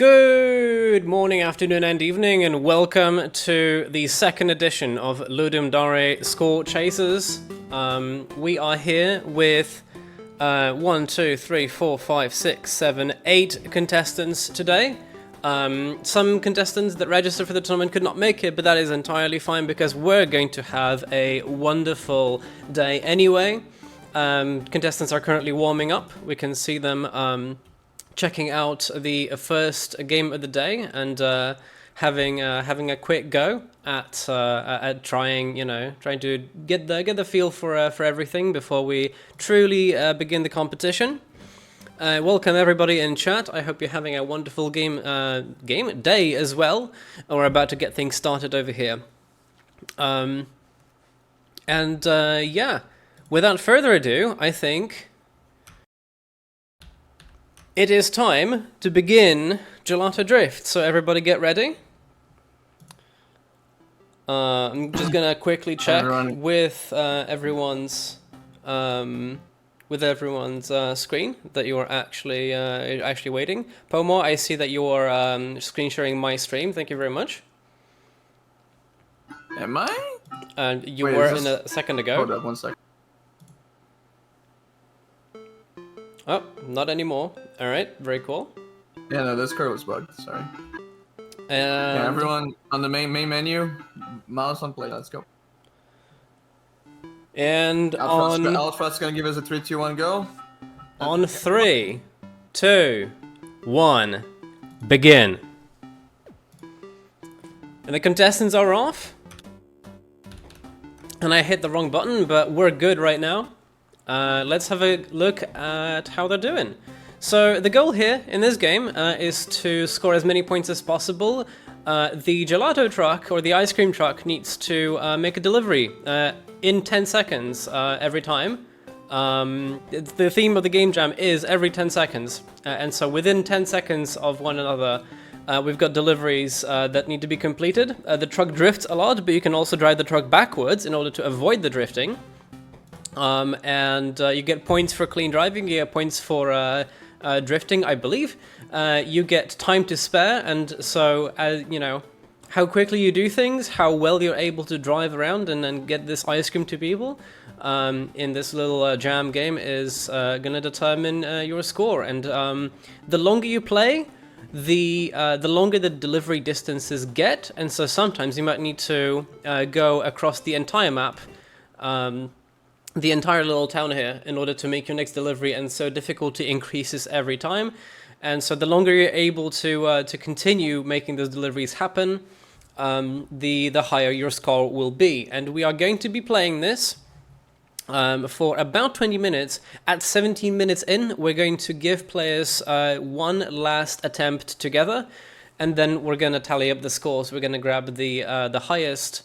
Good morning, afternoon and evening, and welcome to the second edition of Ludum Dare Score Chasers. We are here with 1, 2, 3, 4, 5, 6, 7, 8 contestants today. Some contestants that registered for the tournament could not make it, but that is entirely fine because we're going to have a wonderful day anyway. Contestants are currently warming up. We can see them checking out the first game of the day and having a quick go at trying to get the feel for everything before we truly begin the competition. Welcome everybody in chat. I hope you're having a wonderful game day as well. We're about to get things started over here. Yeah, without further ado, I think it is time to begin Gelato Drift, so everybody get ready. I'm just gonna quickly check with everyone's screen that you are actually waiting. Pomo, I see that you are screen sharing my stream. Thank you very much. Am I? You were in a second ago. Hold up 1 second. Oh, not anymore. All right, very cool. Yeah, no, this card was bugged. Sorry. Yeah, everyone on the main menu, mouse on play. Let's go. And Alfred's gonna give us a 3, 2, 1, go. On 3, 2, 1, begin. And the contestants are off. And I hit the wrong button, but we're good right now. Let's have a look at how they're doing. So the goal here in this game is to score as many points as possible. The gelato truck or the ice cream truck needs to make a delivery in 10 seconds every time. The theme of the game jam is every 10 seconds. And so within 10 seconds of one another, we've got deliveries that need to be completed. The truck drifts a lot, but you can also drive the truck backwards in order to avoid the drifting. You get points for clean driving, you get points for drifting, I believe. You get time to spare, and so, how quickly you do things, how well you're able to drive around and get this ice cream to people in this little jam game is going to determine your score. And the longer you play, the longer the delivery distances get, and so sometimes you might need to go across the entire map, the entire little town here in order to make your next delivery, and so difficulty increases every time. And so the longer you're able to continue making those deliveries happen, the higher your score will be. And we are going to be playing this for about 20 minutes. At 17 minutes in, we're going to give players one last attempt together, and then we're going to tally up the scores. We're going to grab the highest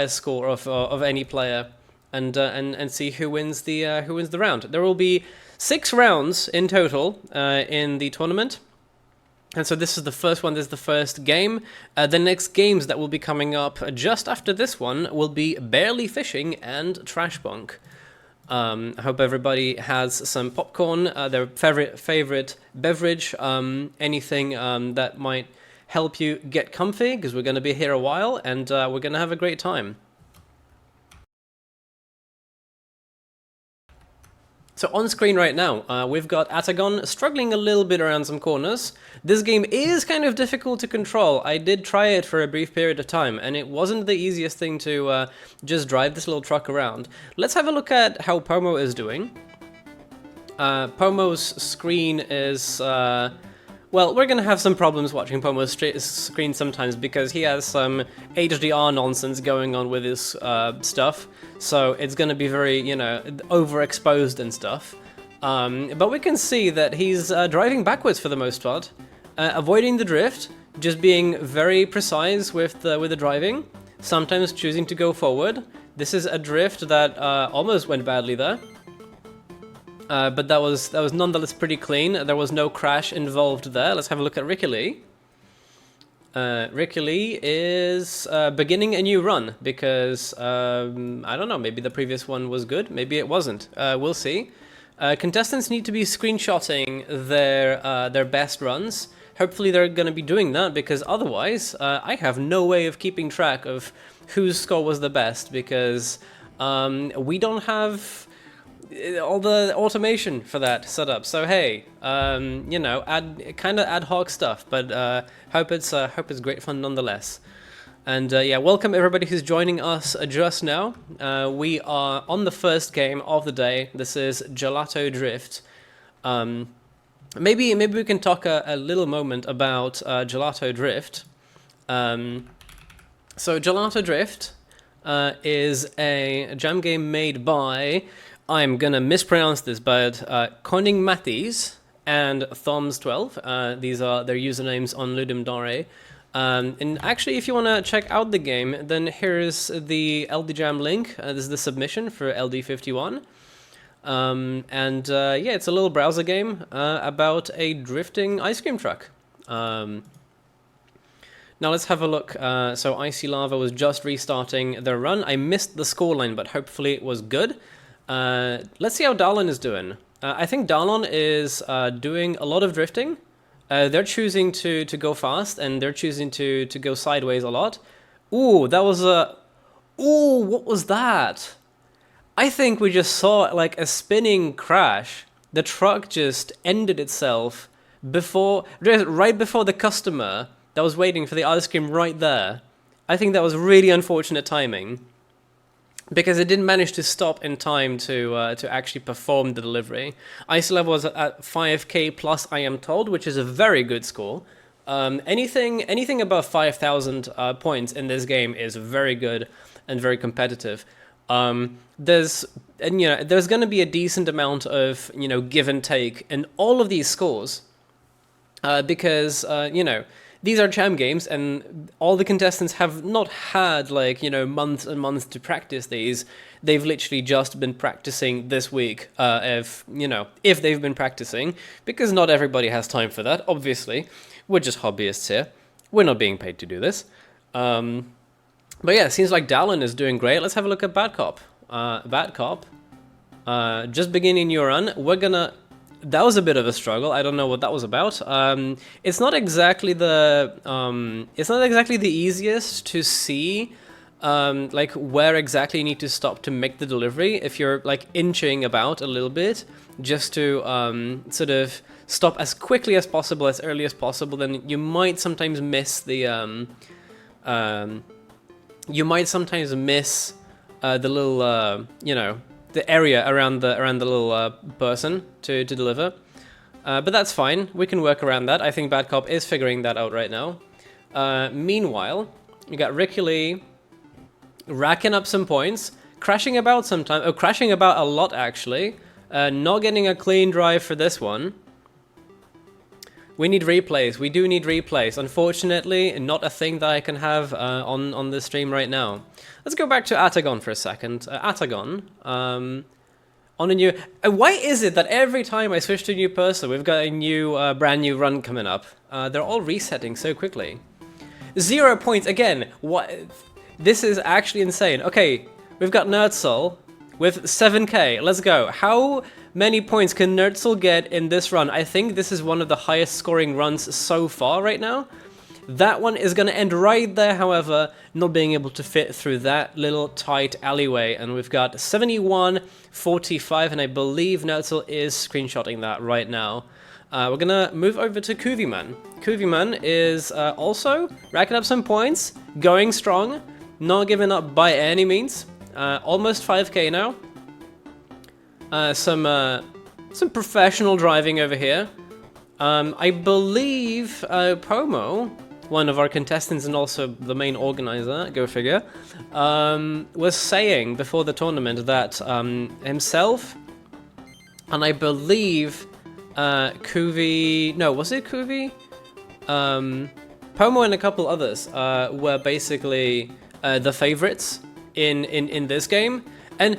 score of any player. And see who wins the round. There will be 6 rounds in total in the tournament, and so this is the first one. This is the first game. The next games that will be coming up just after this one will be Barely Fishing and Trashpunk. I hope everybody has some popcorn, their favorite beverage, anything that might help you get comfy, because we're going to be here a while, and we're going to have a great time. So on screen right now, we've got Atagon struggling a little bit around some corners. This game is kind of difficult to control. I did try it for a brief period of time, and it wasn't the easiest thing to just drive this little truck around. Let's have a look at how Pomo is doing. Pomo's screen is... well, we're going to have some problems watching Pomo's screen sometimes because he has some HDR nonsense going on with his stuff. So it's going to be very, overexposed and stuff. But we can see that he's driving backwards for the most part, avoiding the drift, just being very precise with the driving, sometimes choosing to go forward. This is a drift that almost went badly there. But that was nonetheless pretty clean. There was no crash involved there. Let's have a look at Ricky Lee. Ricky Lee is beginning a new run because, I don't know, maybe the previous one was good, maybe it wasn't. We'll see. Contestants need to be screenshotting their best runs. Hopefully they're going to be doing that, because otherwise I have no way of keeping track of whose score was the best, because we don't have all the automation for that set up. So hey, you know, kind of ad hoc stuff, but hope it's great fun nonetheless. And yeah, welcome everybody who's joining us just now. We are on the first game of the day. This is Gelato Drift. Maybe we can talk a little moment about Gelato Drift. So Gelato Drift is a jam game made by, I'm gonna mispronounce this, but Koning Matties and Thoms12. These are their usernames on Ludum Dare. And actually, if you want to check out the game, then here's the LD Jam link. This is the submission for LD51. And yeah, it's a little browser game about a drifting ice cream truck. Now let's have a look. So Icy Lava was just restarting their run. I missed the scoreline, but hopefully it was good. Let's see how Darlon is doing. I think Darlon is doing a lot of drifting. They're choosing to go fast, and they're choosing to go sideways a lot. Ooh, that was a... Ooh, what was that? I think we just saw like a spinning crash. The truck just ended itself right before the customer that was waiting for the ice cream right there. I think that was really unfortunate timing, because it didn't manage to stop in time to actually perform the delivery. Ice level was at 5k plus, I am told, which is a very good score. Anything above 5,000 points in this game is very good and very competitive. There's going to be a decent amount of give and take in all of these scores, because these are jam games, and all the contestants have not had months and months to practice these. They've literally just been practicing this week, if they've been practicing, because not everybody has time for that, obviously. We're just hobbyists here. We're not being paid to do this. But yeah, it seems like Dallin is doing great. Let's have a look at Bad Cop. Bad Cop, just beginning your run. That was a bit of a struggle. I don't know what that was about. It's not exactly the easiest to see, where exactly you need to stop to make the delivery. If you're inching about a little bit, just to sort of stop as quickly as possible, as early as possible, then you might sometimes miss the the little the area around the little person to deliver, but that's fine. We can work around that. I think Bad Cop is figuring that out right now. Meanwhile, you got Ricky Lee racking up some points, crashing about sometimes. Oh, crashing about a lot actually. Not getting a clean drive for this one. We need replays. We do need replays. Unfortunately, not a thing that I can have on the stream right now. Let's go back to Atagon for a second. Atagon, on a new... why is it that every time I switch to a new person, we've got a new, brand new run coming up? They're all resetting so quickly. 0 points again. What? This is actually insane. Okay, we've got Nerdsoul with 7k. Let's go. How many points can Nerdsoul get in this run? I think this is one of the highest scoring runs so far right now. That one is going to end right there, however, not being able to fit through that little tight alleyway. And we've got 71.45, and I believe Nerdsoul is screenshotting that right now. We're going to move over to Kuviman. Kuviman is also racking up some points, going strong, not giving up by any means. Almost 5k now. Some professional driving over here. I believe Pomo, one of our contestants and also the main organizer, go figure, was saying before the tournament that himself and I believe Kuvi, no, was it Kuvi? Pomo and a couple others were basically the favorites in this game. And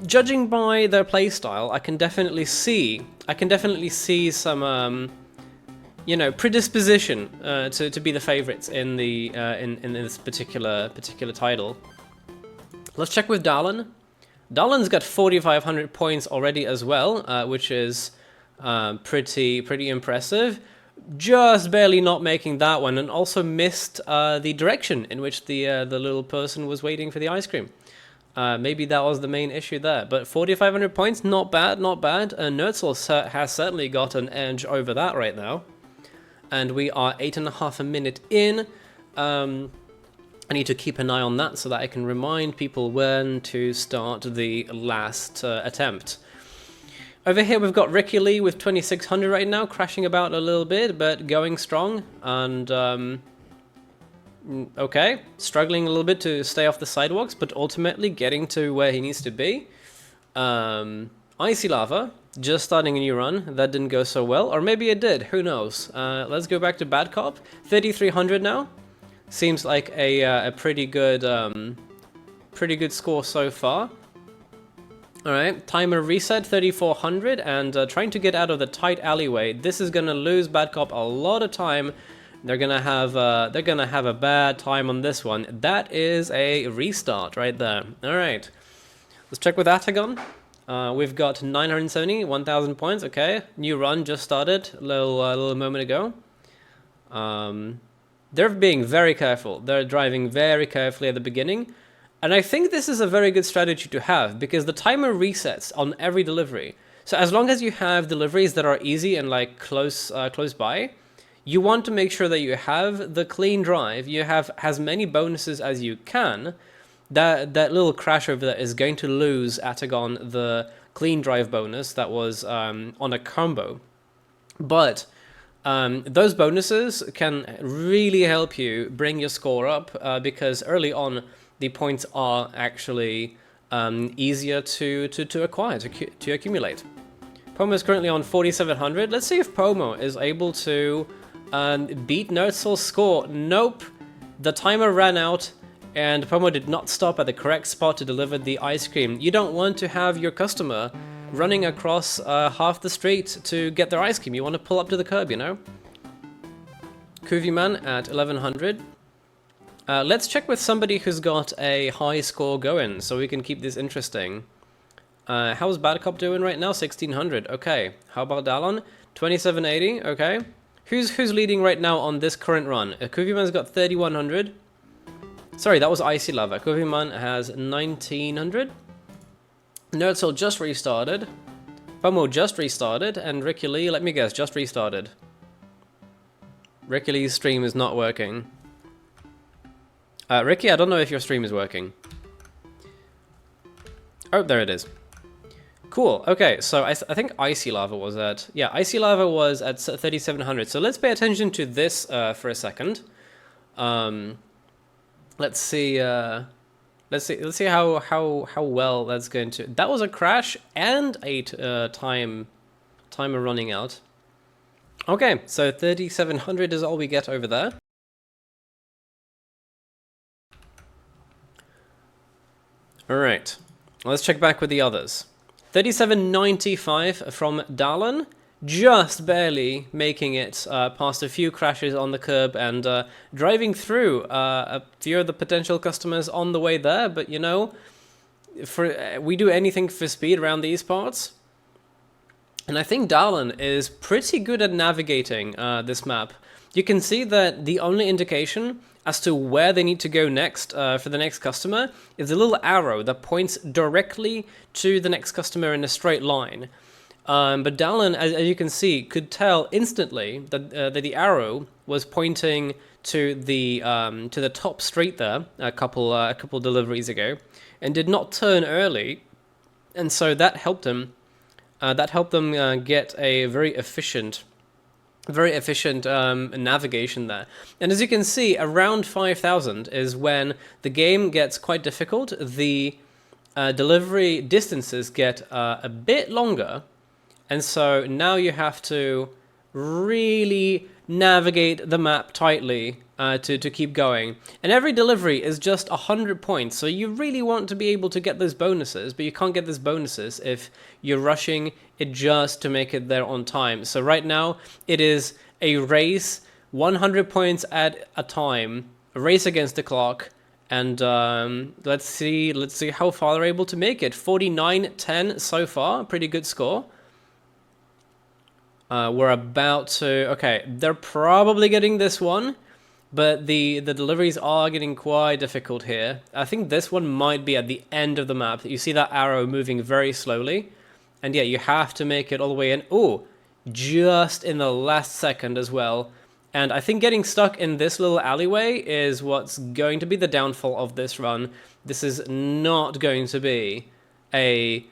judging by their playstyle, I can definitely see some predisposition to be the favorites in in this particular title. Let's check with Dallin. Dalan's got 4,500 points already as well, which is pretty impressive. Just barely not making that one, and also missed the direction in which the little person was waiting for the ice cream. Maybe that was the main issue there. But 4,500 points, not bad, not bad. Nertzl has certainly got an edge over that right now. And we are 8.5 minutes in. I need to keep an eye on that so that I can remind people when to start the last attempt. Over here we've got Ricky Lee with 2,600 right now, crashing about a little bit, but going strong. And okay, struggling a little bit to stay off the sidewalks, but ultimately getting to where he needs to be. Icy Lava, just starting a new run. That didn't go so well, or maybe it did, who knows. Let's go back to Bad Cop, 3,300 now. Seems like a pretty good score so far. Alright, timer reset, 3,400, and trying to get out of the tight alleyway. This is gonna lose Bad Cop a lot of time. They're gonna have a bad time on this one. That is a restart right there. Alright, let's check with Atagon. We've got 970, 1,000 points. Okay, new run just started a little moment ago. They're being very careful. They're driving very carefully at the beginning. And I think this is a very good strategy to have, because the timer resets on every delivery. So as long as you have deliveries that are easy and like close by, you want to make sure that you have the clean drive, you have as many bonuses as you can. That little crash over there is going to lose Atagon the clean drive bonus that was on a combo. But those bonuses can really help you bring your score up, because early on the points are actually easier to acquire, to accumulate. Pomo is currently on 4,700. Let's see if Pomo is able to beat Nertzl's score. Nope, the timer ran out and Pomo did not stop at the correct spot to deliver the ice cream. You don't want to have your customer running across half the street to get their ice cream. You want to pull up to the curb, you know? Kuviman at 1,100. Let's check with somebody who's got a high score going, so we can keep this interesting. How's Bad Cop doing right now? 1,600. Okay. How about Dallon? 2,780. Okay. Who's leading right now on this current run? Kuviman's got 3,100. Sorry, that was Icy Lava. Kuviman has 1,900. Nertzl just restarted. Pomo just restarted, and Ricky Lee, let me guess, just restarted. Ricky Lee's stream is not working. Ricky, I don't know if your stream is working. Oh, there it is. Cool, okay, so I think Icy Lava was at... Yeah, Icy Lava was at 3,700. So let's pay attention to this for a second. Let's see how well that's going to... That was a crash and a timer running out. Okay, so 3,700 is all we get over there. Alright, let's check back with the others. 37.95 from Dallon, just barely making it past a few crashes on the curb and driving through a few of the potential customers on the way there, but you know, we do anything for speed around these parts. And I think Dallon is pretty good at navigating this map. You can see that the only indication as to where they need to go next for the next customer is a little arrow that points directly to the next customer in a straight line. But Dallon, as you can see, could tell instantly that the arrow was pointing to the top street there a couple deliveries ago, and did not turn early, and so that helped him. That helped them get a very efficient navigation there. And as you can see, around 5,000 is when the game gets quite difficult. The delivery distances get a bit longer, and so now you have to really navigate the map tightly to keep going. And every delivery is just 100 points, so you really want to be able to get those bonuses, but you can't get those bonuses if you're rushing it just to make it there on time. So right now, it is a race, 100 points at a time, a race against the clock, And let's see how far they're able to make it. 49-10 so far, pretty good score. We're about to... Okay, they're probably getting this one, but the deliveries are getting quite difficult here. I think this one might be at the end of the map. You see that arrow moving very slowly. And yeah, you have to make it all the way in. Oh, just in the last second as well. And I think getting stuck in this little alleyway is what's going to be the downfall of this run. This is not going to be a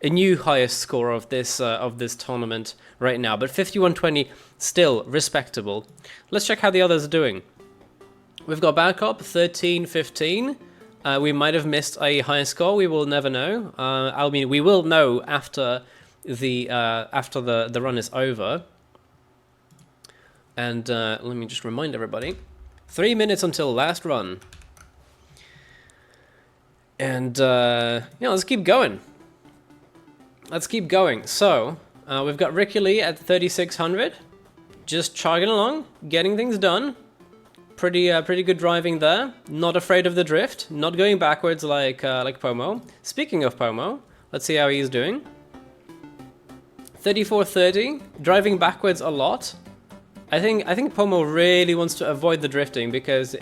new highest score of this tournament right now. But 51-20, still respectable. Let's check how the others are doing. We've got Backup 13-15. We might have missed a higher score. We will never know. I mean, we will know after the run is over. And let me just remind everybody, 3 minutes until last run. And yeah, let's keep going. Let's keep going. So we've got Ricky Lee at 3600, just chugging along, getting things done. Pretty good driving there. Not afraid of the drift. Not going backwards like Pomo. Speaking of Pomo, let's see how he's doing. 3430, driving backwards a lot. I think Pomo really wants to avoid the drifting because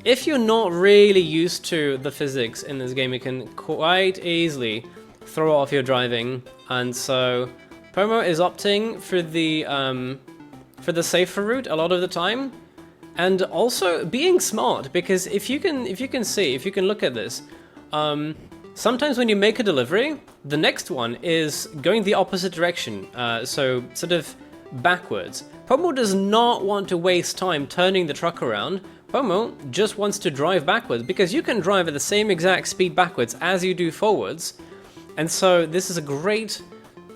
if you're not really used to the physics in this game, it can quite easily throw off your driving. And so Pomo is opting for the safer route a lot of the time. And also being smart, because if you can look at this, sometimes when you make a delivery, the next one is going the opposite direction, so sort of backwards. Pomo does not want to waste time turning the truck around. Pomo just wants to drive backwards, because you can drive at the same exact speed backwards as you do forwards. And so this is a great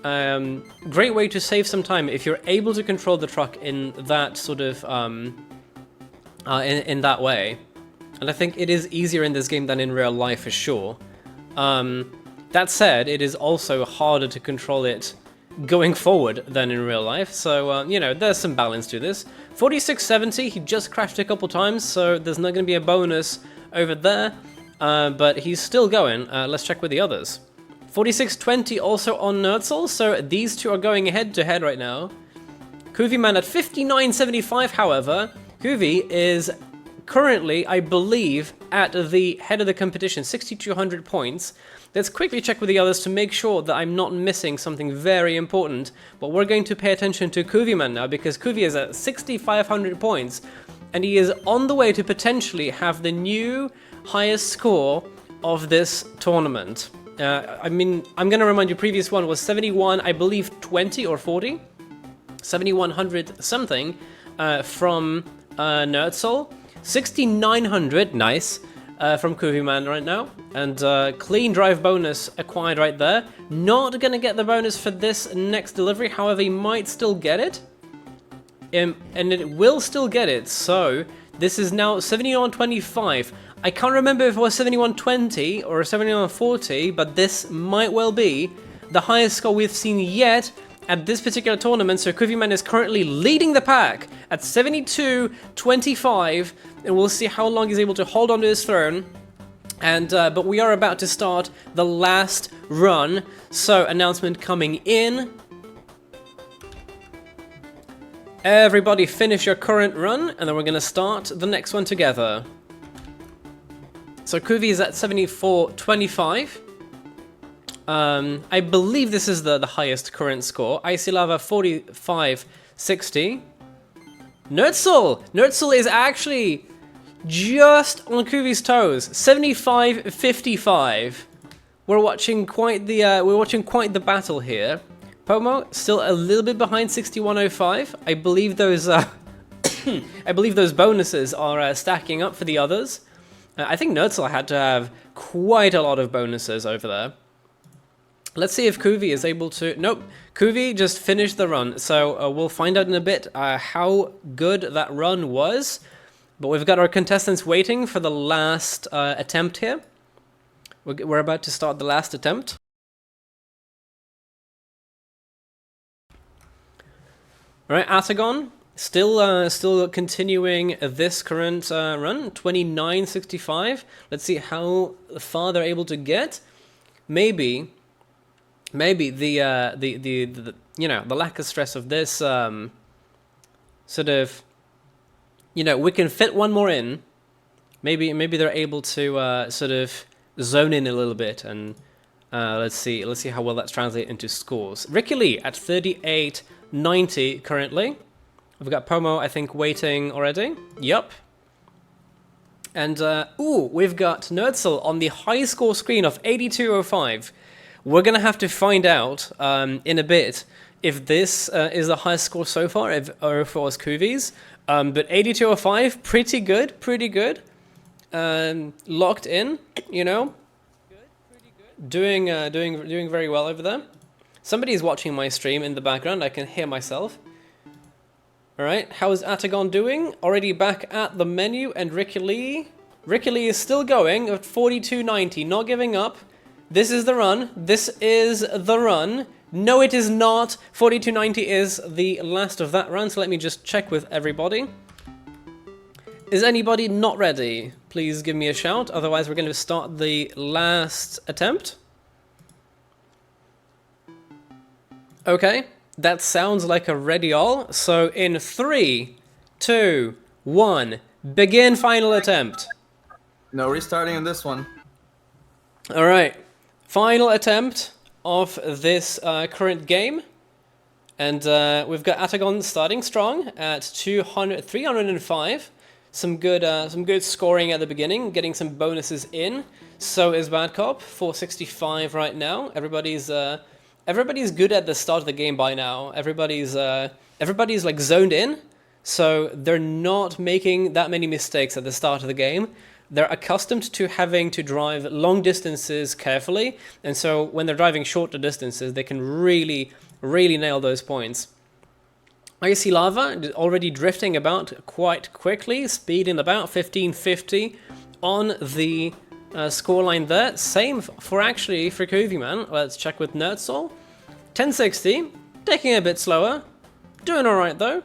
way to save some time if you're able to control the truck in that sort of in that way. And I think it is easier in this game than in real life for sure. That said, it is also harder to control it going forward than in real life, so you know, there's some balance to this. 4670, he just crashed a couple times, so there's not going to be a bonus over there, but he's still going. Let's check with the others. 4620 also on Nerdsel, so these two are going head to head right now. Kuviman at 5975, however. Kuvi is currently, I believe, at the head of the competition, 6,200 points. Let's quickly check with the others to make sure that I'm not missing something very important. But we're going to pay attention to Kuviman now, because Kuvi is at 6,500 points, and he is on the way to potentially have the new highest score of this tournament. I mean, I'm going to remind you, previous one was 71, I believe 20 or 40? 7,100 something from Nerdsol. 6,900, nice, from Kuviman right now. And clean drive bonus acquired right there. Not going to get the bonus for this next delivery, however, he might still get it. And it will still get it, so this is now 71.25. I can't remember if it was 71.20 or 71.40, but this might well be the highest score we've seen yet at this particular tournament. So Kuviman is currently leading the pack at 72.25, and we'll see how long he's able to hold on to his throne. And but we are about to start the last run, so announcement coming in. Everybody finish your current run, and then we're going to start the next one together. So Kuvi is at 74.25. I believe this is the highest current score. Icy Lava 45.60. Nerdsel is actually just on Kuvi's toes. 75.55. We're watching quite the battle here. Pomo still a little bit behind 61.05. I believe those those bonuses are stacking up for the others. I think Nerdsel had to have quite a lot of bonuses over there. Let's see if Kuvi is able to... Nope, Kuvi just finished the run, so we'll find out in a bit how good that run was. But we've got our contestants waiting for the last attempt here. We're about to start the last attempt. Alright, Atagon, Still continuing this current run, 29.65. Let's see how far they're able to get. Maybe the you know, the lack of stress of this sort of, you know, we can fit one more in. Maybe they're able to sort of zone in a little bit, and let's see how well that's translated into scores. Ricky Lee at 38.90 currently. We've got Pomo, I think, waiting already. Yup. And we've got Nerdsel on the high score screen of 82.05. We're gonna have to find out in a bit if this is the highest score so far, or if it was Kuvi's. But 82.05, pretty good. Locked in, you know. Doing very well over there. Somebody's watching my stream in the background. I can hear myself. All right, how is Atagon doing? Already back at the menu, and Ricky Lee is still going at 42.90, not giving up. This is the run. No, it is not. 42.90 is the last of that run, so let me just check with everybody. Is anybody not ready? Please give me a shout, otherwise we're going to start the last attempt. Okay, that sounds like a ready all. So in 3, 2, 1, begin final attempt. No restarting on this one. All right, final attempt of this current game. And we've got Atagon starting strong at 305. Some good scoring at the beginning, getting some bonuses in. So is Bad Cop, 465 right now. Everybody's good at the start of the game by now. Everybody's like zoned in, so they're not making that many mistakes at the start of the game. They're accustomed to having to drive long distances carefully, and so when they're driving shorter distances, they can really nail those points. Icy Lava already drifting about quite quickly, speeding about 1550 on the scoreline there. Same for Kuvi Man. Let's check with Nerdsol. 1060, taking a bit slower, doing all right though.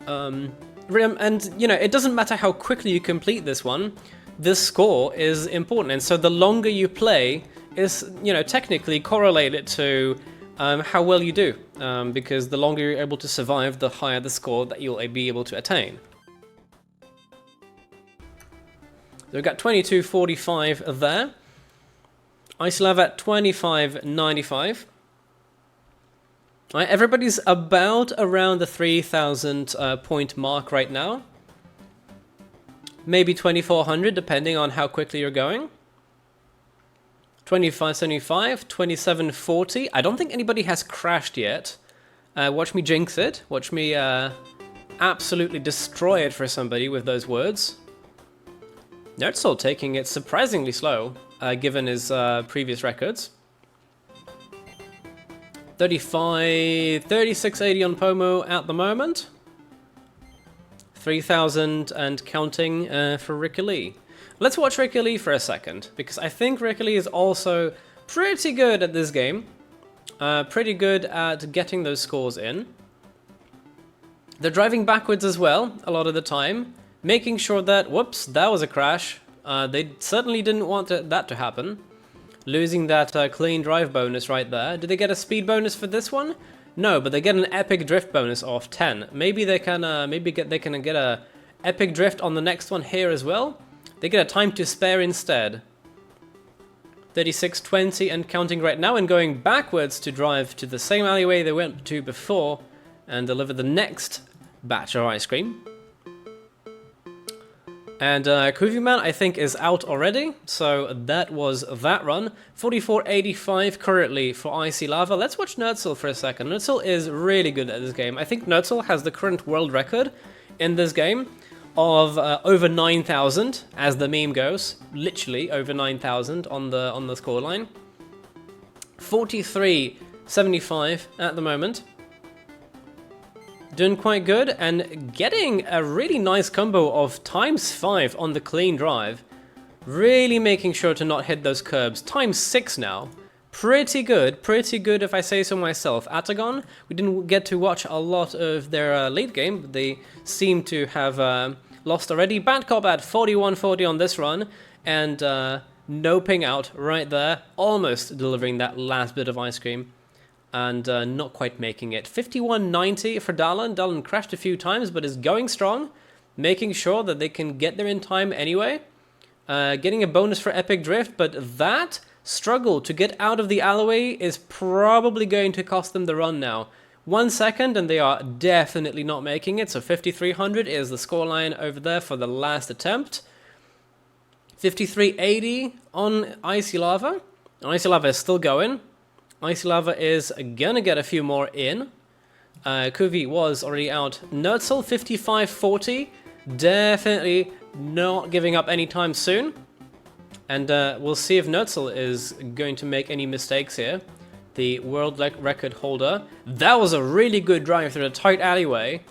And you know, it doesn't matter how quickly you complete this one. This score is important, and so the longer you play is, you know, technically correlated to how well you do, because the longer you're able to survive, the higher the score that you'll be able to attain. So we've got 22.45 there. Ice Lava at 25.95. Right, everybody's about around the 3,000 point mark right now. Maybe 2,400 depending on how quickly you're going. 25.75, 27.40. I don't think anybody has crashed yet. Watch me jinx it. Watch me absolutely destroy it for somebody with those words. Nerdsol taking it surprisingly slow, given his previous records. 36.80 on Pomo at the moment. 3,000 and counting for Ricky Lee. Let's watch Ricky Lee for a second, because I think Ricky Lee is also pretty good at this game. Pretty good at getting those scores in. They're driving backwards as well, a lot of the time. Making sure that, whoops, that was a crash. They certainly didn't want that to happen. Losing that clean drive bonus right there. Did they get a speed bonus for this one? No, but they get an epic drift bonus of 10. Maybe they can get a epic drift on the next one here as well. They get a time to spare instead. 36.20 and counting right now, and going backwards to drive to the same alleyway they went to before and deliver the next batch of ice cream. And Kuvi Man, I think, is out already, so that was that run. 44.85 currently for Icy Lava. Let's watch Nerdsel for a second. Nerdsel is really good at this game. I think Nerdsel has the current world record in this game of over 9,000, as the meme goes. Literally over 9,000 on the scoreline. 43.75 at the moment. Doing quite good, and getting a really nice combo of ×5 on the clean drive. Really making sure to not hit those curbs. ×6 now. pretty good if I say so myself. Atagon, we didn't get to watch a lot of their late game, but they seem to have lost already. Bad Cop at 41-40 on this run, and no ping out right there, almost delivering that last bit of ice cream, and not quite making it. 51-90 for Dallin. Dallin crashed a few times, but is going strong, making sure that they can get there in time anyway. Getting a bonus for Epic Drift, but that struggle to get out of the alleyway is probably going to cost them the run now. 1 second and they are definitely not making it, so 5300 is the scoreline over there for the last attempt. 5380 on Icy Lava. Icy Lava is still going. Icy Lava is gonna get a few more in. Kuvi was already out. Nertzel 5540, definitely not giving up anytime soon. And we'll see if Nertzel is going to make any mistakes here. The world record holder. That was a really good drive through a tight alleyway.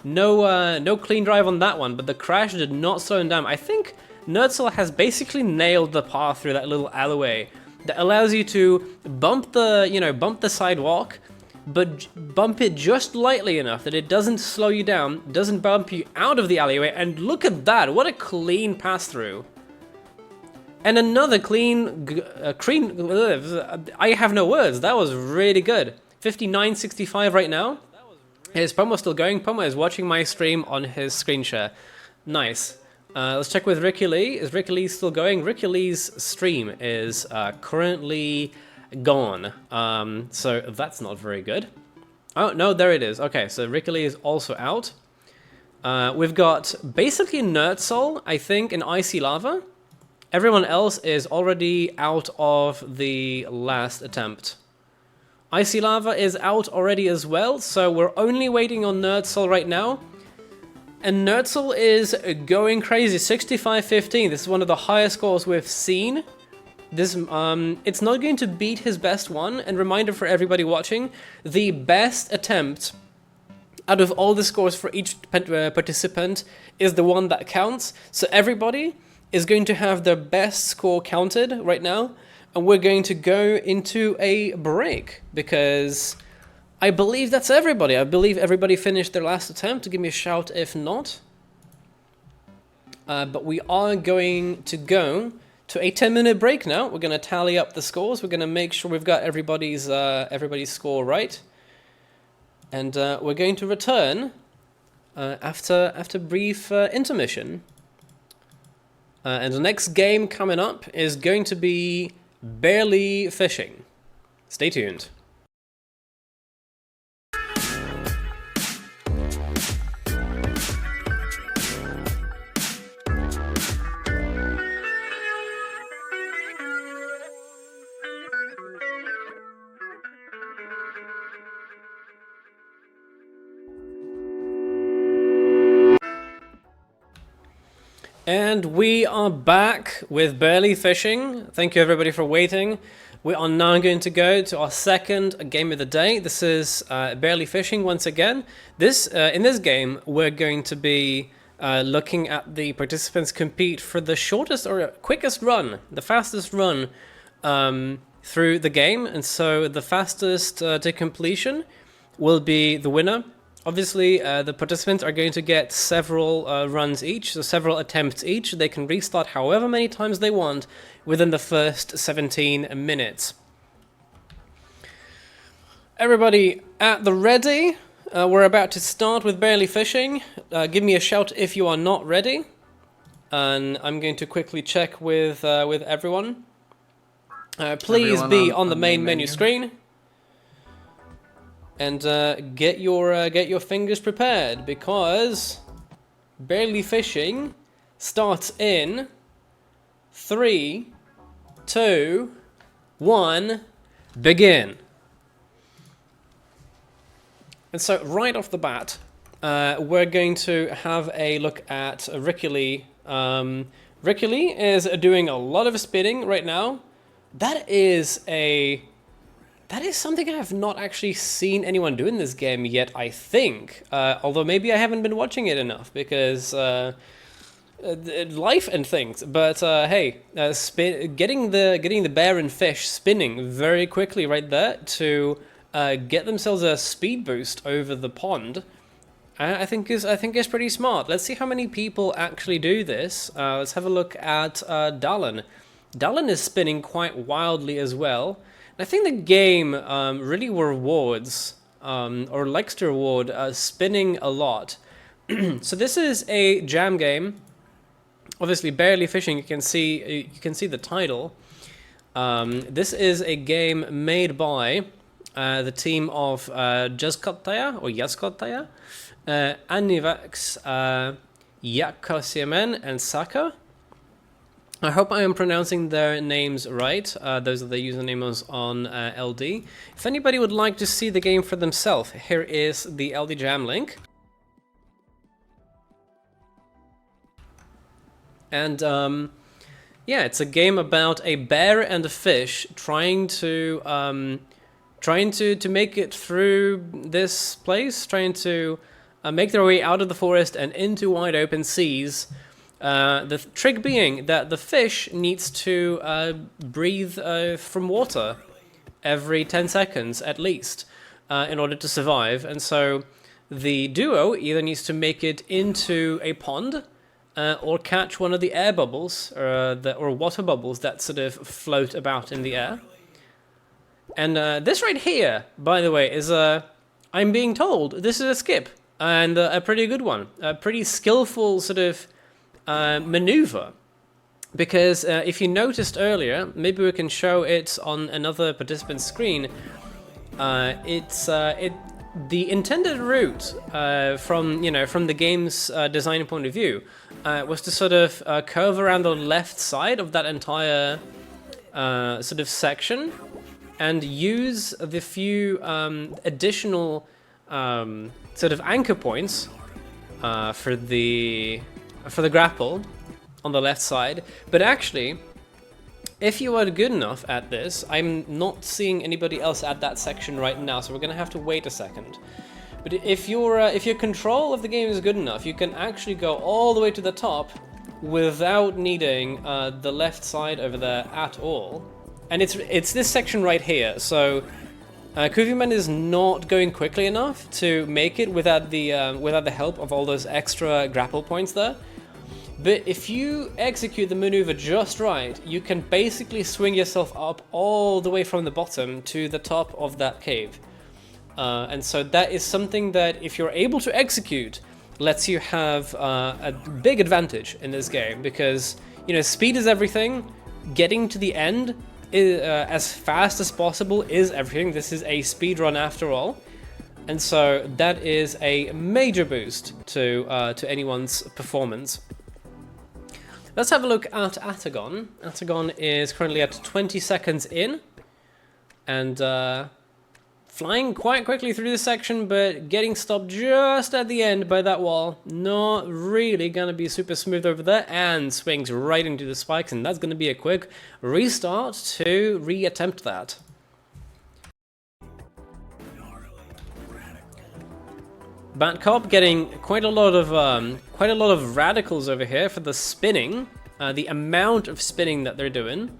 No clean drive on that one, but the crash did not slow him down. I think Nertzel has basically nailed the path through that little alleyway that allows you to bump the sidewalk, but bump it just lightly enough that it doesn't slow you down, doesn't bump you out of the alleyway. And look at that! What a clean pass through. And another clean, I have no words. That was really good. 59-65 right now. Is Pomo still going? Pomo is watching my stream on his screen share. Nice. Let's check with Ricky Lee. Is Ricky Lee still going? Ricky Lee's stream is currently gone. So that's not very good. Oh, no, there it is. Okay, so Ricky Lee is also out. We've got basically Nertzel, I think, in Icy Lava. Everyone else is already out of the last attempt. Icy Lava is out already as well, so we're only waiting on Nertzel right now. And Nertzel is going crazy, 65-15. This is one of the highest scores we've seen. This, it's not going to beat his best one. And reminder for everybody watching, the best attempt out of all the scores for each participant is the one that counts. So everybody is going to have their best score counted right now, and we're going to go into a break, because I believe that's everybody. I believe everybody finished their last attempt. Give me a shout if not. But we are going to go to a 10-minute break now. We're going to tally up the scores. We're going to make sure we've got everybody's score right. And we're going to return after brief intermission. And the next game coming up is going to be Barely Fishing. Stay tuned. And we are back with Barely Fishing. Thank you everybody for waiting. We are now going to go to our second game of the day. This is Barely Fishing once again. In this game, we're going to be looking at the participants compete for the shortest or quickest run, the fastest run through the game. And so the fastest to completion will be the winner. Obviously, the participants are going to get several runs each, so several attempts each. They can restart however many times they want within the first 17 minutes. Everybody at the ready? We're about to start with Barely Fishing. Give me a shout if you are not ready. And I'm going to quickly check with everyone. Please be on the main menu screen. And get your fingers prepared, because Barely Fishing starts in 3, 2, 1, begin. And so right off the bat, we're going to have a look at Ricky Lee. Ricky Lee is doing a lot of spinning right now. That is something I have not actually seen anyone do in this game yet, I think. Although maybe I haven't been watching it enough, because life and things. But hey, getting the bear and fish spinning very quickly right there to get themselves a speed boost over the pond, I think is pretty smart. Let's see how many people actually do this. Let's have a look at Dallin. Dallin is spinning quite wildly as well. And I think the game really rewards or likes to reward spinning a lot. So this is a jam game. Obviously, barely fishing. You can see the title. This is a game made by the team of Jaskotaya, Anivax, Yakosiemen, and Saka. I hope I am pronouncing their names right. Those are the usernames on LD. If anybody would like to see the game for themselves, here is the LD Jam link. And yeah, it's a game about a bear and a fish trying to make it through this place, trying to make their way out of the forest and into wide open seas. The trick being that the fish needs to breathe from water every 10 seconds at least in order to survive. And so the duo either needs to make it into a pond or catch one of the air bubbles or water bubbles that sort of float about in the air. And this right here, by the way, is I'm being told this is a skip, and a pretty good one, a pretty skillful sort of maneuver. Because if you noticed earlier, maybe we can show it on another participant's screen. The intended route from the game's design point of view was to sort of curve around the left side of that entire sort of section and use the few additional sort of anchor points for the grapple on the left side. But actually, if you are good enough at this, I'm not seeing anybody else at that section right now, so we're gonna have to wait a second. But if your control of the game is good enough, you can actually go all the way to the top without needing the left side over there at all. And it's this section right here. So Kuviman is not going quickly enough to make it without the help of all those extra grapple points there. But if you execute the maneuver just right, you can basically swing yourself up all the way from the bottom to the top of that cave. And so that is something that, if you're able to execute, lets you have a big advantage in this game, because speed is everything. Getting to the end as fast as possible is everything. This is a speed run after all. And so that is a major boost to anyone's performance. Let's have a look at Atagon. Atagon is currently at 20 seconds in, and flying quite quickly through this section, but getting stopped just at the end by that wall. Not really gonna be super smooth over there, and swings right into the spikes, and that's gonna be a quick restart to re-attempt that. Bat Cop getting quite a lot of radicals over here for the spinning, the amount of spinning that they're doing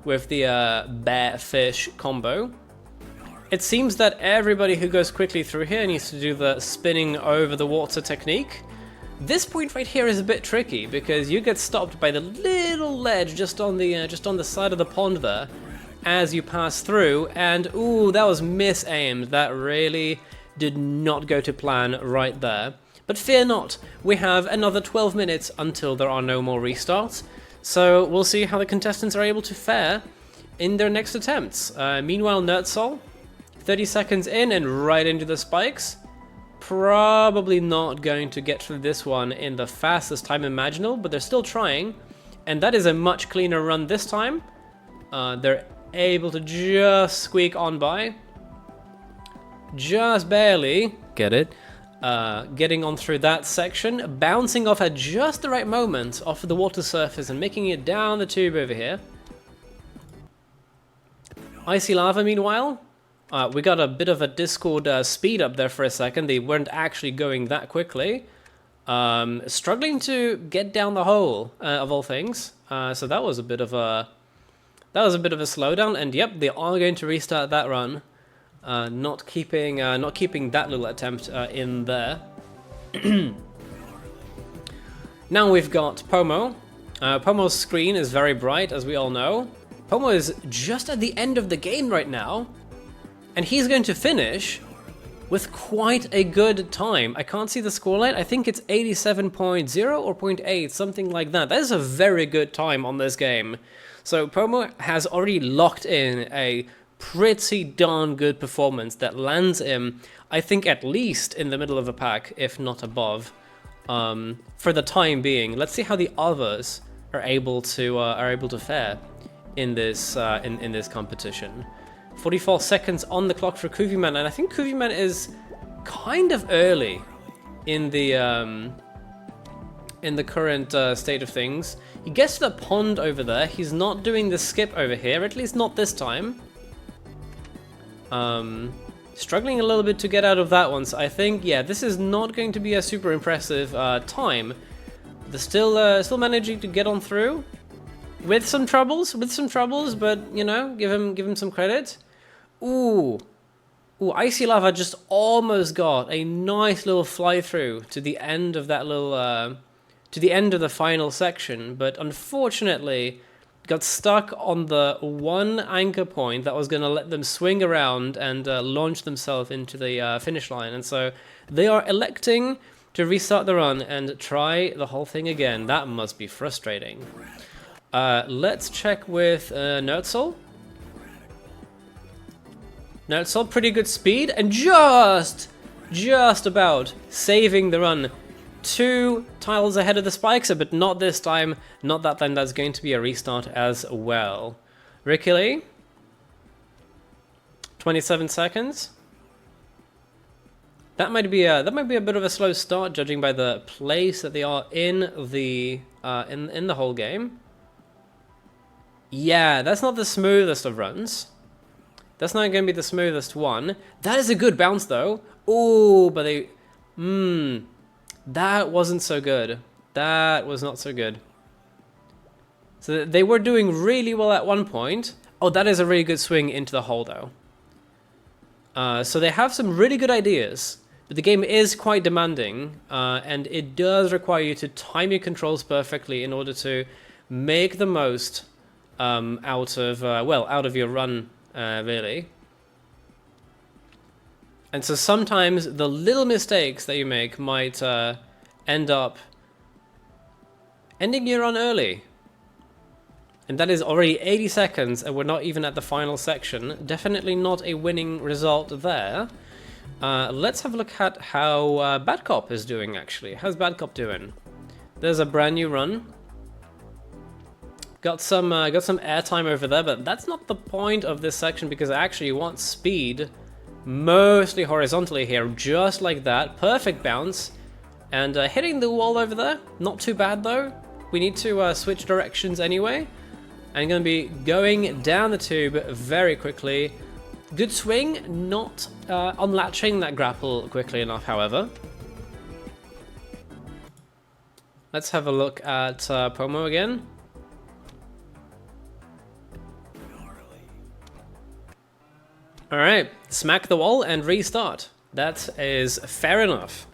with the bear fish combo. It seems that everybody who goes quickly through here needs to do the spinning over the water technique. This point right here is a bit tricky because you get stopped by the little ledge just on the side of the pond there as you pass through, and ooh, that was misaimed. That really did not go to plan right there. But fear not, we have another 12 minutes until there are no more restarts, so we'll see how the contestants are able to fare in their next attempts. Meanwhile, Nerdsol, 30 seconds in and right into the spikes. Probably not going to get through this one in the fastest time imaginable, but they're still trying, and that is a much cleaner run this time. They're able to just squeak on by. Just barely get it, getting on through that section, bouncing off at just the right moment off of the water surface and making it down the tube over here. Icy Lava, meanwhile, we got a bit of a Discord speed up there for a second. They weren't actually going that quickly. Struggling to get down the hole, of all things. So that was a bit of a slowdown, and yep, they are going to restart that run. Not keeping that little attempt in there. Now we've got Pomo. Pomo's screen is very bright, as we all know. Pomo is just at the end of the game right now, and he's going to finish with quite a good time. I can't see the scoreline. I think it's 87.0 or 0.8, something like that. That is a very good time on this game. So Pomo has already locked in a pretty darn good performance that lands him, I think, at least in the middle of the pack, if not above, for the time being. Let's see how the others are able to fare in this competition. 44 seconds on the clock for Kuviman, and I think Kuviman is kind of early in the current state of things. He gets to the pond over there. He's not doing the skip over here, at least not this time. Struggling a little bit to get out of that one, so I think, yeah, this is not going to be a super impressive time. They're still managing to get on through with some troubles, but you know, give him some credit. Ooh, Icy Lava just almost got a nice little fly through to the end of that little, to the end of the final section, but unfortunately got stuck on the one anchor point that was going to let them swing around and launch themselves into the finish line, and so they are electing to restart the run and try the whole thing again. That must be frustrating. Let's check with Nerdsol. Nerdsol, pretty good speed, and just about saving the run. 2 tiles ahead of the Spikes, but not this time. Not that time. That's going to be a restart as well. Ricky Lee, 27 seconds. That might be a bit of a slow start, judging by the place that they are in the whole game. Yeah, that's not the smoothest of runs. That's not going to be the smoothest one. That is a good bounce, though. Ooh, but they... that wasn't so good. That was not so good. So they were doing really well at one point. Oh, that is a really good swing into the hole, though. So they have some really good ideas, but the game is quite demanding, and it does require you to time your controls perfectly in order to make the most out of your run, really. And so sometimes the little mistakes that you make might end up ending your run early. And that is already 80 seconds, and we're not even at the final section. Definitely not a winning result there. Let's have a look at how Bad Cop is doing, actually. How's Bad Cop doing? There's a brand new run. Got some airtime over there, but that's not the point of this section, because I actually want speed mostly horizontally here, just like that. Perfect bounce. And hitting the wall over there, not too bad though. We need to switch directions anyway. I'm going to be going down the tube very quickly. Good swing, not unlatching that grapple quickly enough, however. Let's have a look at Pomo again. Alright, smack the wall and restart. That is fair enough.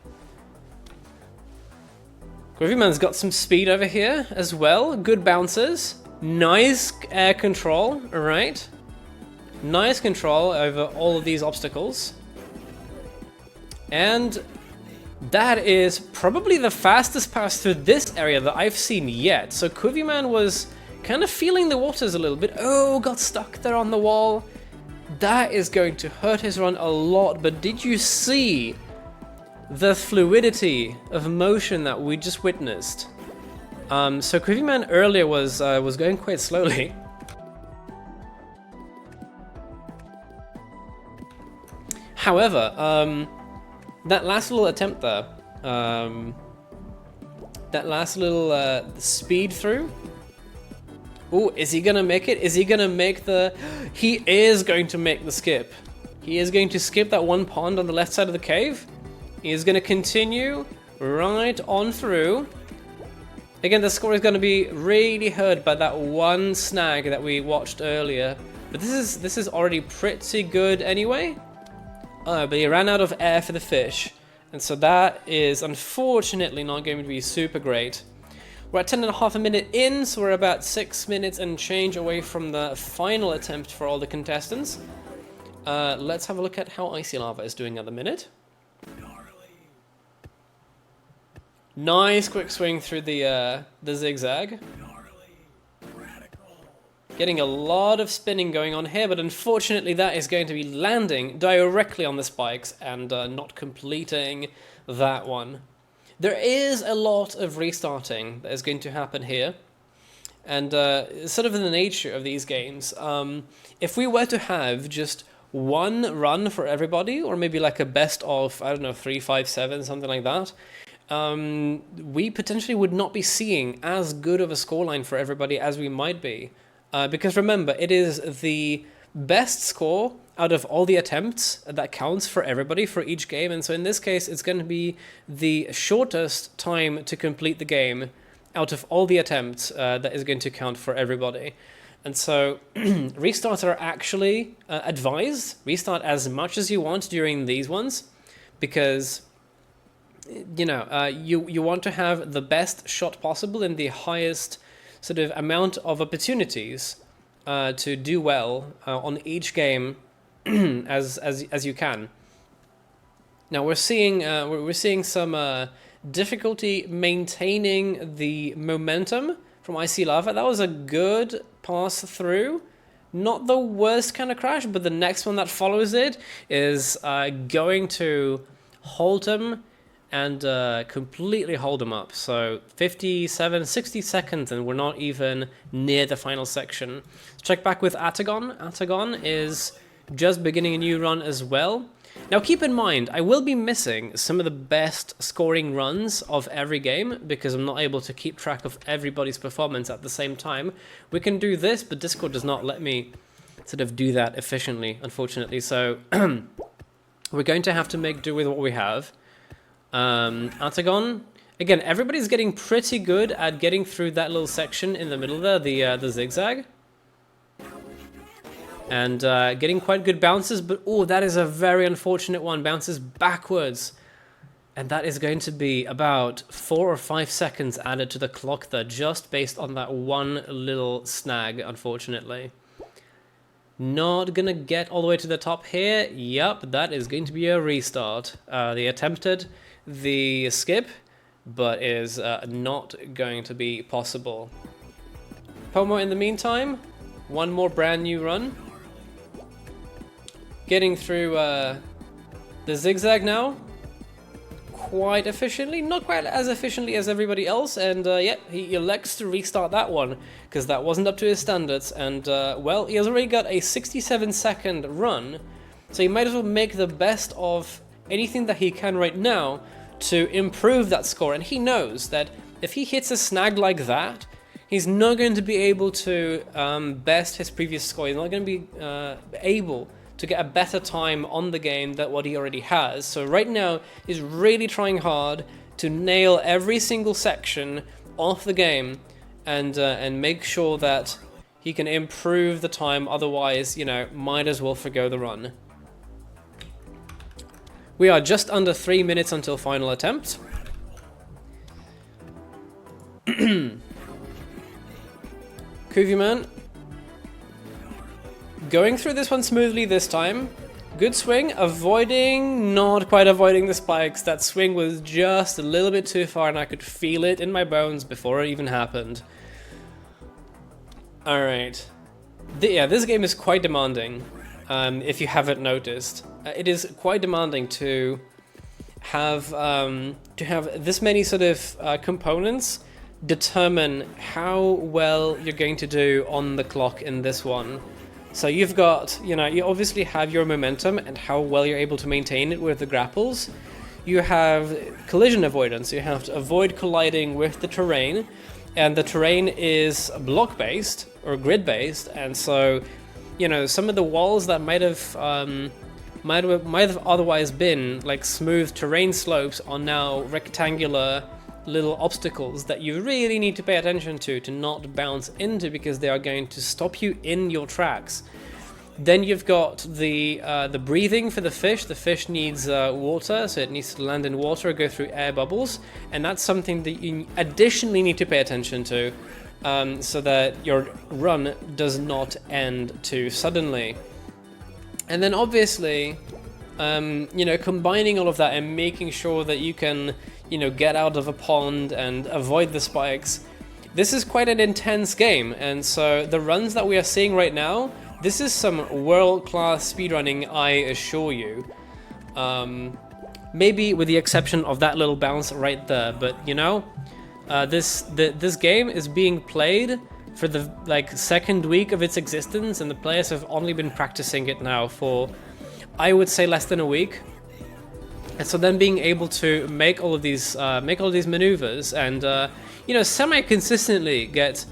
Groovy got some speed over here as well. Good bounces. Nice air control, alright. Nice control over all of these obstacles. And that is probably the fastest pass through this area that I've seen yet. So Kuviman was kind of feeling the waters a little bit. Oh, got stuck there on the wall. That is going to hurt his run a lot, but did you see the fluidity of motion that we just witnessed? So Kuviman earlier was going quite slowly. However, that last little attempt there, that last little speed through. Oh, is he gonna make it? Is he gonna make the... He is going to make the skip. He is going to skip that one pond on the left side of the cave. He is gonna continue right on through. Again, the score is going to be really hurt by that one snag that we watched earlier. But this is already pretty good anyway. But he ran out of air for the fish. And so that is unfortunately not going to be super great. We're at 10.5 minutes in, so we're about 6 minutes and change away from the final attempt for all the contestants. Let's have a look at how Icy Lava is doing at the minute. Nice quick swing through the zigzag. Getting a lot of spinning going on here, but unfortunately that is going to be landing directly on the spikes and not completing that one. There is a lot of restarting that is going to happen here. And sort of in the nature of these games, if we were to have just one run for everybody, or maybe like a best of, I don't know, 3, 5, 7, something like that, we potentially would not be seeing as good of a scoreline for everybody as we might be. Because remember, it is the best score out of all the attempts that counts for everybody for each game. And so in this case, it's going to be the shortest time to complete the game out of all the attempts that is going to count for everybody. And so restarts are actually advised. Restart as much as you want during these ones, because you know, you want to have the best shot possible in the highest sort of amount of opportunities to do well on each game as you can. Now we're seeing some difficulty maintaining the momentum from Icy Lava. That was a good pass through. Not the worst kind of crash, but the next one that follows it is going to hold him and completely hold him up. So 57, 60 seconds and we're not even near the final section. Let's check back with Atagon. Atagon is just beginning a new run as well. Now keep in mind, I will be missing some of the best scoring runs of every game because I'm not able to keep track of everybody's performance at the same time. We can do this, but Discord does not let me sort of do that efficiently, unfortunately. So we're going to have to make do with what we have. Atagon, again, everybody's getting pretty good at getting through that little section in the middle there, the zigzag. And getting quite good bounces, but oh, that is a very unfortunate one. Bounces backwards. And that is going to be about 4 or 5 seconds added to the clock there, just based on that one little snag, unfortunately. Not gonna get all the way to the top here. Yup, that is going to be a restart. They attempted the skip, but is not going to be possible. Pomo in the meantime, one more brand new run. Getting through the zigzag now, quite efficiently, not quite as efficiently as everybody else, and yeah, he elects to restart that one, because that wasn't up to his standards, and well, he has already got a 67-second run, so he might as well make the best of anything that he can right now to improve that score, and he knows that if he hits a snag like that, he's not going to be able to best his previous score. He's not going to be able to get a better time on the game than what he already has. So right now, he's really trying hard to nail every single section of the game and make sure that he can improve the time. Otherwise, you know, might as well forgo the run. We are just under 3 minutes until final attempt. Kuviman going through this one smoothly this time. Good swing, not quite avoiding the spikes. That swing was just a little bit too far and I could feel it in my bones before it even happened. Alright. Yeah, this game is quite demanding, if you haven't noticed. It is quite demanding to have this many sort of components determine how well you're going to do on the clock in this one. So you've got, you know, you obviously have your momentum and how well you're able to maintain it with the grapples. You have collision avoidance, you have to avoid colliding with the terrain, and the terrain is block-based or grid-based, and so, you know, some of the walls that might have might have otherwise been like smooth terrain slopes are now rectangular little obstacles that you really need to pay attention to not bounce into, because they are going to stop you in your tracks. Then you've got the breathing for the fish. The fish needs water, so it needs to land in water or go through air bubbles, and that's something that you additionally need to pay attention to, so that your run does not end too suddenly. And then obviously, you know, combining all of that and making sure that you can, you know, get out of a pond and avoid the spikes. This is quite an intense game, and so the runs that we are seeing right now, this is some world-class speedrunning, I assure you. Maybe with the exception of that little bounce right there, but you know, this game is being played for the second week of its existence, and the players have only been practicing it now for, I would say, less than a week. And so then being able to make all of these maneuvers and you know, semi-consistently get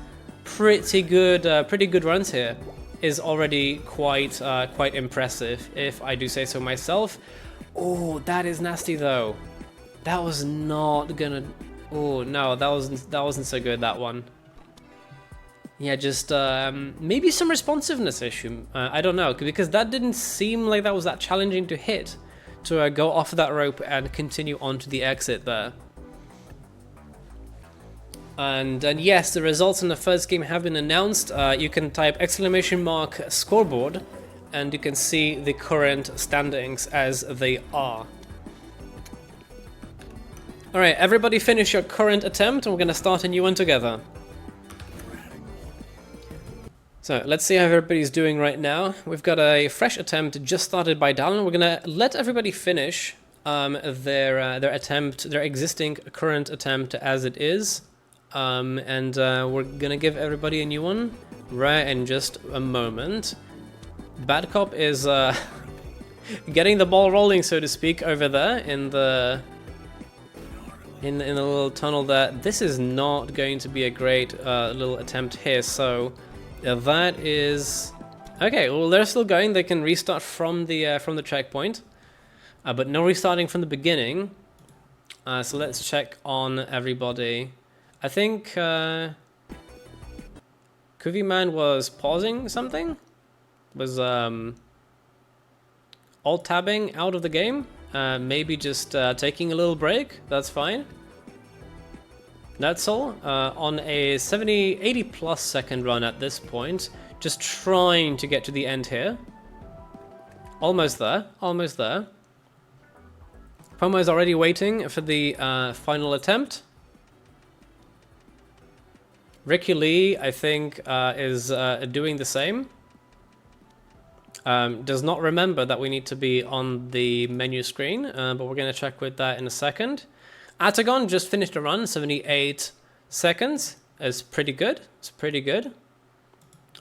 pretty good runs here is already quite impressive, if I do say so myself. Oh, that is nasty though. That was not gonna. Oh no, that wasn't so good, that one. Yeah, just maybe some responsiveness issue. I don't know, because that didn't seem like that was that challenging to hit, to go off that rope and continue on to the exit there. And yes, the results in the first game have been announced. You can type !scoreboard, and you can see the current standings as they are. Alright, everybody finish your current attempt, and we're going to start a new one together. So let's see how everybody's doing right now. We've got a fresh attempt just started by Dallin. We're gonna let everybody finish their attempt, their existing current attempt as it is, and we're gonna give everybody a new one right in just a moment. Bad Cop is getting the ball rolling, so to speak, over there in the little tunnel there. This is not going to be a great little attempt here, so. That is okay. Well, they're still going. They can restart from the checkpoint, but no restarting from the beginning. So let's check on everybody. I think Kuvi Man was pausing something. Was alt tabbing out of the game. Maybe just taking a little break. That's fine. That's all, on a 80 plus second run at this point, just trying to get to the end here. Almost there, almost there. Pomo is already waiting for the final attempt. Ricky Lee, I think, is doing the same. Does not remember that we need to be on the menu screen, but we're going to check with that in a second. Atagon just finished a run, 78 seconds. It's pretty good. It's pretty good.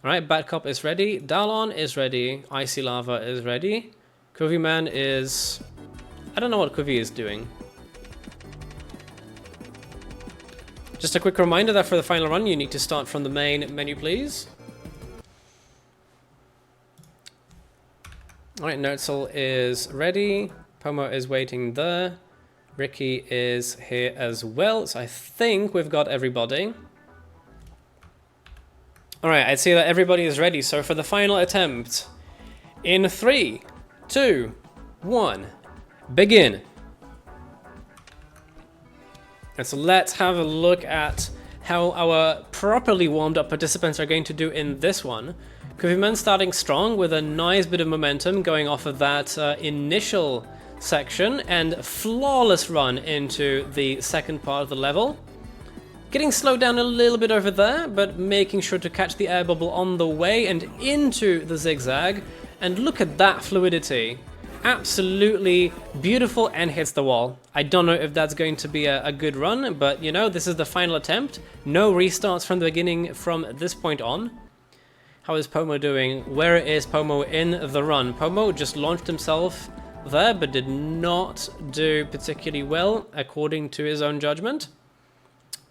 Alright, Bad Cop is ready. Dallon is ready. Icy Lava is ready. Kuvi Man is... I don't know what Kuvi is doing. Just a quick reminder that for the final run, you need to start from the main menu, please. Alright, Nertzel is ready. Pomo is waiting there. Ricky is here as well, so I think we've got everybody. Alright, I'd say that everybody is ready, so for the final attempt, in 3, 2, 1, begin. And so let's have a look at how our properly warmed up participants are going to do in this one. Kuviman starting strong with a nice bit of momentum going off of that initial section, and flawless run into the second part of the level. Getting slowed down a little bit over there, but making sure to catch the air bubble on the way and into the zigzag. And look at that fluidity. Absolutely beautiful, and hits the wall. I don't know if that's going to be a good run, but you know, this is the final attempt. No restarts from the beginning from this point on. How is Pomo doing? Where is Pomo in the run? Pomo just launched himself there, but did not do particularly well according to his own judgment.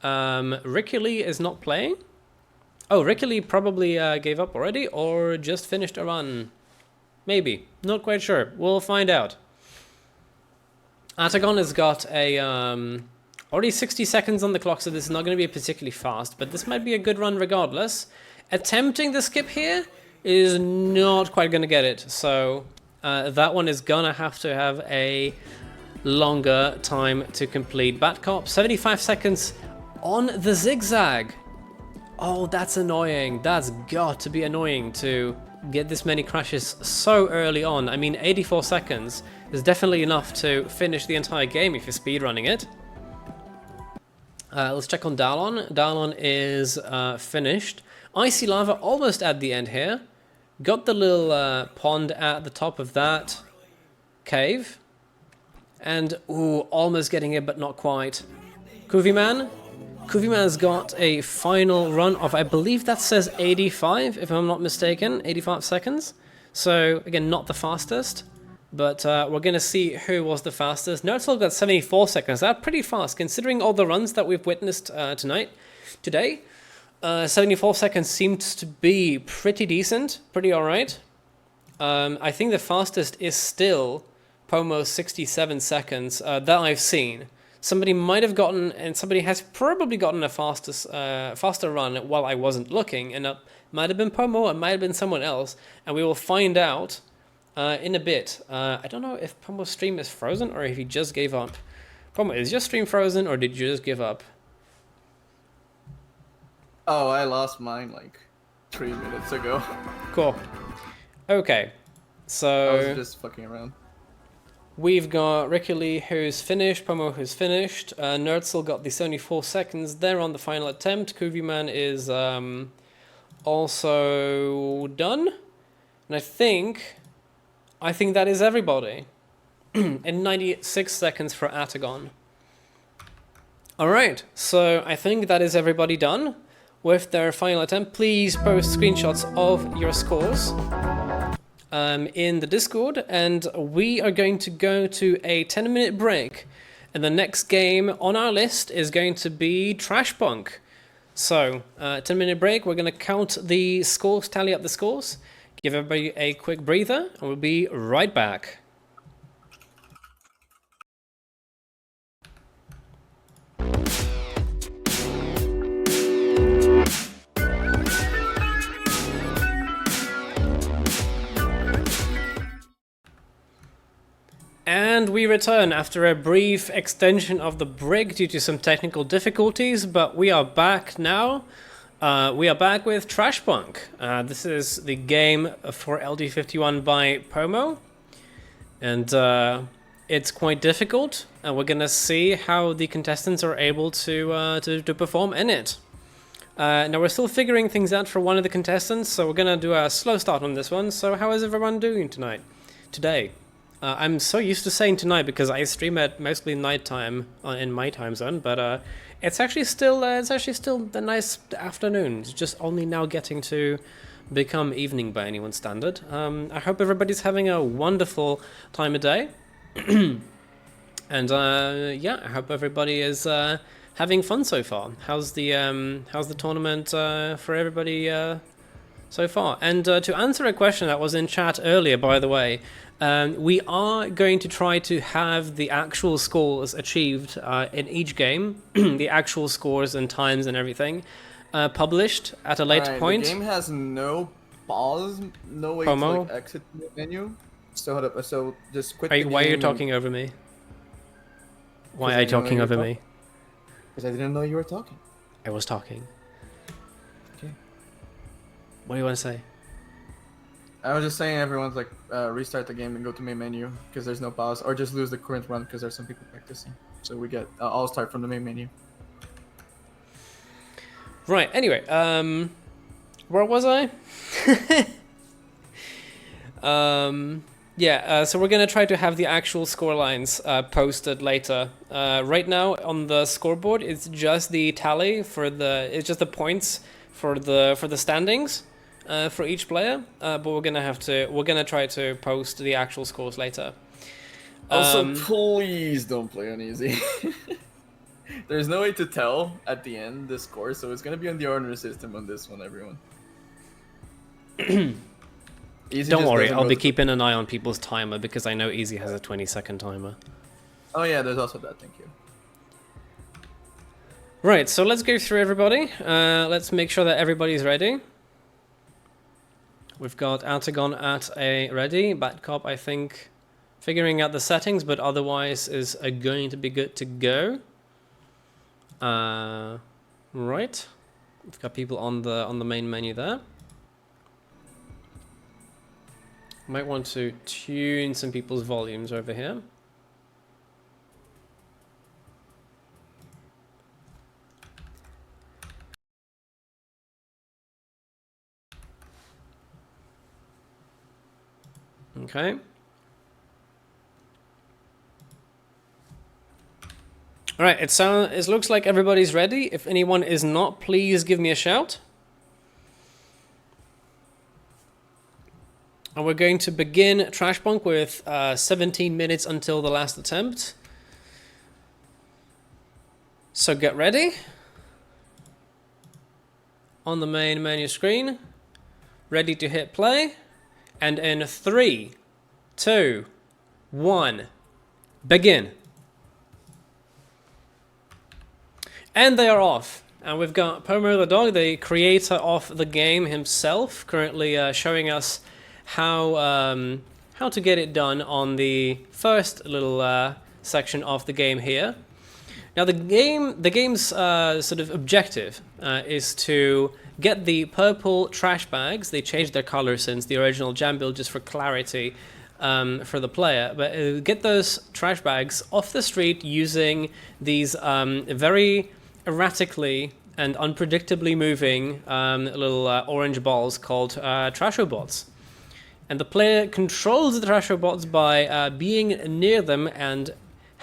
Ricky Lee is not playing. Oh, Ricky Lee probably gave up already, or just finished a run. Maybe. Not quite sure. We'll find out. Atagon has got a already 60 seconds on the clock, so this is not going to be particularly fast, but this might be a good run regardless. Attempting the skip here is not quite going to get it, so that one is going to have a longer time to complete. Batcop, 75 seconds on the zigzag. Oh, that's annoying. That's got to be annoying to get this many crashes so early on. I mean, 84 seconds is definitely enough to finish the entire game if you're speedrunning it. Let's check on Dalon. Dalon is finished. Icy Lava almost at the end here. Got the little pond at the top of that cave. And, ooh, almost getting it, but not quite. Kuviman. Kuviman's got a final run of, I believe that says 85, if I'm not mistaken, 85 seconds. So, again, not the fastest, but we're going to see who was the fastest. Nerdsoul got 74 seconds. That's pretty fast, considering all the runs that we've witnessed today. 74 seconds seems to be pretty decent, pretty alright. I think the fastest is still Pomo's 67 seconds that I've seen. Somebody might have gotten, and somebody has probably gotten a faster run while I wasn't looking, and it might have been Pomo, it might have been someone else, and we will find out in a bit. I don't know if Pomo's stream is frozen or if he just gave up. Pomo, is your stream frozen or did you just give up? Oh, I lost mine like 3 minutes ago. Cool. Okay, so I was just fucking around. We've got Ricky Lee who's finished, Pomo who's finished, Nerdsoul got the 74 seconds there on the final attempt, Kuviman is also done, and I think that is everybody, and 96 seconds for Atagon. Alright, so I think that is everybody done with their final attempt. Please post screenshots of your scores in the Discord, and we are going to go to a 10-minute break, and the next game on our list is going to be Trashpunk. So 10-minute break, we're going to count the scores, tally up the scores, give everybody a quick breather, and we'll be right back. And we return after a brief extension of the break due to some technical difficulties, but we are back now. We are back with Trashpunk. This is the game for LD51 by Pomo, and it's quite difficult, and we're gonna see how the contestants are able to perform in it. Now we're still figuring things out for one of the contestants, so we're gonna do a slow start on this one. So how is everyone doing today? I'm so used to saying tonight because I stream at mostly nighttime in my time zone, but it's actually still the nice afternoon. It's just only now getting to become evening by anyone's standard. I hope everybody's having a wonderful time of day, and yeah, I hope everybody is having fun so far. How's the tournament for everybody so far? And to answer a question that was in chat earlier, by the way. We are going to try to have the actual scores achieved in each game, the actual scores and times and everything, published at a later point. The game has no pause, no way Pomo? to like, exit the menu. So hold up, so just quit the game. Why are you talking over me? Why are you talking over me? Because I didn't know you were talking. I was talking. Okay. What do you want to say? I was just saying everyone's like restart the game and go to main menu because there's no pause, or just lose the current run because there's some people practicing. So we get I'll start from the main menu. Right. Anyway, where was I? Yeah. So we're gonna try to have the actual score lines posted later. Right now on the scoreboard, it's just the tally it's just the points for the standings. For each player, but we're gonna try to post the actual scores later. Also, please don't play on easy. There's no way to tell at the end the score, so it's gonna be on the order system on this one, everyone. Easy Don't just worry, doesn't I'll go be to- keeping an eye on people's timer because I know Easy has a 20-second timer. Oh yeah, there's also that. Thank you. Right, so let's go through everybody. Let's make sure that everybody's ready. We've got Atagon at a ready. Bad Cop, I think, figuring out the settings, but otherwise is going to be good to go. Right. We've got people on the main menu there. Might want to tune some people's volumes over here. Okay. All right, it looks like everybody's ready. If anyone is not, please give me a shout. And we're going to begin Trashpunk with 17 minutes until the last attempt. So get ready. On the main menu screen. Ready to hit play. And in 3, 2, 1, begin. And they are off. And we've got Pomo the dog, the creator of the game himself, currently showing us how to get it done on the first little section of the game here. Now the game's sort of objective is to get the purple trash bags. They changed their color since the original jam build just for clarity for the player. But get those trash bags off the street using these very erratically and unpredictably moving little orange balls called Trashobots. And the player controls the Trashobots by being near them and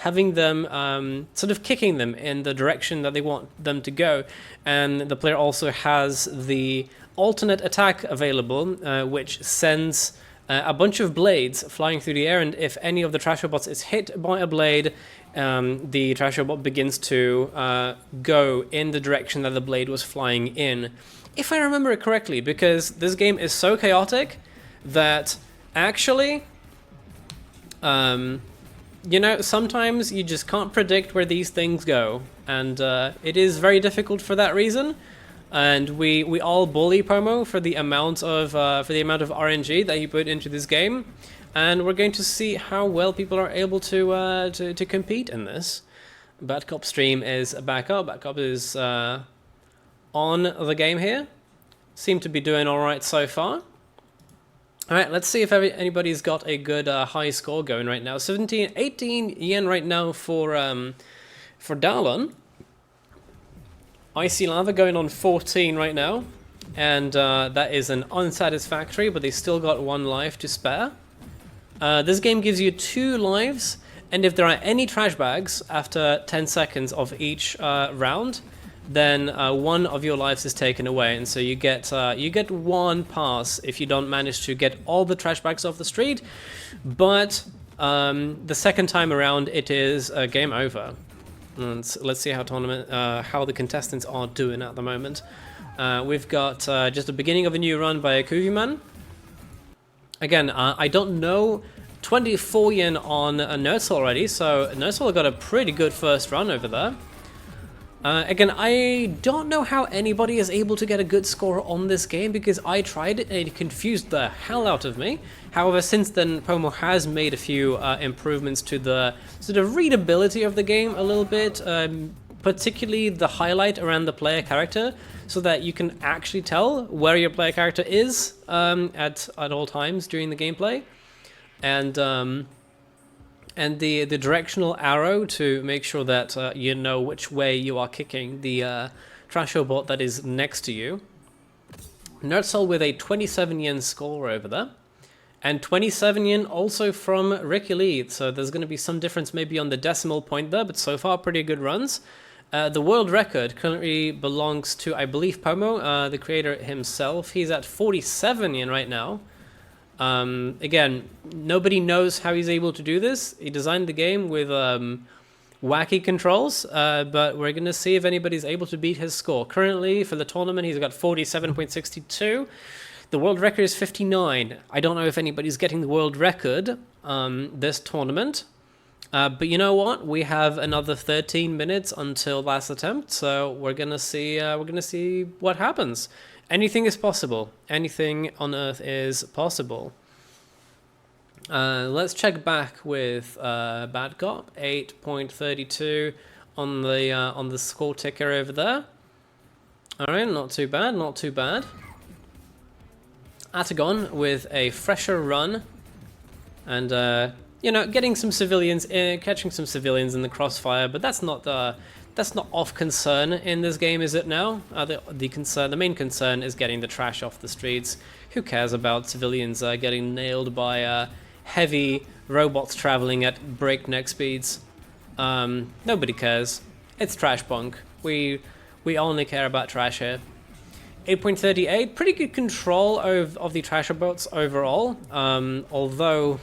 having them sort of kicking them in the direction that they want them to go. And the player also has the alternate attack available, which sends a bunch of blades flying through the air, and if any of the Trashobots is hit by a blade, the Trashobot begins to go in the direction that the blade was flying in. If I remember it correctly, because this game is so chaotic that actually, you know, sometimes you just can't predict where these things go, and it is very difficult for that reason. And we all bully Pomo for the amount of RNG that he put into this game, and we're going to see how well people are able to compete in this. Bad Cop stream is back up. Bad Cop is on the game here. Seem to be doing all right so far. All right, let's see if anybody's got a good high score going right now. 18 yen right now for Dallon. Icy Lava going on 14 right now, and that is an unsatisfactory, but they still got 1 life to spare. This game gives you 2 lives, and if there are any trash bags after 10 seconds of each round, then 1 of your lives is taken away, and so you get 1 pass if you don't manage to get all the trash bags off the street. But the second time around, it is game over. And let's see how the contestants are doing at the moment. We've got just the beginning of a new run by Kuviman. Again, I don't know 24 yen on Nerdsol already, so Nerdsol got a pretty good first run over there. Again, I don't know how anybody is able to get a good score on this game, because I tried it and it confused the hell out of me. However, since then, Pomo has made a few improvements to the sort of readability of the game a little bit, particularly the highlight around the player character, so that you can actually tell where your player character is at all times during the gameplay. And the directional arrow to make sure that you know which way you are kicking the Trashobot that is next to you. Nerdsol with a 27 yen score over there. And 27 yen also from Ricky Lee, so there's going to be some difference maybe on the decimal point there, but so far pretty good runs. The world record currently belongs to, I believe, Pomo, the creator himself. He's at 47 yen right now. Again, nobody knows how he's able to do this. He designed the game with wacky controls, but we're going to see if anybody's able to beat his score. Currently, for the tournament, he's got 47.62. The world record is 59. I don't know if anybody's getting the world record this tournament. But you know what? We have another 13 minutes until last attempt, so we're gonna see. What happens. Anything is possible. Anything on Earth is possible. Let's check back with Bad Cop 8.32 on the score ticker over there. All right, not too bad. Not too bad. Atagon with a fresher run, and getting some civilians in, catching some civilians in the crossfire, but that's not of concern in this game, is it now? The main concern is getting the trash off the streets. Who cares about civilians getting nailed by heavy robots traveling at breakneck speeds? Nobody cares. It's Trashpunk. We only care about trash here. 8.38, pretty good control of the trasher boats overall, although,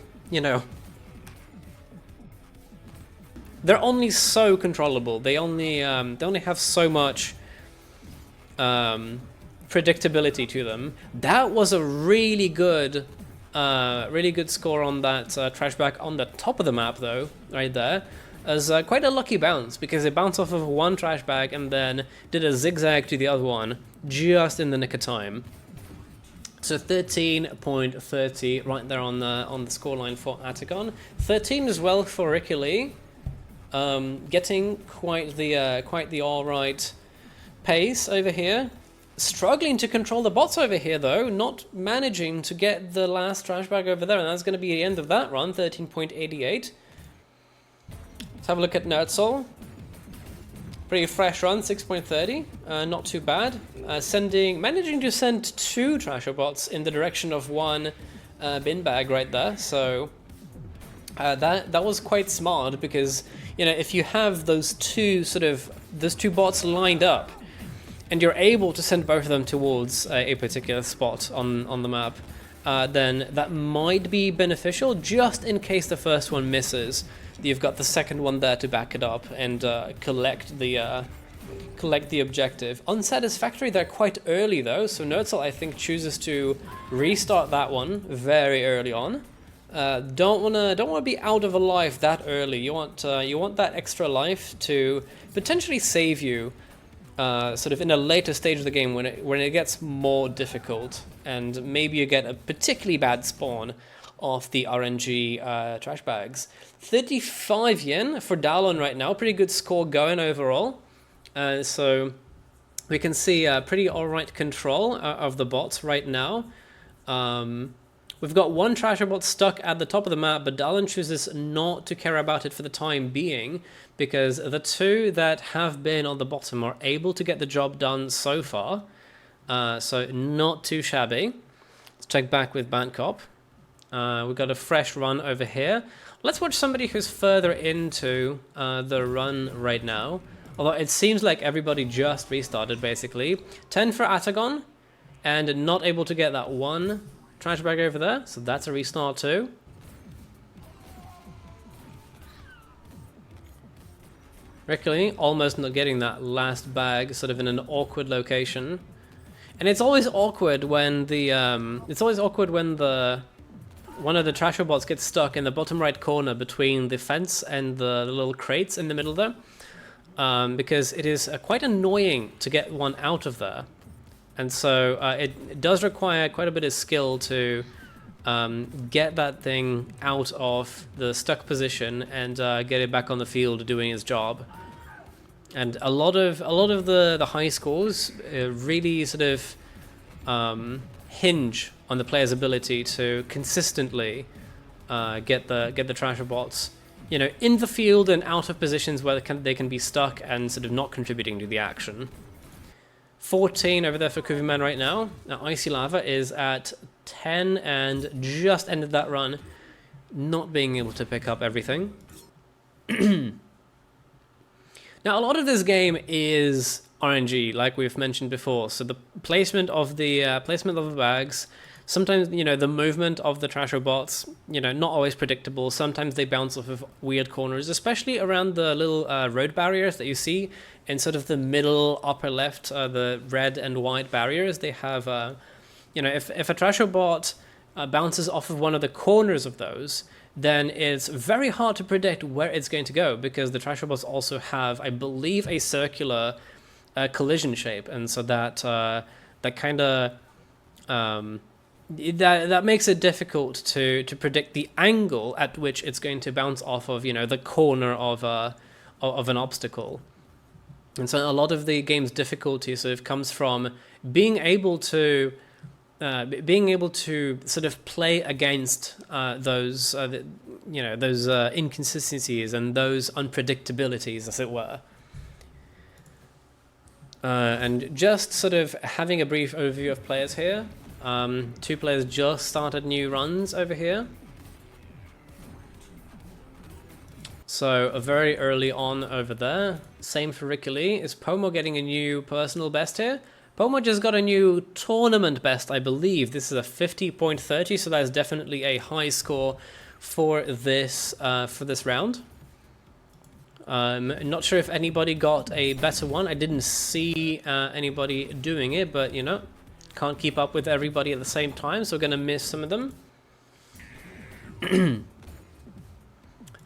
they're only so controllable. They only have so much predictability to them. That was a really good score on that trashback on the top of the map, though, right there. As quite a lucky bounce, because it bounced off of one trash bag and then did a zigzag to the other one just in the nick of time. So 13.30 right there on the scoreline for Atagon. 13 as well for Ricky Lee. Getting quite the all right pace over here. Struggling to control the bots over here, though. Not managing to get the last trash bag over there, and that's going to be the end of that run. 13.88. Let's have a look at Nerdsoul. Pretty fresh run, 6.30. Not too bad. Managing to send 2 trasher bots in the direction of one bin bag right there. So that was quite smart, because if you have those two bots lined up, and you're able to send both of them towards a particular spot on the map, then that might be beneficial. Just in case the first one misses, you've got the second one there to back it up and collect the objective. Unsatisfactory there quite early, though, so Nerdsoul, I think, chooses to restart that one very early on. Don't wanna be out of a life that early. You want that extra life to potentially save you sort of in a later stage of the game when it gets more difficult, and maybe you get a particularly bad spawn of the RNG trash bags. 35 yen for Dallon right now. Pretty good score going overall. So we can see pretty alright control of the bots right now. We've got one trasher bot stuck at the top of the map, but Dallon chooses not to care about it for the time being, because the 2 that have been on the bottom are able to get the job done so far. So not too shabby. Let's check back with Bandcop. We've got a fresh run over here. Let's watch somebody who's further into the run right now. Although it seems like everybody just restarted, basically. 10 for Atagon, and not able to get that one trash bag over there, so that's a restart too. Ricky almost not getting that last bag, sort of in an awkward location. And it's always awkward when one of the trasher bots gets stuck in the bottom right corner between the fence and the little crates in the middle there, because it is quite annoying to get one out of there. And so it does require quite a bit of skill to get that thing out of the stuck position and get it back on the field doing its job. And a lot of the high scores really sort of hinge on the player's ability to consistently get the trasher bots, in the field and out of positions where they can be stuck and sort of not contributing to the action. 14 over there for Kuviman right now. Now Icy Lava is at 10 and just ended that run, not being able to pick up everything. Now a lot of this game is RNG, like we've mentioned before. So the placement of the bags, sometimes the movement of the trasher bots, not always predictable. Sometimes they bounce off of weird corners, especially around the little road barriers that you see in sort of the middle upper left, the red and white barriers. They have you know, if a Trasho bot bounces off of one of the corners of those, then it's very hard to predict where it's going to go, because the Trasho bots also have, I believe, a circular collision shape, and so that that kind of that makes it difficult to predict the angle at which it's going to bounce off of, you know, the corner of an obstacle. And so a lot of the game's difficulty sort of comes from being able to sort of play against those you know, those inconsistencies and those unpredictabilities, as it were. And just sort of having a brief overview of players here. 2 players just started new runs over here. So very early on over there. Same for Ricky Lee. Is Pomo getting a new personal best here? Pomo just got a new tournament best, I believe. This is a 50.30, so that is definitely a high score for this round. Not sure if anybody got a better one. I didn't see anybody doing it, but you know, can't keep up with everybody at the same time, so we're gonna miss some of them.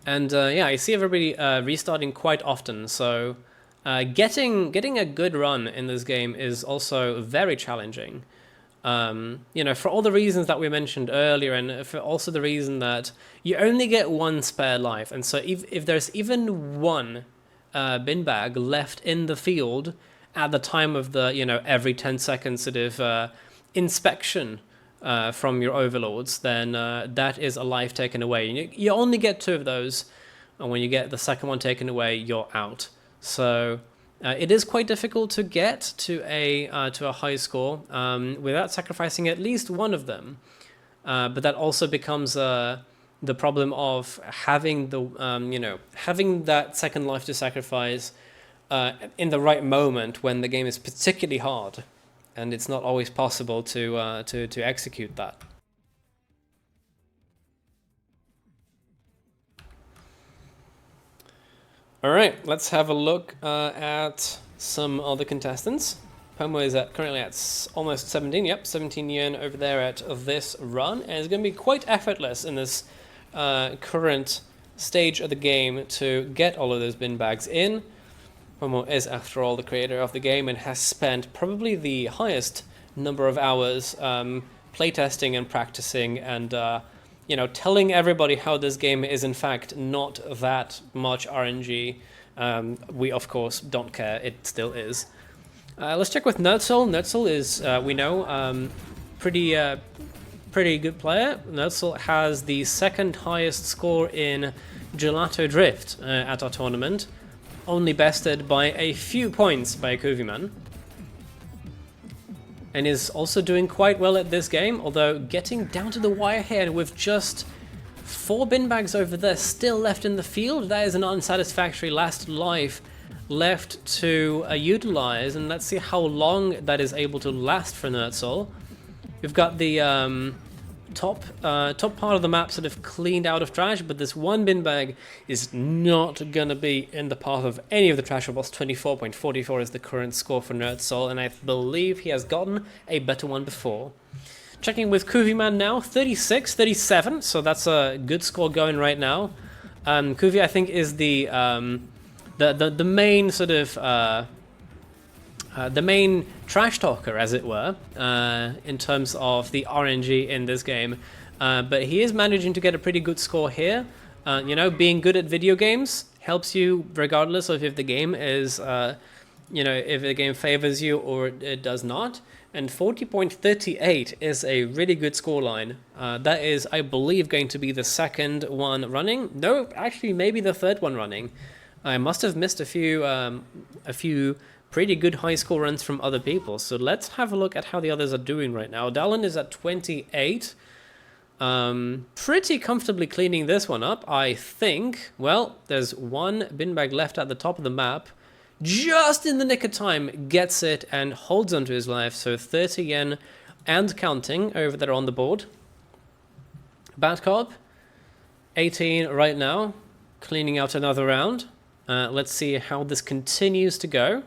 And yeah, I see everybody restarting quite often, so getting a good run in this game is also very challenging. You know, for all the reasons that we mentioned earlier, and for also the reason that you only get one spare life, and so if there's even one bin bag left in the field at the time of the, you know, every 10 seconds sort of inspection from your overlords, then that is a life taken away. You only get 2 of those, and when you get the second one taken away, you're out. So it is quite difficult to get to a high score without sacrificing at least one of them. But that also becomes the problem of having the you know, having that second life to sacrifice in the right moment when the game is particularly hard, and it's not always possible to execute that. All right, let's have a look at some other contestants. Pomo is currently at almost 17. Yep, 17 yen over there at this run, and it's going to be quite effortless in this current stage of the game to get all of those bin bags in. Pomo is, after all, the creator of the game and has spent probably the highest number of hours playtesting and practicing and you know, telling everybody how this game is in fact not that much RNG. We of course don't care, it still is. Let's check with Nerdsoul. Nerdsoul is, we know, pretty good player. Nerdsoul has the second highest score in Gelato Drift at our tournament, only bested by a few points by Kuviman. And is also doing quite well at this game, although getting down to the wire here with just 4 bin bags over there still left in the field. That is an unsatisfactory last life left to utilize, and let's see how long that is able to last for Nerdsoul. We've got the top part of the map sort of cleaned out of trash, but this one bin bag is not gonna be in the path of any of the trash robots. 24.44 is the current score for Nerdsoul, and I believe he has gotten a better one before. Checking with Kuviman now, 36-37, so that's a good score going right now. Kuvi, I think, is the main sort of the main trash talker, as it were, in terms of the RNG in this game. But he is managing to get a pretty good score here. You know, being good at video games helps you regardless of if the game is, you know, if the game favors you or it does not. And 40.38 is a really good scoreline. That is, I believe, going to be the second one running. No, actually, maybe the third one running. I must have missed a few pretty good high score runs from other people. So let's have a look at how the others are doing right now. Dallin is at 28. Pretty comfortably cleaning this one up, I think. Well, there's one bin bag left at the top of the map. Just in the nick of time, gets it and holds onto his life. So 30 yen and counting over there on the board. Bad Cop, 18 right now, cleaning out another round. Let's see how this continues to go.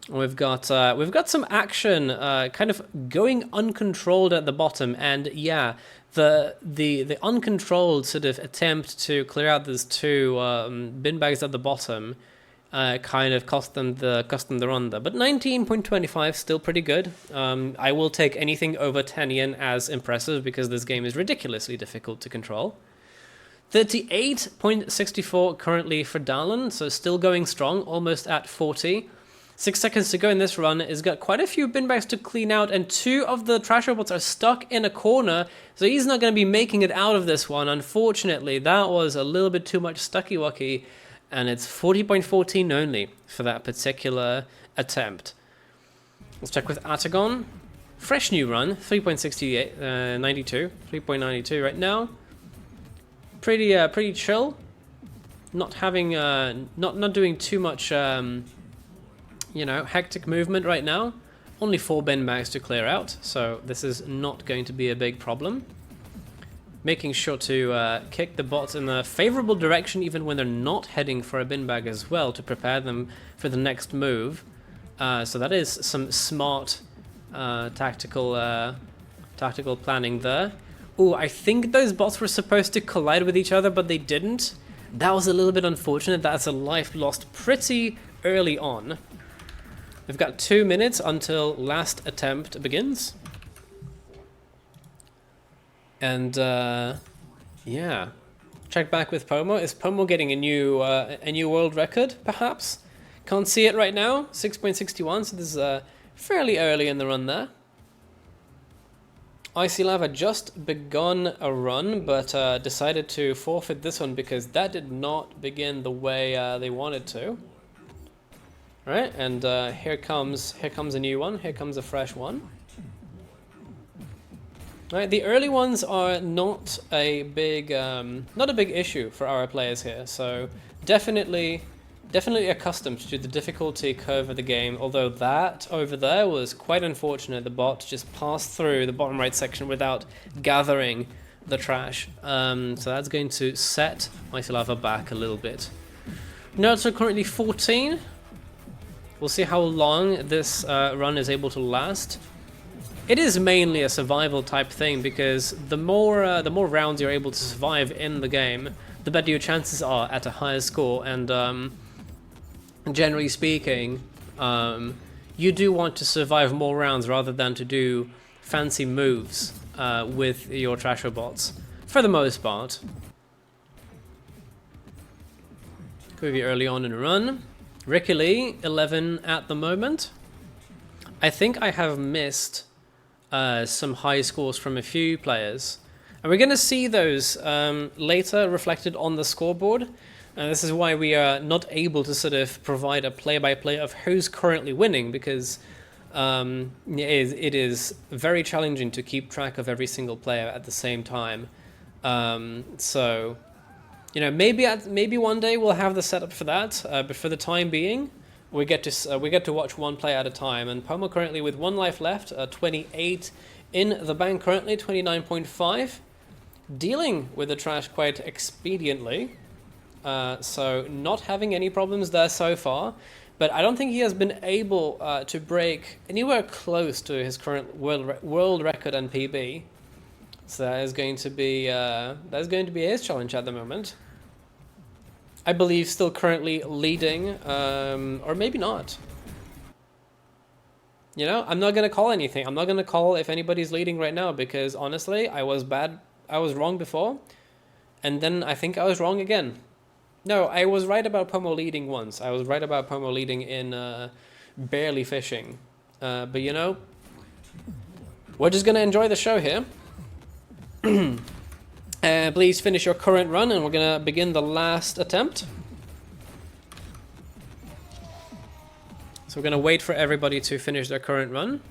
We've got some action, kind of going uncontrolled at the bottom, and yeah, the uncontrolled sort of attempt to clear out those two bin bags at the bottom, kind of cost them the run there. But 19.25 still pretty good. I will take anything over 10 yen as impressive because this game is ridiculously difficult to control. 38.64 currently for Dallin, so still going strong, almost at 40. 6 seconds to go in this run. He's got quite a few bin bags to clean out, and 2 of the trash robots are stuck in a corner, so he's not going to be making it out of this one. Unfortunately, that was a little bit too much stucky-wucky, and it's 40.14 only for that particular attempt. Let's check with Atagon. Fresh new run, 3.68, 92, 3.92 right now. Pretty chill. Not having, not doing too much, you know, hectic movement right now. Only 4 bin bags to clear out, so this is not going to be a big problem. Making sure to kick the bots in a favorable direction even when they're not heading for a bin bag as well, to prepare them for the next move. So that is some smart tactical planning there. Ooh, I think those bots were supposed to collide with each other, but they didn't. That was a little bit unfortunate. That's a life lost pretty early on. We've got 2 minutes until last attempt begins. And, yeah. Check back with Pomo. Is Pomo getting a new world record, perhaps? Can't see it right now. 6.61, so this is fairly early in the run there. Icy Lava just begun a run, but decided to forfeit this one because that did not begin the way they wanted to. Right, and here comes a new one. Here comes a fresh one. Right, the early ones are not a big issue for our players here. So definitely accustomed to the difficulty curve of the game. Although that over there was quite unfortunate. The bot just passed through the bottom right section without gathering the trash. So that's going to set Icy Lava back a little bit. Notes are currently 14. We'll see how long this run is able to last. It is mainly a survival type thing because the more rounds you're able to survive in the game, the better your chances are at a higher score. And generally speaking, you do want to survive more rounds rather than to do fancy moves with your trash robots, for the most part. Could be early on in a run. Ricky Lee, 11 at the moment. I think I have missed some high scores from a few players. And we're going to see those later reflected on the scoreboard. And this is why we are not able to sort of provide a play-by-play of who's currently winning, because it is very challenging to keep track of every single player at the same time. So... you know, maybe one day we'll have the setup for that, but for the time being, we get to watch one player at a time. And Pomo currently with 1 life left, 28 in the bank currently, 29.5, dealing with the trash quite expediently. So not having any problems there so far, but I don't think he has been able to break anywhere close to his current world record and PB. So that is going to be his challenge at the moment. I believe still currently leading, or maybe not. You know, I'm not going to call anything. I'm not going to call if anybody's leading right now because honestly, I was wrong before, and then I think I was wrong again. No, I was right about Pomo leading once. I was right about Pomo leading in barely fishing. But you know, we're just going to enjoy the show here. Please finish your current run, and we're gonna begin the last attempt. So we're gonna wait for everybody to finish their current run.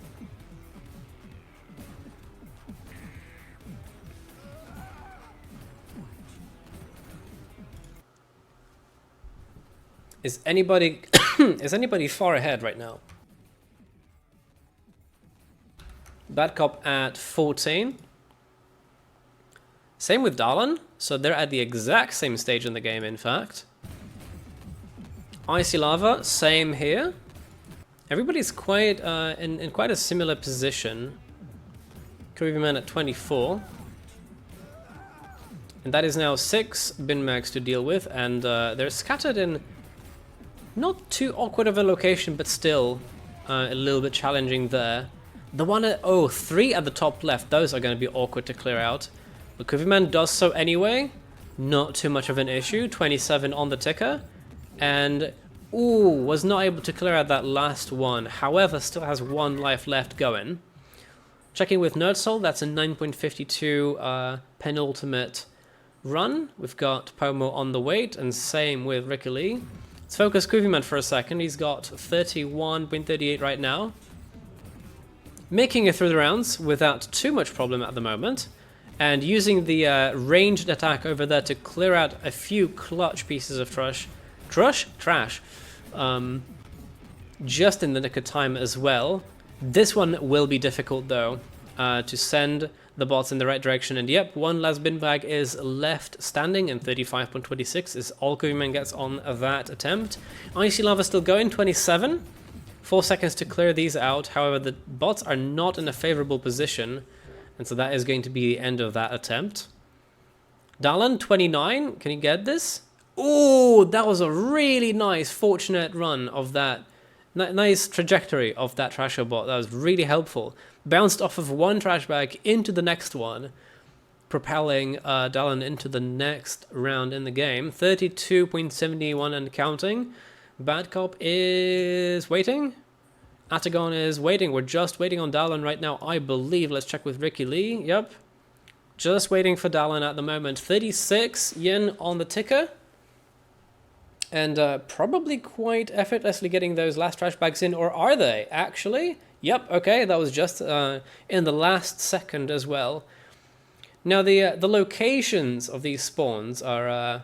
Is anybody far ahead right now? Bad Cop at 14. Same with Dallin, so they're at the exact same stage in the game, in fact. Icy Lava, same here. Everybody's quite in quite a similar position. Curvyman at 24. And that is now 6 bin mags to deal with, and they're scattered in not too awkward of a location, but still a little bit challenging there. The one at, 3 at the top left, those are going to be awkward to clear out. But Curvyman does so anyway, not too much of an issue, 27 on the ticker, and was not able to clear out that last one, however still has 1 life left going. Checking with Nerdsoul, that's a 9.52 penultimate run. We've got Pomo on the wait, and same with Ricky Lee. Let's focus Curvyman for a second. He's got 31.38 right now. Making it through the rounds without too much problem at the moment. And using the ranged attack over there to clear out a few clutch pieces of trash. Just in the nick of time as well. This one will be difficult though, to send the bots in the right direction. And yep, 1 last bin bag is left standing, and 35.26 is all Curvyman gets on that attempt. Icy Lava still going, 27. 4 seconds to clear these out. However, the bots are not in a favorable position, and so that is going to be the end of that attempt. Dalan, 29. Can you get this? Oh, that was a really nice, fortunate run of that. Nice trajectory of that Trasher bot. That was really helpful. Bounced off of 1 trash bag into the next one, propelling Dalan into the next round in the game. 32.71 and counting. Bad Cop is waiting. Atagon is waiting. We're just waiting on Dalan right now, I believe. Let's check with Ricky Lee. Yep. Just waiting for Dalan at the moment. 36 yen on the ticker. And probably quite effortlessly getting those last trash bags in. Or are they, actually? Yep, okay, that was just in the last second as well. Now, the locations of these spawns are,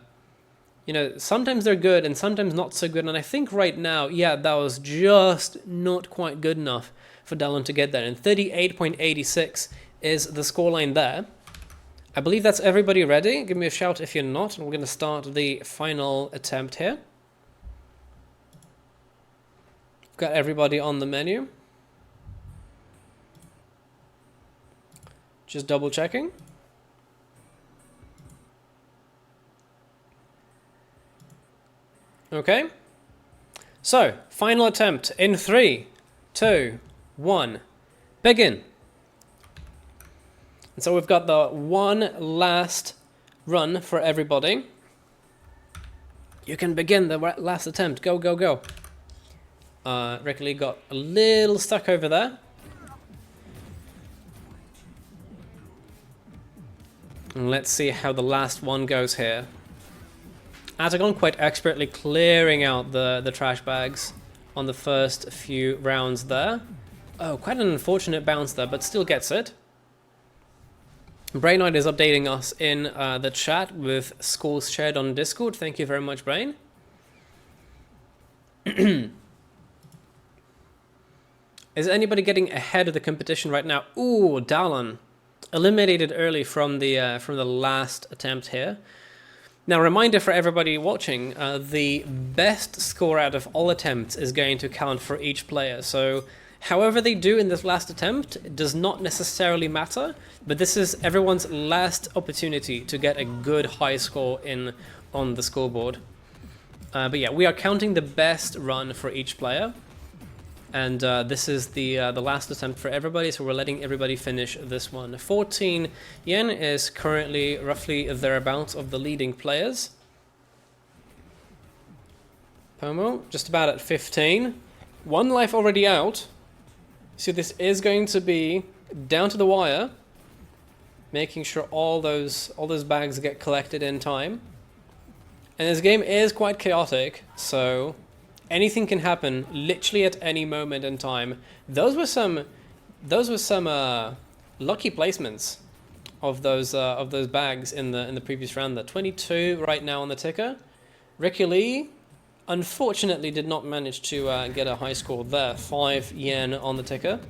sometimes they're good and sometimes not so good. And I think right now, yeah, that was just not quite good enough for Dalan to get there. And 38.86 is the scoreline there. I believe that's everybody ready. Give me a shout if you're not, and we're going to start the final attempt here. Got everybody on the menu. Just double checking. Okay. So, final attempt in 3, 2, 1, begin. And so we've got the one last run for everybody. You can begin the last attempt. Go, go, go. Ricky Lee got a little stuck over there. And let's see how the last one goes here. Atagon quite expertly clearing out the trash bags on the first few rounds there. Oh, quite an unfortunate bounce there, but still gets it. Brainoid is updating us in the chat with scores shared on Discord. Thank you very much, Brain. Is anybody getting ahead of the competition right now? Ooh, Dalan. Eliminated early from the last attempt here. Now, reminder for everybody watching, the best score out of all attempts is going to count for each player. So, however they do in this last attempt, it does not necessarily matter, but this is everyone's last opportunity to get a good high score on the scoreboard. But yeah, we are counting the best run for each player. And this is the last attempt for everybody, so we're letting everybody finish this one. 14 yen is currently roughly thereabouts of the leading players. Pomo, just about at 15. 1 life already out. So this is going to be down to the wire, making sure all those bags get collected in time. And this game is quite chaotic, so anything can happen literally at any moment in time. Those were some lucky placements of those bags in the previous round. The 22 right now on the ticker. Ricky Lee unfortunately did not manage to get a high score there. 5 yen on the ticker.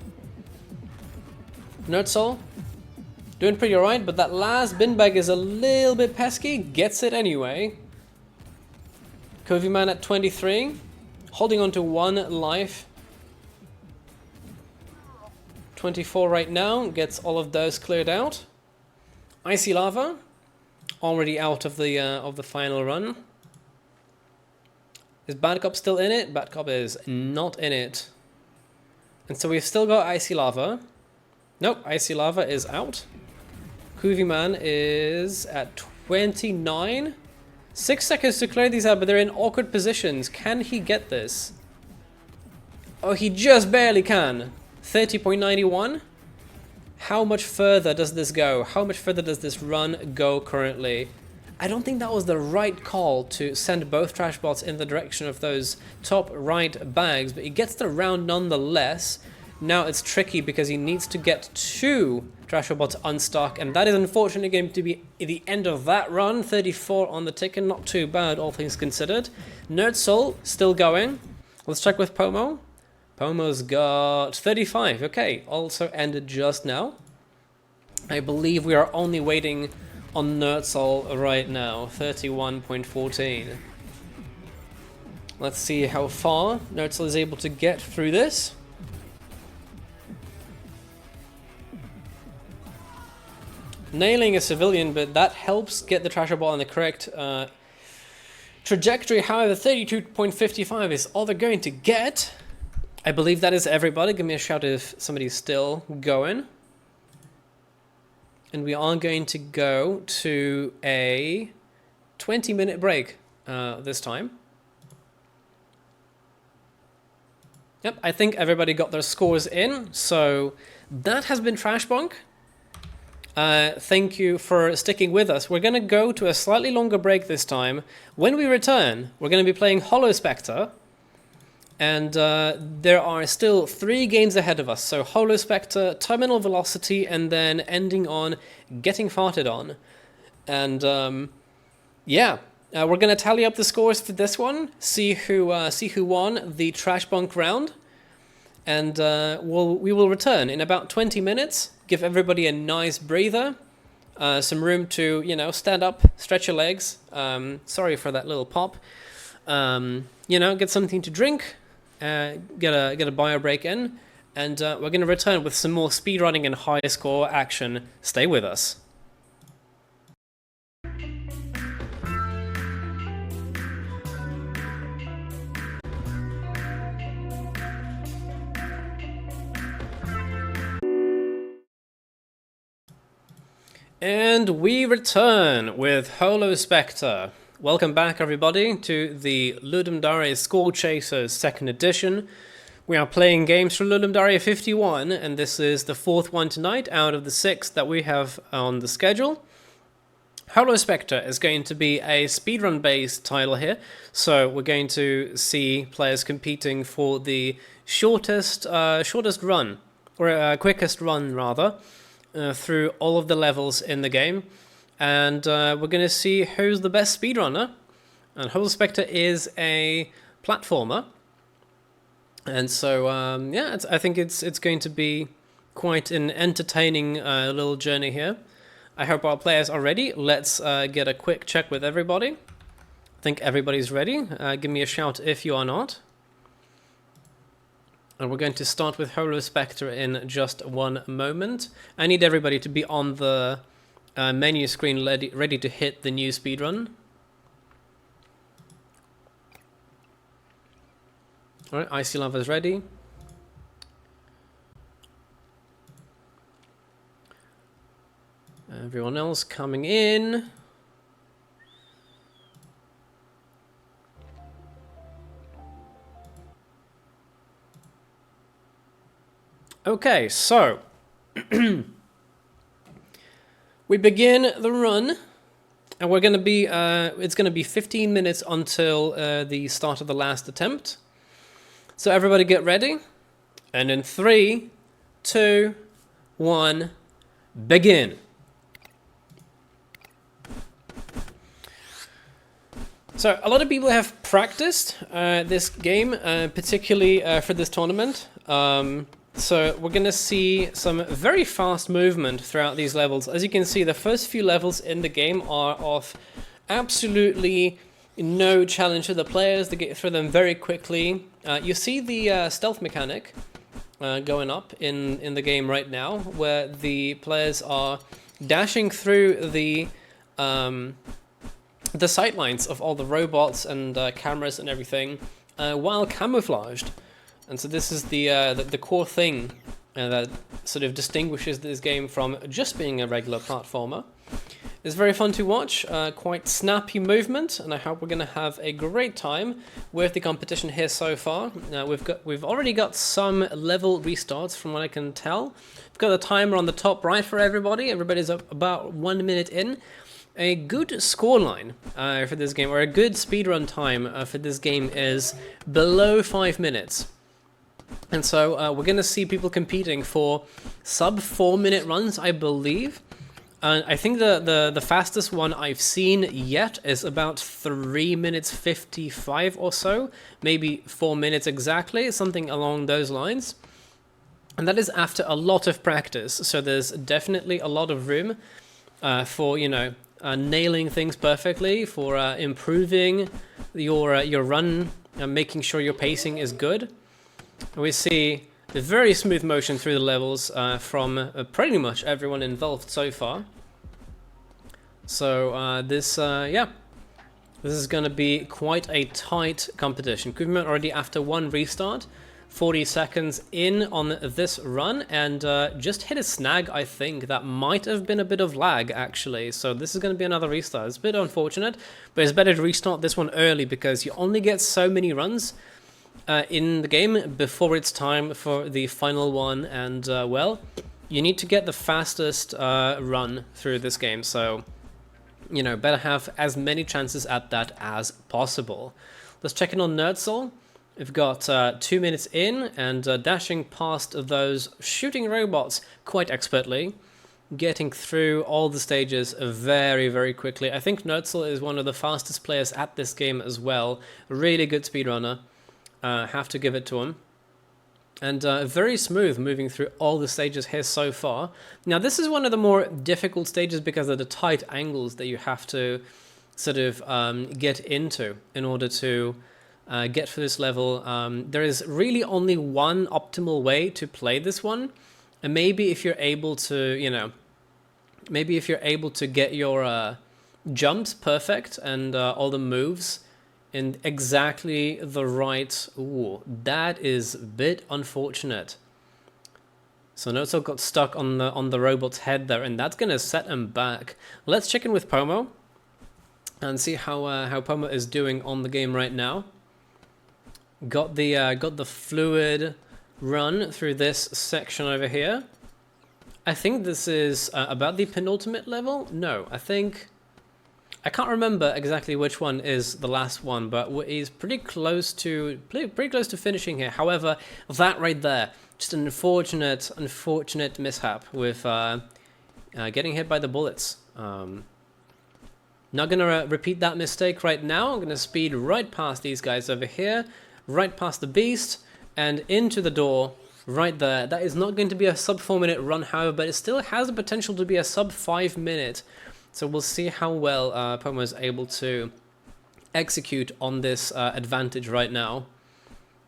Nerdsoul doing pretty alright, but that last bin bag is a little bit pesky. Gets it anyway. Curvyman at 23. Holding on to 1 life. 24 right now, gets all of those cleared out. Icy Lava, already out of the final run. Is Bad Cop still in it? Bad Cop is not in it. And so we've still got Icy Lava. Nope, Icy Lava is out. Hoovy Man is at 29. 6 seconds to clear these out, but they're in awkward positions. Can he get this? Oh, he just barely can. 30.91. How much further does this go? How much further does this run go currently? I don't think that was the right call to send both trash bots in the direction of those top right bags, but he gets the round nonetheless. Now it's tricky because he needs to get 2 trash bots unstuck, and that is unfortunately going to be the end of that run. 34 on the ticket, not too bad, all things considered. Nerd Soul still going. Let's check with Pomo. Pomo's got 35. Okay, also ended just now. I believe we are only waiting on Nerd Soul right now. 31.14. Let's see how far Nerd Soul is able to get through this. Nailing a civilian, but that helps get the Trasher ball in the correct trajectory. However, 32.55 is all they're going to get. I believe that is everybody. Give me a shout if somebody's still going. And we are going to go to a 20-minute break this time. Yep, I think everybody got their scores in. So that has been Trashpunk. Thank you for sticking with us. We're going to go to a slightly longer break this time. When we return, we're going to be playing Holospecter. And there are still 3 games ahead of us. So Holospecter, Terminal Velocity, and then ending on Getting Farted On. And yeah, we're going to tally up the scores for this one. See who won the Trashpunk round. And we will return in about 20 minutes. Give everybody a nice breather. Some room to, you know, stand up, stretch your legs. Sorry for that little pop. You know, get something to drink. Get a bio break in, and we're going to return with some more speedrunning and high score action. Stay with us. And we return with Holospecter. Welcome back, everybody, to the Ludum Dare Score Chasers 2nd edition. We are playing games from Ludum Dare 51, and this is the 4th one tonight out of the 6 that we have on the schedule. Holospecter is going to be a speedrun-based title here, so we're going to see players competing for the shortest run, or quickest run, rather, through all of the levels in the game. And we're going to see who's the best speedrunner. And Holospecter is a platformer. And so, yeah, I think it's going to be quite an entertaining little journey here. I hope our players are ready. Let's get a quick check with everybody. I think everybody's ready. Give me a shout if you are not. And we're going to start with Holospecter in just one moment. I need everybody to be on the menu screen ready to hit the new speedrun. Alright, Icy Lava's ready. Everyone else coming in. Okay, so we begin the run, and we're going to be, it's going to be 15 minutes until the start of the last attempt. So everybody get ready, and in 3, 2, 1, begin. So a lot of people have practiced this game, particularly for this tournament. So we're going to see some very fast movement throughout these levels. As you can see, the first few levels in the game are of absolutely no challenge to the players. They get through them very quickly. You see the stealth mechanic going up in the game right now, where the players are dashing through the sightlines of all the robots and cameras and everything, while camouflaged. And so this is the core thing that sort of distinguishes this game from just being a regular platformer. It's very fun to watch, quite snappy movement, and I hope we're going to have a great time with the competition here so far. We've already got some level restarts from what I can tell. We've got a timer on the top right for everybody. Everybody's up about 1 minute in. A good scoreline for this game, or a good speedrun time for this game, is below 5 minutes. And so we're going to see people competing for sub 4 minute runs, I believe. I think the fastest one I've seen yet is about 3 minutes 55 or so, maybe 4 minutes exactly, something along those lines. And that is after a lot of practice, so there's definitely a lot of room for, you know, nailing things perfectly, for improving your run, making sure your pacing is good. We see a very smooth motion through the levels from pretty much everyone involved so far. So this is going to be quite a tight competition. Kuviman already after one restart, 40 seconds in on this run, and just hit a snag, I think. That might have been a bit of lag, actually. So this is going to be another restart. It's a bit unfortunate, but it's better to restart this one early, because you only get so many runs in the game before it's time for the final one, and well, you need to get the fastest run through this game, so you know, better have as many chances at that as possible. Let's check in on Nerdsoul. We've got 2 minutes in, and dashing past those shooting robots quite expertly, getting through all the stages very, very quickly. I think Nerdsoul is one of the fastest players at this game as well. Really good speedrunner. Have to give it to him. And very smooth moving through all the stages here so far. Now this is one of the more difficult stages because of the tight angles that you have to sort of get into in order to get through this level. There is really only one optimal way to play this one. And maybe if you're able to, you know, maybe if you're able to get your jumps perfect and all the moves in exactly the right... Ooh, that is a bit unfortunate. So Noto got stuck on the robot's head there, and that's gonna set him back. Let's check in with Pomo and see how Pomo is doing on the game right now. Got the fluid run through this section over here. I think this is about the penultimate level. No, I can't remember exactly which one is the last one, but he's pretty close to finishing here. However, that right there, just an unfortunate mishap with getting hit by the bullets. Not gonna repeat that mistake right now. I'm gonna speed right past these guys over here, right past the beast, and into the door right there. That is not going to be a sub 4 minute run, however, but it still has the potential to be a sub 5 minute. So we'll see how well Pomo is able to execute on this advantage right now.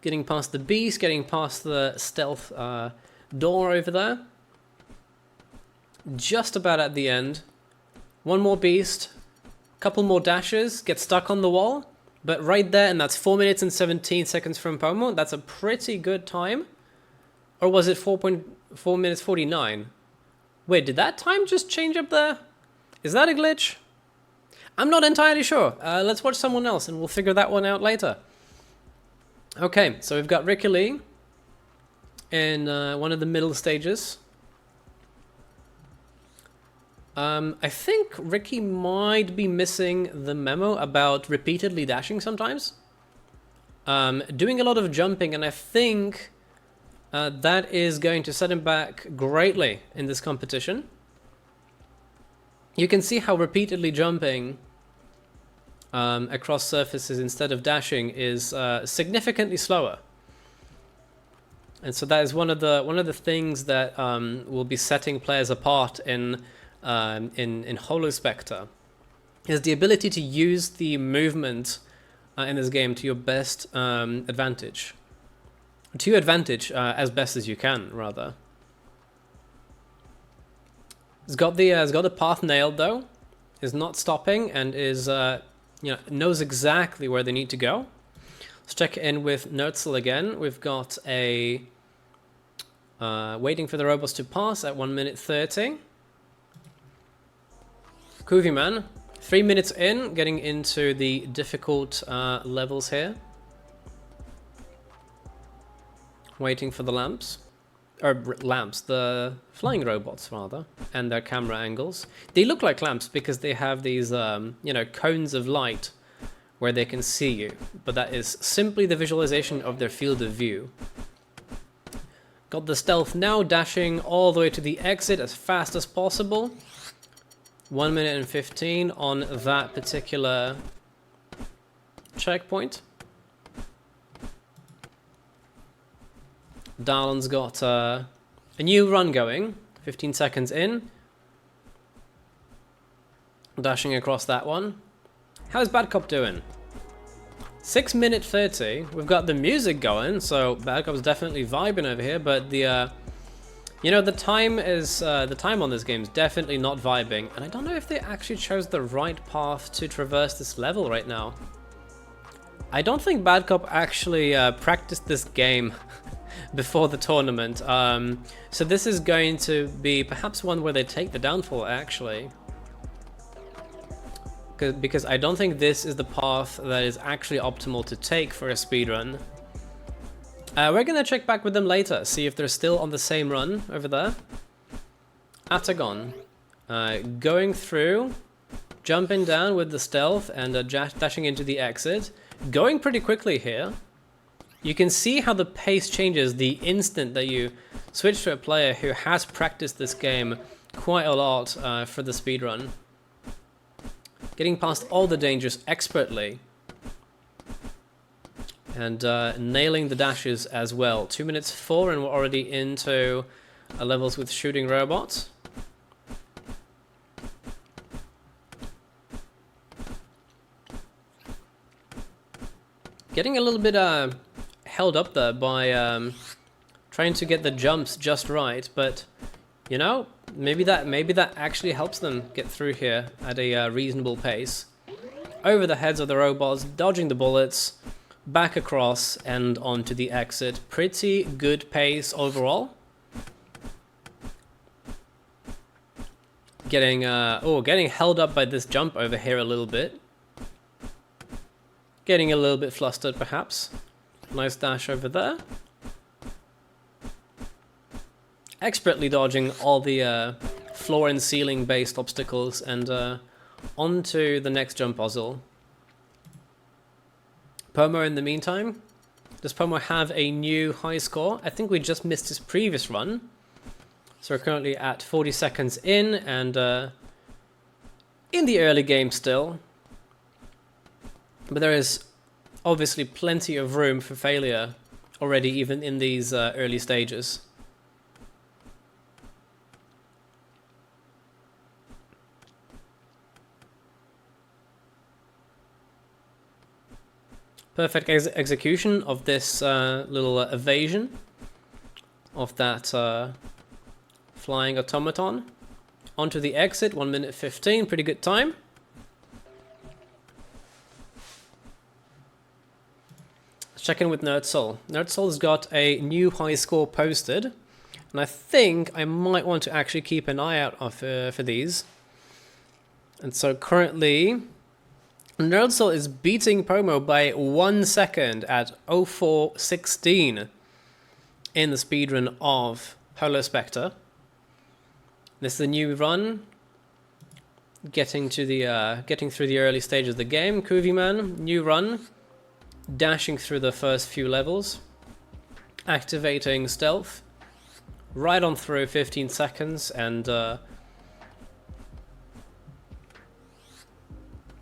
Getting past the beast, getting past the stealth door over there. Just about at the end. One more beast, couple more dashes, get stuck on the wall. But right there, and that's 4 minutes and 17 seconds from Pomo. That's a pretty good time. Or was it 4 minutes 49? Wait, did that time just change up there? Is that a glitch? I'm not entirely sure. Let's watch someone else and we'll figure that one out later. Okay, so we've got Ricky Lee in one of the middle stages. I think Ricky might be missing the memo about repeatedly dashing sometimes. Doing a lot of jumping, and I think that is going to set him back greatly in this competition. You can see how repeatedly jumping across surfaces instead of dashing is significantly slower, and so that is one of the things that will be setting players apart in Holospecter, is the ability to use the movement in this game to your best advantage. to your advantage as best as you can, rather. It's got the path nailed though, is not stopping, and is knows exactly where they need to go. Let's check in with Nertzel again. We've got a waiting for the robots to pass at 1 minute 30. Kuviman, 3 minutes in, getting into the difficult levels here. Waiting for the lamps. Or lamps, the flying robots rather, and their camera angles. They look like lamps because they have these, cones of light where they can see you, but that is simply the visualization of their field of view. Got the stealth now, dashing all the way to the exit as fast as possible. 1 minute and 15 on that particular checkpoint. Darlan's got a new run going, 15 seconds in. Dashing across that one. How's Bad Cop doing? 6 minute 30. We've got the music going, so Bad Cop's definitely vibing over here, but the time on this game is definitely not vibing, and I don't know if they actually chose the right path to traverse this level right now. I don't think Bad Cop actually practiced this game before the tournament, so this is going to be perhaps one where they take the downfall, actually. Because I don't think this is the path that is actually optimal to take for a speedrun. We're gonna check back with them later, see if they're still on the same run over there. Atagon, going through, jumping down with the stealth and dashing into the exit. Going pretty quickly here. You can see how the pace changes the instant that you switch to a player who has practiced this game quite a lot for the speedrun. Getting past all the dangers expertly. And nailing the dashes as well. 2 minutes 4 and we're already into levels with shooting robots. Getting a little bit held up there by trying to get the jumps just right, but you know, maybe that actually helps them get through here at a reasonable pace. Over the heads of the robots, dodging the bullets, back across and onto the exit. Pretty good pace overall. Getting held up by this jump over here a little bit. Getting a little bit flustered perhaps. Nice dash over there. Expertly dodging all the floor and ceiling based obstacles and onto the next jump puzzle. Pomo in the meantime. Does Pomo have a new high score? I think we just missed his previous run. So we're currently at 40 seconds in and in the early game still. But there is obviously plenty of room for failure already even in these early stages. Perfect execution of this little evasion of that flying automaton. Onto the exit, 1 minute 15, pretty good time. Let's check in with Nertzel. Nertzel's got a new high score posted, and I think I might want to actually keep an eye out for these. And so currently, Nertzel is beating Pomo by 1 second at 04:16 in the speedrun of Holospecter. This is a new run, getting through the early stages of the game. Kuviman, new run, dashing through the first few levels, activating stealth, right on through 15 seconds, and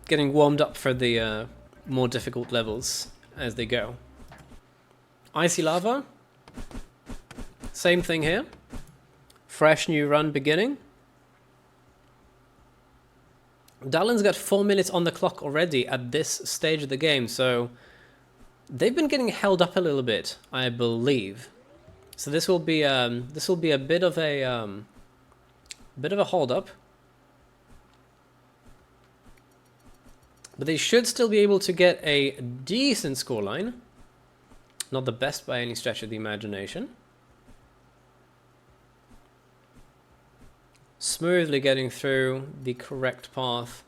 getting warmed up for the more difficult levels as they go. Icy Lava, same thing here. Fresh new run beginning. Dallin's got 4 minutes on the clock already at this stage of the game, so They've been getting held up a little bit, I believe. So this will be a bit of a hold up. But they should still be able to get a decent scoreline. Not the best by any stretch of the imagination. Smoothly getting through the correct path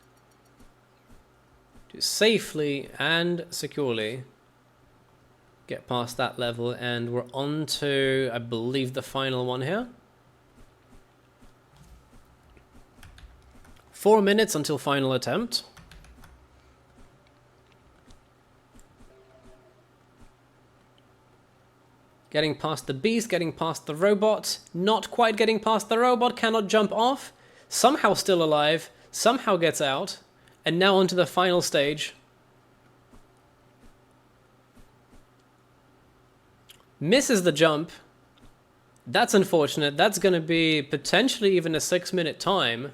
to safely and securely get past that level, and we're on to, I believe, the final one here. 4 minutes until final attempt. Getting past the beast, getting past the robot, not quite getting past the robot, cannot jump off, somehow still alive, somehow gets out, and now onto the final stage. Misses the jump. That's unfortunate. That's going to be potentially even a 6-minute time.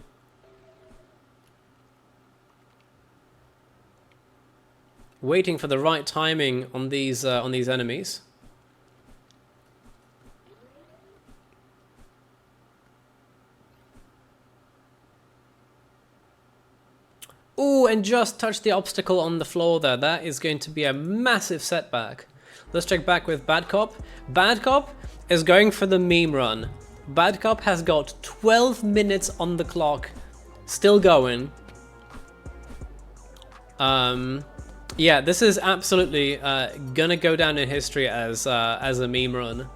Waiting for the right timing on these enemies. Ooh, and just touched the obstacle on the floor there. That is going to be a massive setback. Let's check back with Bad Cop. Bad Cop is going for the meme run. Bad Cop has got 12 minutes on the clock. Still going. Yeah, this is absolutely gonna go down in history as a meme run.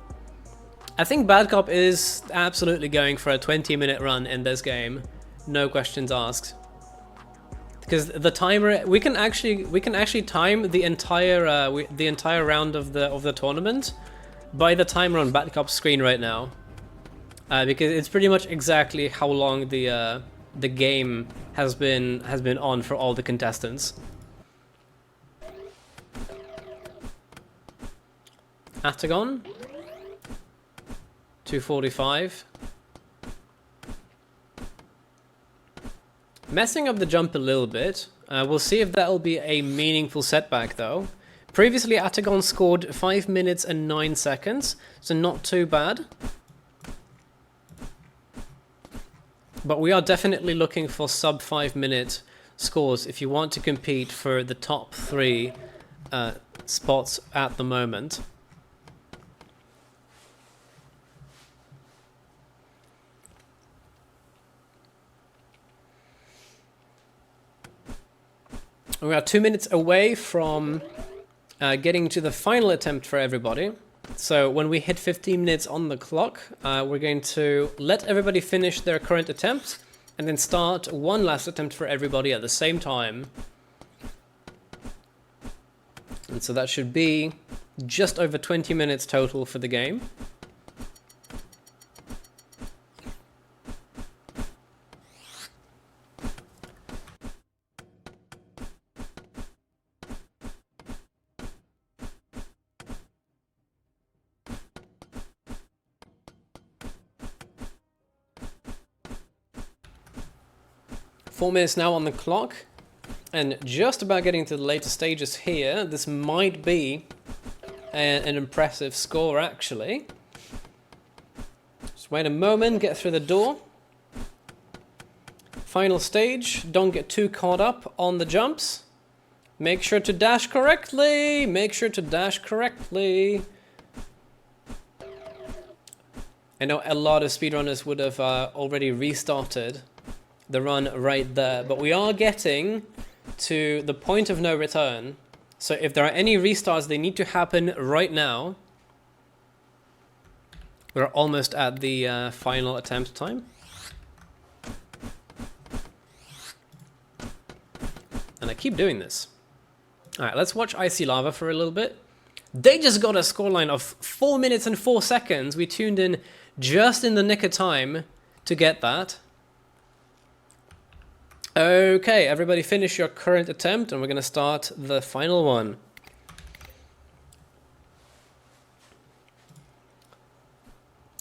I think Bad Cop is absolutely going for a 20-minute run in this game. No questions asked. Because the timer, we can actually time the entire round of the tournament by the timer on Bad Cop's screen right now, because it's pretty much exactly how long the game has been on for all the contestants. Atagon, 245. Messing up the jump a little bit. We'll see if that'll be a meaningful setback though. Previously Atagon scored 5 minutes and 9 seconds, so not too bad. But we are definitely looking for sub 5-minute scores if you want to compete for the top 3 spots at the moment. We are 2 minutes away from getting to the final attempt for everybody. So when we hit 15 minutes on the clock, we're going to let everybody finish their current attempt and then start one last attempt for everybody at the same time. And so that should be just over 20 minutes total for the game. Four minutes now on the clock, and just about getting to the later stages here. This might be an impressive score, actually. Just wait a moment, get through the door. Final stage, don't get too caught up on the jumps. Make sure to dash correctly, make sure to dash correctly. I know a lot of speedrunners would have already restarted the run right there, but we are getting to the point of no return. So if there are any restarts, they need to happen right now. We're almost at the final attempt time. And I keep doing this. Alright, let's watch Icy Lava for a little bit. They just got a scoreline of 4 minutes and 4 seconds. We tuned in just in the nick of time to get that. Okay, everybody finish your current attempt and we're going to start the final one.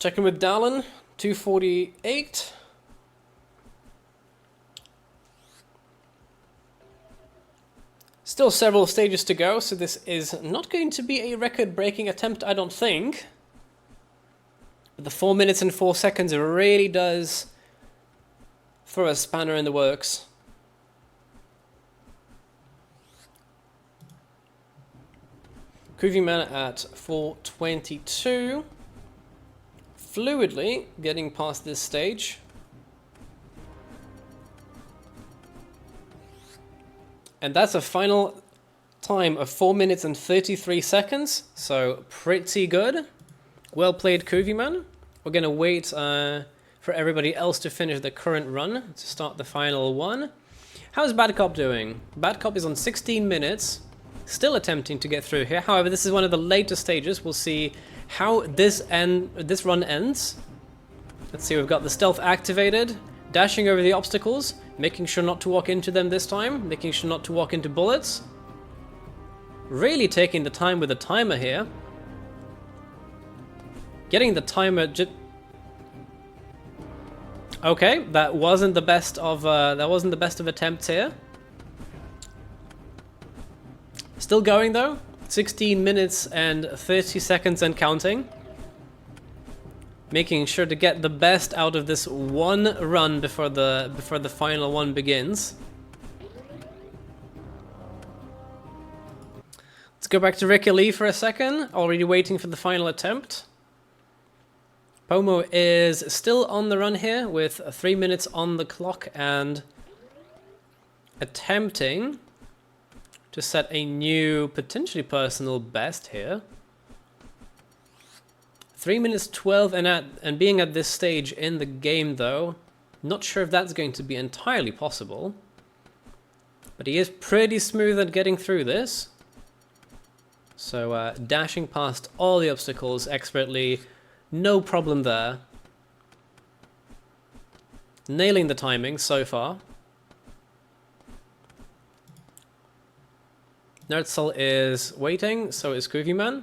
Checking with Dallin, 248. Still Still several stages to go, so this is not going to be a record-breaking attempt, I don't think. But the 4 minutes and 4 seconds really does throw a spanner in the works. Kuviman at 4:22. Fluidly getting past this stage. And that's a final time of 4 minutes and 33 seconds, so pretty good. Well played, Kuviman. We're going to wait for everybody else to finish the current run to start the final one. How's Bad Cop doing? Bad Cop is on 16 minutes, still attempting to get through here. However, this is one of the later stages. We'll see how this run ends. Let's see, we've got the stealth activated, dashing over the obstacles, making sure not to walk into them this time, making sure not to walk into bullets. Really taking the time with the timer here. Getting the timer okay, that wasn't the best of attempts here. Still going though. 16 minutes and 30 seconds and counting. Making sure to get the best out of this one run before the final one begins. Let's go back to Ricky Lee for a second. Already waiting for the final attempt. Pomo is still on the run here with 3 minutes on the clock and attempting to set a new, potentially personal best here. 3 minutes 12 and being at this stage in the game though, not sure if that's going to be entirely possible. But he is pretty smooth at getting through this. So dashing past all the obstacles expertly, no problem there. Nailing the timing so far. Nerdsel is waiting, so is Kuviman.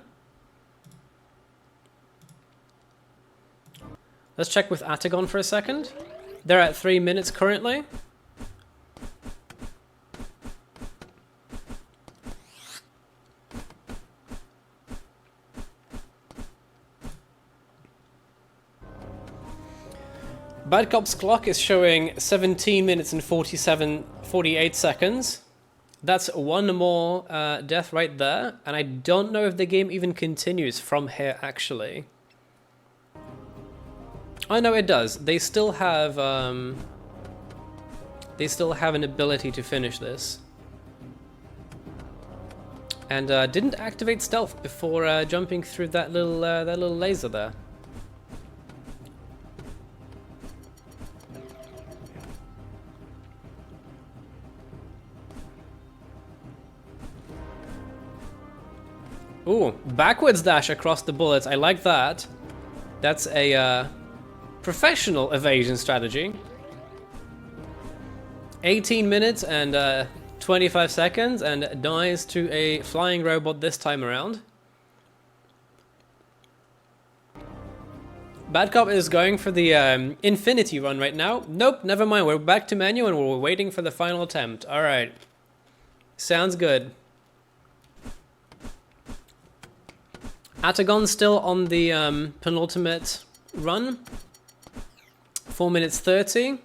Let's check with Atagon for a second. They're at 3 minutes currently. Bad Cop's clock is showing 17 minutes and 48 seconds. That's one more death right there, and I don't know if the game even continues from here actually. I know it does. They still have an ability to finish this, and didn't activate stealth before jumping through that little laser there. Ooh, backwards dash across the bullets. I like that. That's a professional evasion strategy. 18 minutes and 25 seconds and dies to a flying robot this time around. Bad Cop is going for the infinity run right now. Nope, never mind. We're back to menu and we're waiting for the final attempt. Alright. Sounds good. Atagon still on the penultimate run. 4 minutes 30.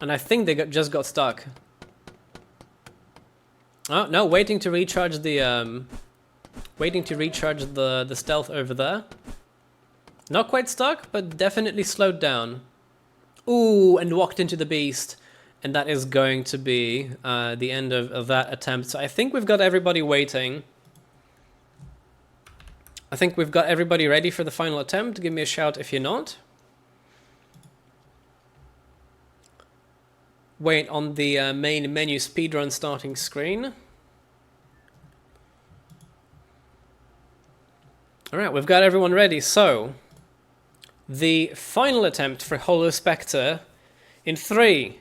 And I think they just got stuck. Oh, no, waiting to recharge the stealth over there. Not quite stuck, but definitely slowed down. Ooh, and walked into the beast. And that is going to be the end of that attempt. So I think we've got everybody waiting. I think we've got everybody ready for the final attempt. Give me a shout if you're not. Wait on the main menu speedrun starting screen. Alright, we've got everyone ready. So, the final attempt for Holospecter in 3,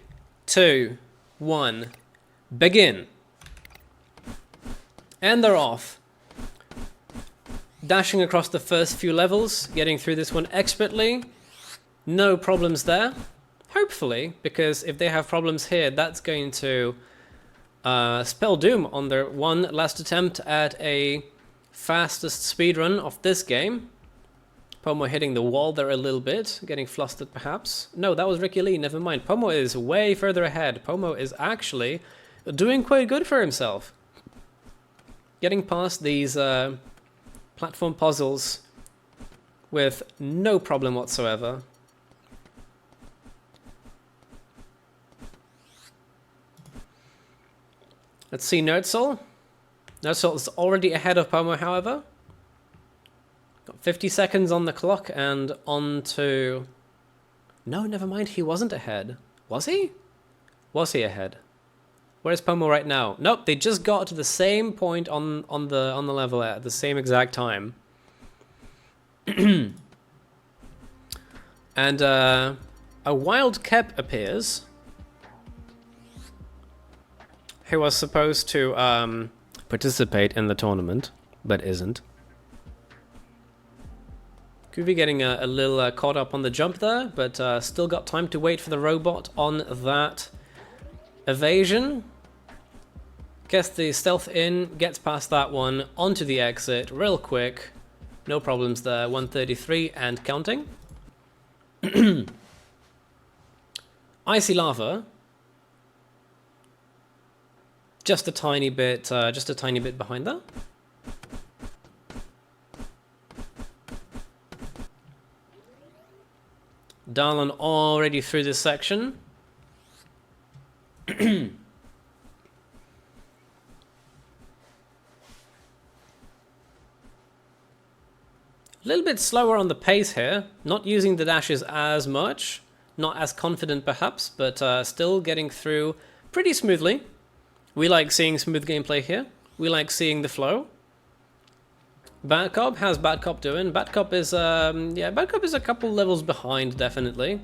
2, 1, begin. And they're off. Dashing across the first few levels, getting through this one expertly. No problems there. Hopefully, because if they have problems here, that's going to spell doom on their one last attempt at a fastest speedrun of this game. Pomo hitting the wall there a little bit, getting flustered perhaps. No, that was Ricky Lee, never mind. Pomo is way further ahead. Pomo is actually doing quite good for himself. Getting past these platform puzzles with no problem whatsoever. Let's see Nerdsoul. Nerdsoul is already ahead of Pomo, however. Got 50 seconds on the clock and on to... No, never mind, he wasn't ahead. Was he? Was he ahead? Where's Pomo right now? Nope, they just got to the same point on the level at the same exact time. And a wild Kep appears, who was supposed to participate in the tournament, but isn't. Could be getting a little caught up on the jump there, but still got time to wait for the robot on that evasion. Gets the stealth in, gets past that one, onto the exit real quick. No problems there, 133 and counting. Icy Lava. Just a tiny bit behind that. Darlon already through this section. A little bit slower on the pace here, not using the dashes as much, not as confident perhaps, but still getting through pretty smoothly. We like seeing smooth gameplay here. We like seeing the flow. Bad Cop, how's Bad Cop doing? Bad Cop is Bad Cop is a couple levels behind, definitely.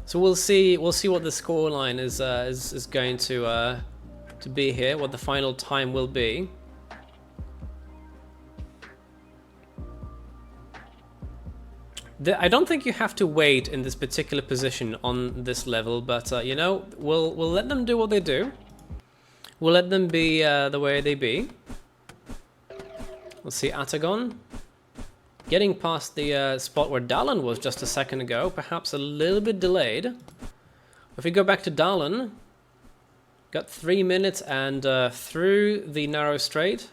So we'll see what the scoreline is going to be here, what the final time will be. I don't think you have to wait in this particular position on this level, but you know, we'll let them do what they do. We'll let them be the way they be. Let's see, Atagon. Getting past the spot where Darlon was just a second ago, perhaps a little bit delayed. If we go back to Darlon, got 3 minutes and through the narrow straight.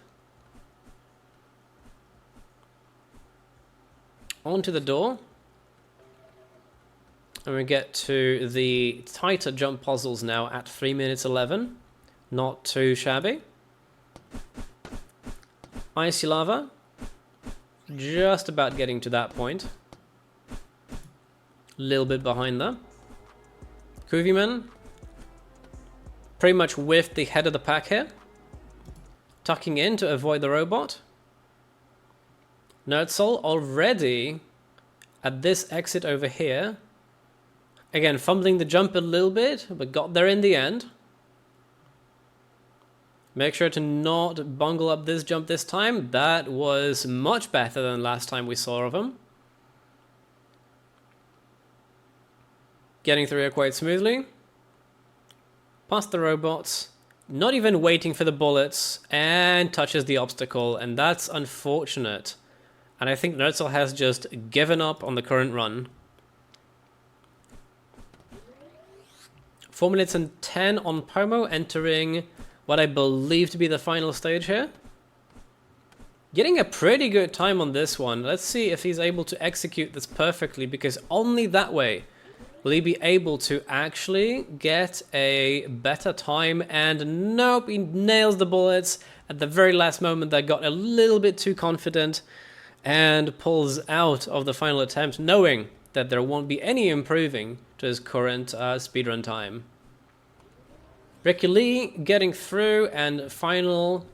Onto the door. And we get to the tighter jump puzzles now at 3 minutes 11. Not too shabby. Icy Lava. Just about getting to that point. Little bit behind there. Kuviman. Pretty much with the head of the pack here. Tucking in to avoid the robot. Nerdsoul already at this exit over here. Again, fumbling the jump a little bit, but got there in the end. Make sure to not bungle up this jump this time. That was much better than last time we saw of him. Getting through here quite smoothly. Past the robots. Not even waiting for the bullets. And touches the obstacle. And that's unfortunate. And I think Nerdsoul has just given up on the current run. 4 minutes and 10 on Pomo, entering what I believe to be the final stage here. Getting a pretty good time on this one. Let's see if he's able to execute this perfectly, because only that way will he be able to actually get a better time. And nope, he nails the bullets at the very last moment. That got a little bit too confident and pulls out of the final attempt, knowing that there won't be any improving to his current speedrun time. Ricky Lee getting through, and final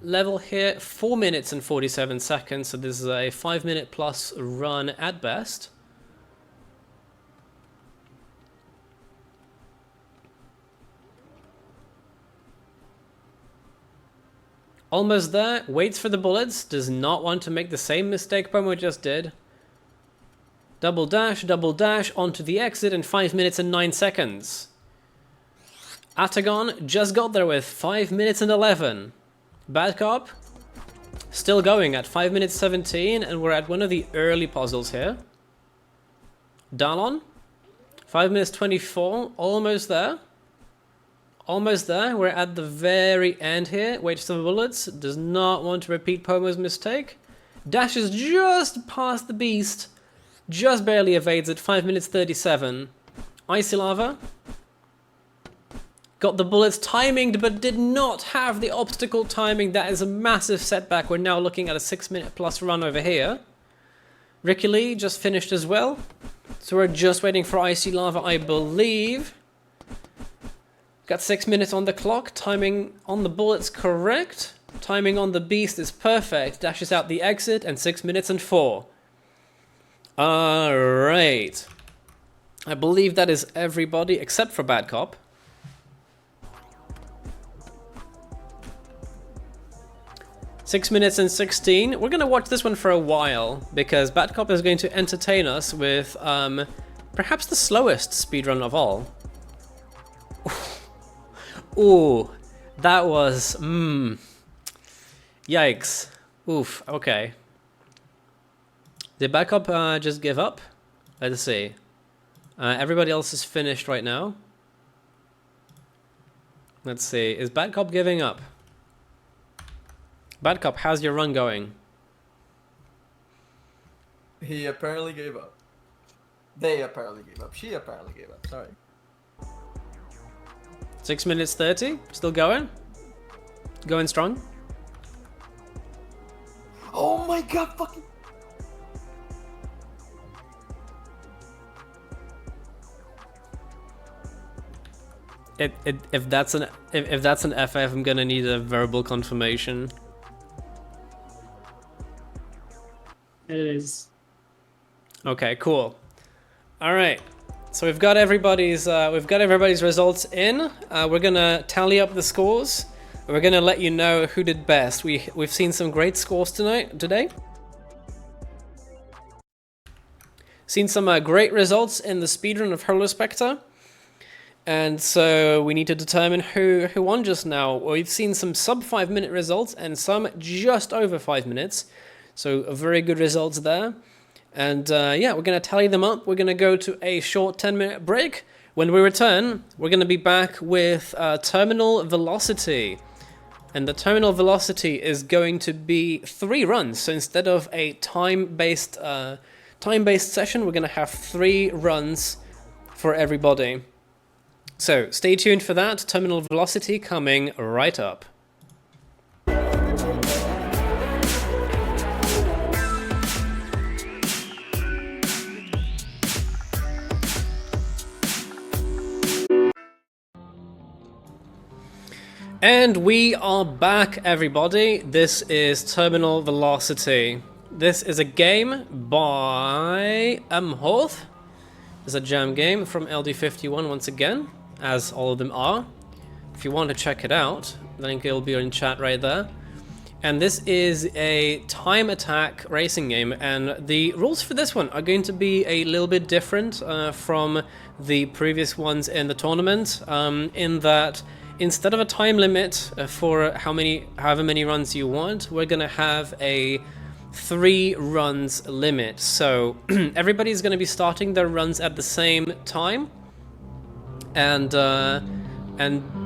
level here, 4 minutes and 47 seconds, so this is a 5 minute plus run at best. Almost there, waits for the bullets, does not want to make the same mistake Pomo just did. Double dash onto the exit in 5 minutes and 9 seconds. Atagon just got there with 5 minutes and 11. Bad Cop still going at 5 minutes 17, and we're at one of the early puzzles here. Dalon, 5 minutes 24, almost there. Almost there, we're at the very end here. Waits for the bullets, does not want to repeat Pomo's mistake. Dashes just past the beast, just barely evades it, 5 minutes 37. Icy Lava. Got the bullets timinged, but did not have the obstacle timing. That is a massive setback. We're now looking at a 6 minute plus run over here. Ricky Lee just finished as well. So we're just waiting for Icy Lava, I believe. Got 6 minutes on the clock. Timing on the bullets correct. Timing on the beast is perfect. Dashes out the exit and 6 minutes and 4. Alright. I believe that is everybody except for Bad Cop. 6 minutes and 16. We're going to watch this one for a while because Bad Cop is going to entertain us with perhaps the slowest speedrun of all. Ooh, that was... Yikes. Oof, okay. Did Bad Cop just give up? Let's see. Everybody else is finished right now. Let's see. Is Bad Cop giving up? Bad Cop, how's your run going? He apparently gave up. They apparently gave up. She apparently gave up. Sorry. 6 minutes 30? Still going? Going strong? Oh my god, fucking... If that's an FF, I'm gonna need a verbal confirmation. It is. Okay, cool. All right, so we've got everybody's results in. We're gonna tally up the scores. We're gonna let you know who did best. We've seen some great scores today. Seen some great results in the speedrun of Holospecter. And so we need to determine who won just now. We've seen some sub 5 minute results and some just over 5 minutes. So very good results there. And yeah, we're going to tally them up. We're going to go to a short 10-minute break. When we return, we're going to be back with terminal velocity. And the terminal velocity is going to be 3 runs. So instead of a time-based session, we're going to have 3 runs for everybody. So stay tuned for that. Terminal velocity coming right up. And we are back, everybody. This is Terminal Velocity. This is a game by Hoth. It's a jam game from LD51 once again, as all of them are. If you want to check it out, the link will be in chat right there. And this is a time attack racing game, and the rules for this one are going to be a little bit different from the previous ones in the tournament, in that instead of a time limit for however many runs you want, we're going to have a 3 runs limit. So everybody's going to be starting their runs at the same time, and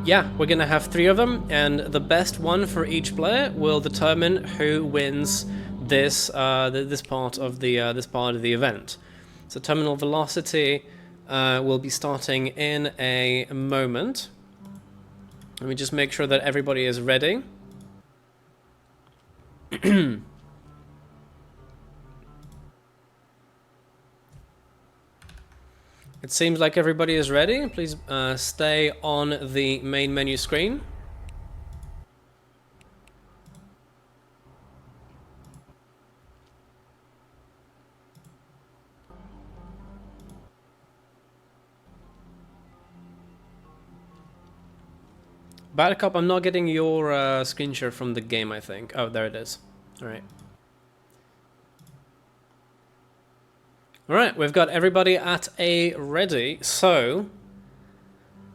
yeah, we're gonna have 3 of them, and the best one for each player will determine who wins this part of the event. So terminal velocity will be starting in a moment. Let me just make sure that everybody is ready. It seems like everybody is ready. Please stay on the main menu screen. Bad Cop, I'm not getting your screen share from the game, I think. Oh, there it is. Alright. Alright, we've got everybody at A ready, so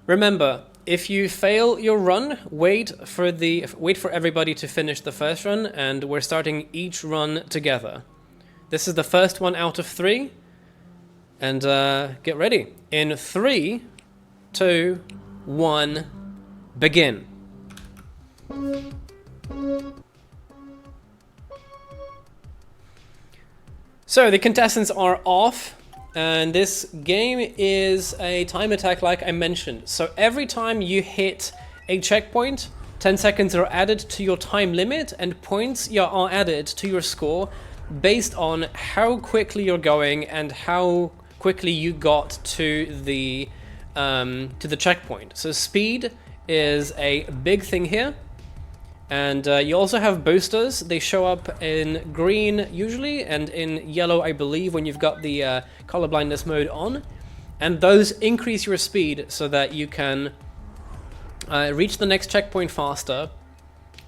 remember, if you fail your run, wait for everybody to finish the first run, and we're starting each run together. This is the first one out of 3, and get ready. In 3, 2, 1, begin. So the contestants are off, and this game is a time attack like I mentioned. So every time you hit a checkpoint, 10 seconds are added to your time limit, and points are added to your score based on how quickly you're going and how quickly you got to the checkpoint. So speed is a big thing here. And you also have boosters. They show up in green usually, and in yellow I believe when you've got the color blindness mode on. And those increase your speed so that you can reach the next checkpoint faster.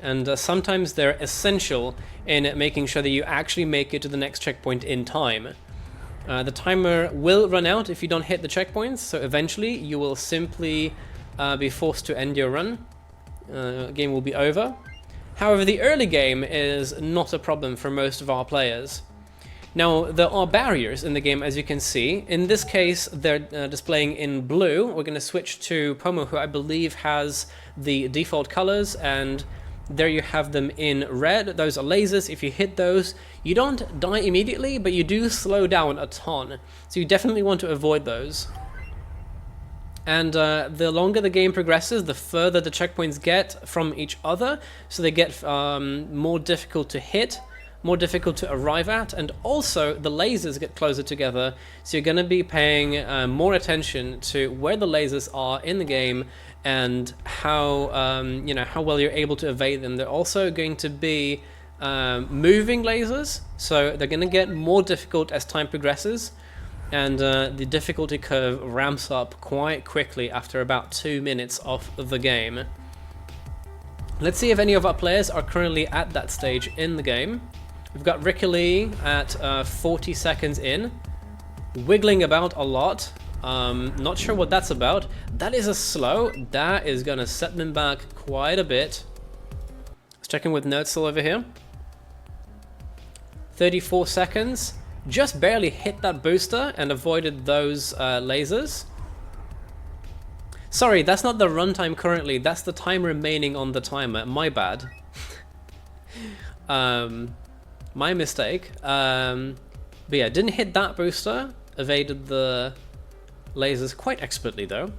And sometimes they're essential in making sure that you actually make it to the next checkpoint in time. The timer will run out if you don't hit the checkpoints, so eventually you will simply be forced to end your run. Game will be over. However, the early game is not a problem for most of our players. Now, there are barriers in the game, as you can see. In this case, they're displaying in blue. We're going to switch to Pomo, who I believe has the default colors, and there you have them in red. Those are lasers. If you hit those, you don't die immediately, but you do slow down a ton. So you definitely want to avoid those. And the longer the game progresses, the further the checkpoints get from each other, so they get more difficult to hit, more difficult to arrive at, and also the lasers get closer together, so you're going to be paying more attention to where the lasers are in the game and how how well you're able to evade them. They're also going to be moving lasers, so they're going to get more difficult as time progresses. And the difficulty curve ramps up quite quickly after about 2 minutes of the game. Let's see if any of our players are currently at that stage in the game. We've got Ricky Lee at 40 seconds in, wiggling about a lot. Not sure what that's about. That is a slow. That is going to set them back quite a bit. Let's check in with Nerdsel over here. 34 seconds. Just barely hit that booster and avoided those lasers. Sorry, that's not the runtime currently, that's the time remaining on the timer. My bad. My mistake. But yeah, didn't hit that booster. Evaded the lasers quite expertly though.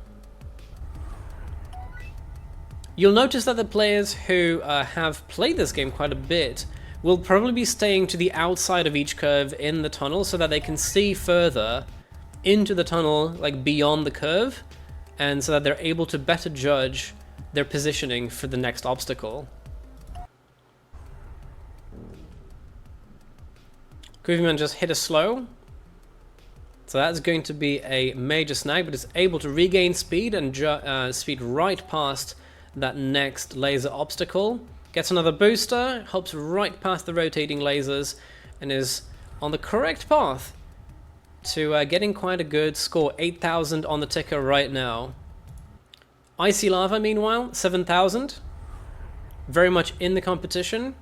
You'll notice that the players who have played this game quite a bit will probably be staying to the outside of each curve in the tunnel so that they can see further into the tunnel, like beyond the curve, and so that they're able to better judge their positioning for the next obstacle. Groovyman just hit a slow, so that's going to be a major snag, but it's able to regain speed and speed right past that next laser obstacle. Gets another booster, hops right past the rotating lasers, and is on the correct path to getting quite a good score. 8,000 on the ticker right now. Icy Lava, meanwhile, 7,000. Very much in the competition.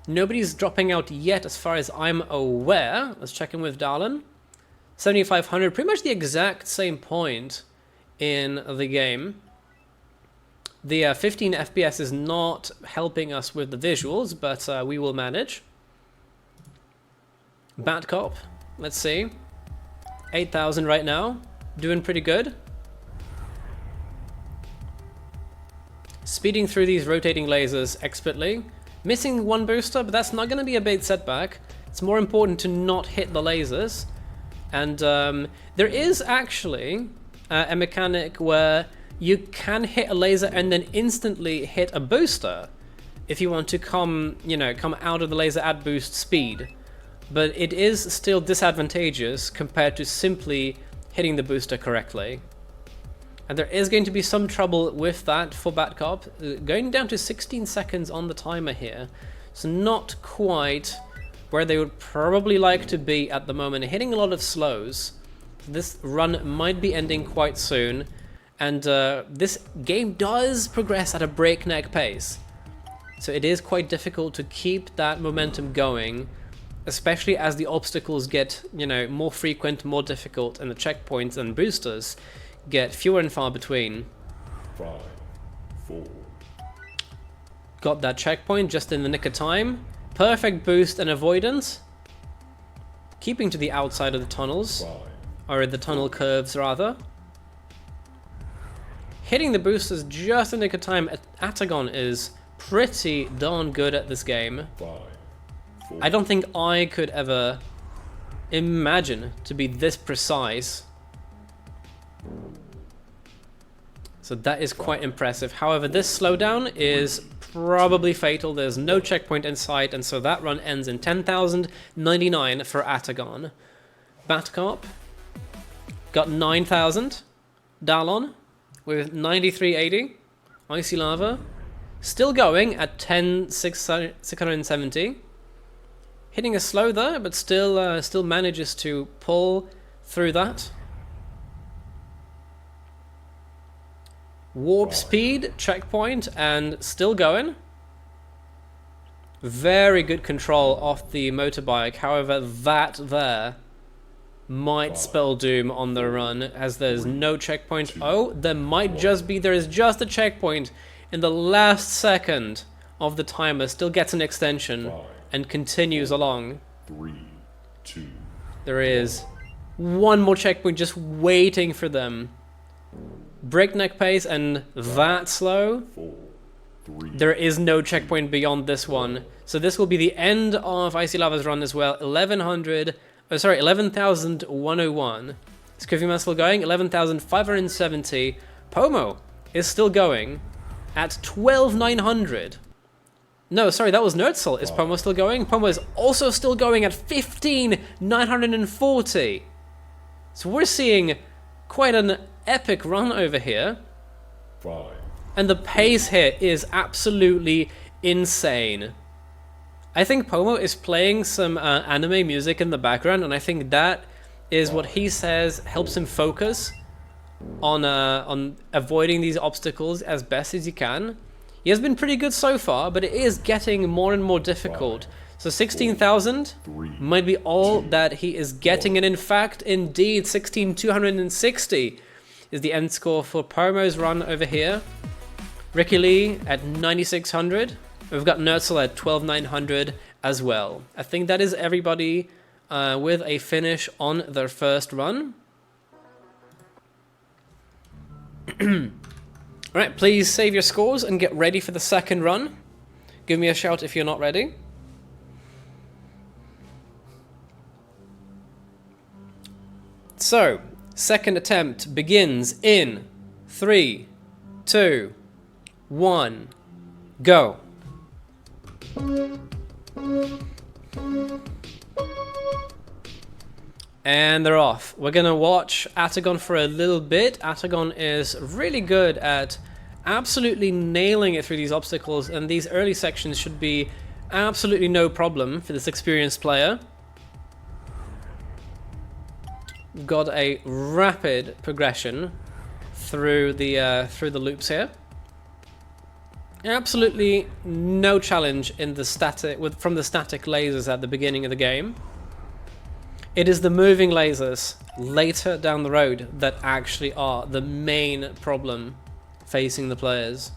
Nobody's dropping out yet as far as I'm aware. Let's check in with Darlin. 7,500, pretty much the exact same point in the game. The 15 FPS is not helping us with the visuals, but we will manage. Bad Cop, let's see. 8,000 right now, doing pretty good. Speeding through these rotating lasers expertly. Missing one booster, but that's not going to be a big setback. It's more important to not hit the lasers. And there is actually a mechanic where you can hit a laser and then instantly hit a booster if you want to come out of the laser at boost speed. But it is still disadvantageous compared to simply hitting the booster correctly. And there is going to be some trouble with that for Bat Cop. Going down to 16 seconds on the timer here. So not quite where they would probably like to be at the moment, hitting a lot of slows. This run might be ending quite soon, and this game does progress at a breakneck pace. So it is quite difficult to keep that momentum going, especially as the obstacles get, you know, more frequent, more difficult, and the checkpoints and boosters get fewer and far between. 5, 4. Got that checkpoint just in the nick of time. Perfect boost and avoidance. Keeping to the outside of the tunnels, 5. or the tunnel curves rather. Hitting the boosters just in the nick of time. Atagon is pretty darn good at this game. 5, 4. I don't think I could ever imagine to be this precise. So that is quite impressive. However, this slowdown is probably fatal. There's no checkpoint in sight, and so that run ends in 10,099 for Atagon. Batcop got 9,000. Dallon with 9380. Icy Lava still going at 10,670. Hitting a slow there, but still manages to pull through that. Warp speed, checkpoint, and still going. Very good control off the motorbike. However, that there might spell doom on the run, as there's no checkpoint. Oh, there is just a checkpoint in the last second of the timer. Still gets an extension and continues along. 3, 2. There is one more checkpoint just waiting for them. Breakneck pace and that slow. 4, 3. There is no checkpoint beyond this one. So this will be the end of Icy Lava's run as well. 11,101. Is Coffee Man still going? 11,570. Pomo is still going at 12,900. No, sorry, that was Nerdsoul. Is Pomo still going? Pomo is also still going at 15,940. So we're seeing quite an epic run over here. 5. And the pace here is absolutely insane. I think Pomo is playing some anime music in the background, and I think that is what he says helps him focus on avoiding these obstacles as best as he can. He has been pretty good so far, but it is getting more and more difficult. So 16,000 might be all that he is getting, and in fact, indeed, 16,260 is the end score for Pomo's run over here. Ricky Lee at 9,600. We've got Nerdsoul at 12,900 as well. I think that is everybody with a finish on their first run. Alright, please save your scores and get ready for the second run. Give me a shout if you're not ready. So, second attempt begins in 3, 2, 1, go. And they're off. We're gonna watch Atagon for a little bit. Atagon is really good at absolutely nailing it through these obstacles, and these early sections should be absolutely no problem for this experienced player. We've got a rapid progression through the loops here. Absolutely no challenge in the from the static lasers at the beginning of the game. It is the moving lasers later down the road that actually are the main problem facing the players.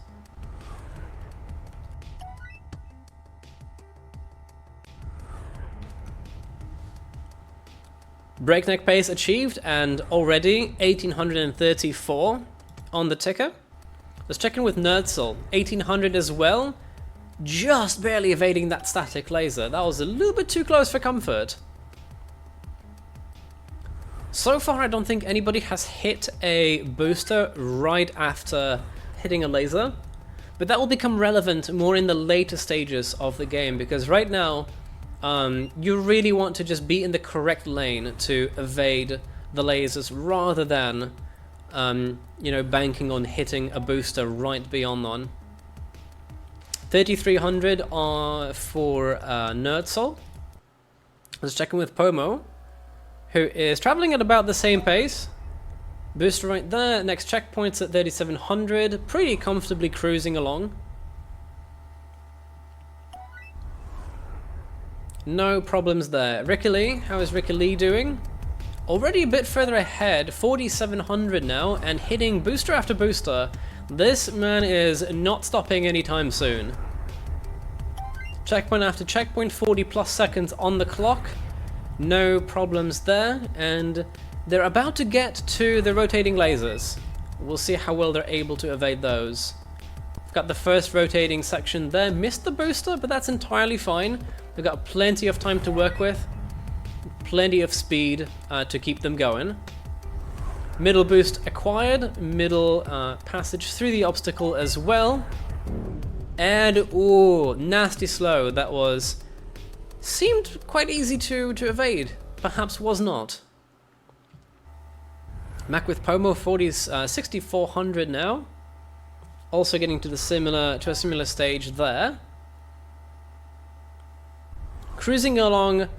Breakneck pace achieved, and already 1,834 on the ticker. Let's check in with Nerdsoul. 1,800 as well. Just barely evading that static laser. That was a little bit too close for comfort. So far, I don't think anybody has hit a booster right after hitting a laser, but that will become relevant more in the later stages of the game, because right now, you really want to just be in the correct lane to evade the lasers rather than, you know, banking on hitting a booster right beyond one. 3,300 for Nerdsoul. Let's check in with Pomo, who is traveling at about the same pace. Booster right there. Next checkpoint's at 3700. Pretty comfortably cruising along. No problems there. Ricky Lee, how is Ricky Lee doing? Already a bit further ahead, 4700 now, and hitting booster after booster. This man is not stopping anytime soon. Checkpoint after checkpoint, 40 plus seconds on the clock. No problems there, and they're about to get to the rotating lasers. We'll see how well they're able to evade those. Got the first rotating section there, missed the booster, but that's entirely fine. We've got plenty of time to work with, plenty of speed to keep them going. Middle boost acquired, middle passage through the obstacle as well. And, ooh, nasty slow. That seemed quite easy to evade, perhaps was not. Back with Pomo, 6400 now. Also getting to a similar stage there. Cruising along,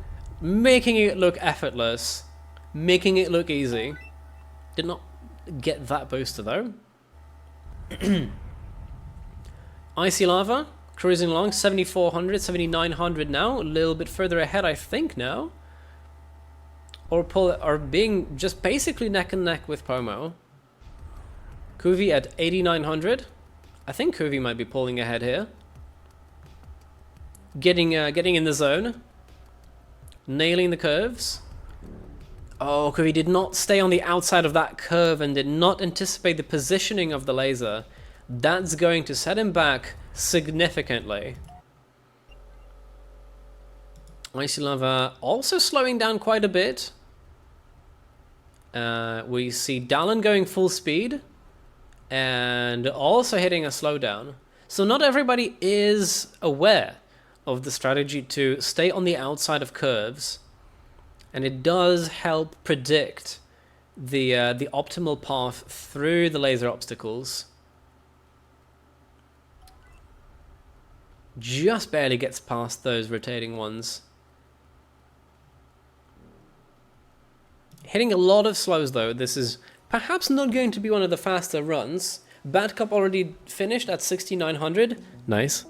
making it look effortless, making it look easy. Did not get that booster though. Icy Lava, cruising along, 7400, 7900 now, a little bit further ahead I think now. Or being just basically neck and neck with Pomo. Kuvi at 8900. I think Kuvi might be pulling ahead here. Getting in the zone. Nailing the curves. Oh, Kuvi did not stay on the outside of that curve and did not anticipate the positioning of the laser. That's going to set him back significantly. Icy Lava also slowing down quite a bit. We see Dallin going full speed and also hitting a slowdown. So not everybody is aware of the strategy to stay on the outside of curves, and it does help predict the optimal path through the laser obstacles. Just barely gets past those rotating ones. Hitting a lot of slows though. This is perhaps not going to be one of the faster runs. Bad Cup already finished at 6900. Nice.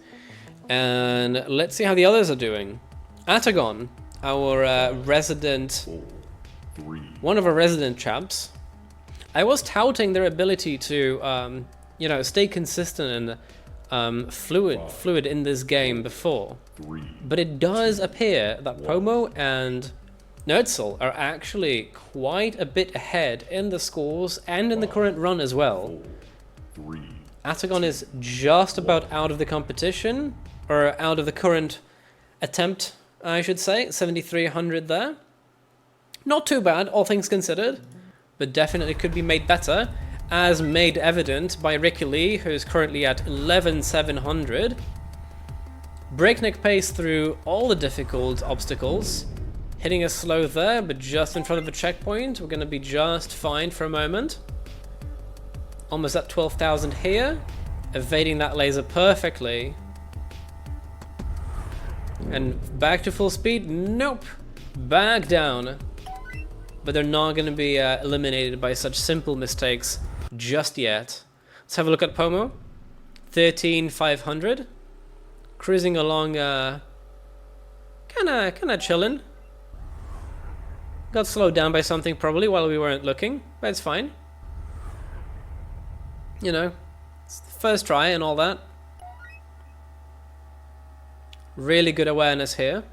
And let's see how the others are doing. Atagon, our resident, one of our resident chaps. I was touting their ability to, stay consistent and fluid in this game before. But it does appear that Pomo and Nerdsel are actually quite a bit ahead in the scores and in the current run as well. Atagon is just about out of the competition, or out of the current attempt, I should say. 7300 there. Not too bad, all things considered, but definitely could be made better, as made evident by Ricky Lee, who's currently at 11700. Breakneck pace through all the difficult obstacles. Hitting a slow there, but just in front of the checkpoint. We're going to be just fine for a moment. Almost at 12,000 here. Evading that laser perfectly. And back to full speed. Nope. Back down. But they're not going to be eliminated by such simple mistakes just yet. Let's have a look at Pomo. 13,500. Cruising along, kinda chilling. Got slowed down by something probably while we weren't looking, but it's fine. You know, it's the first try and all that. Really good awareness here.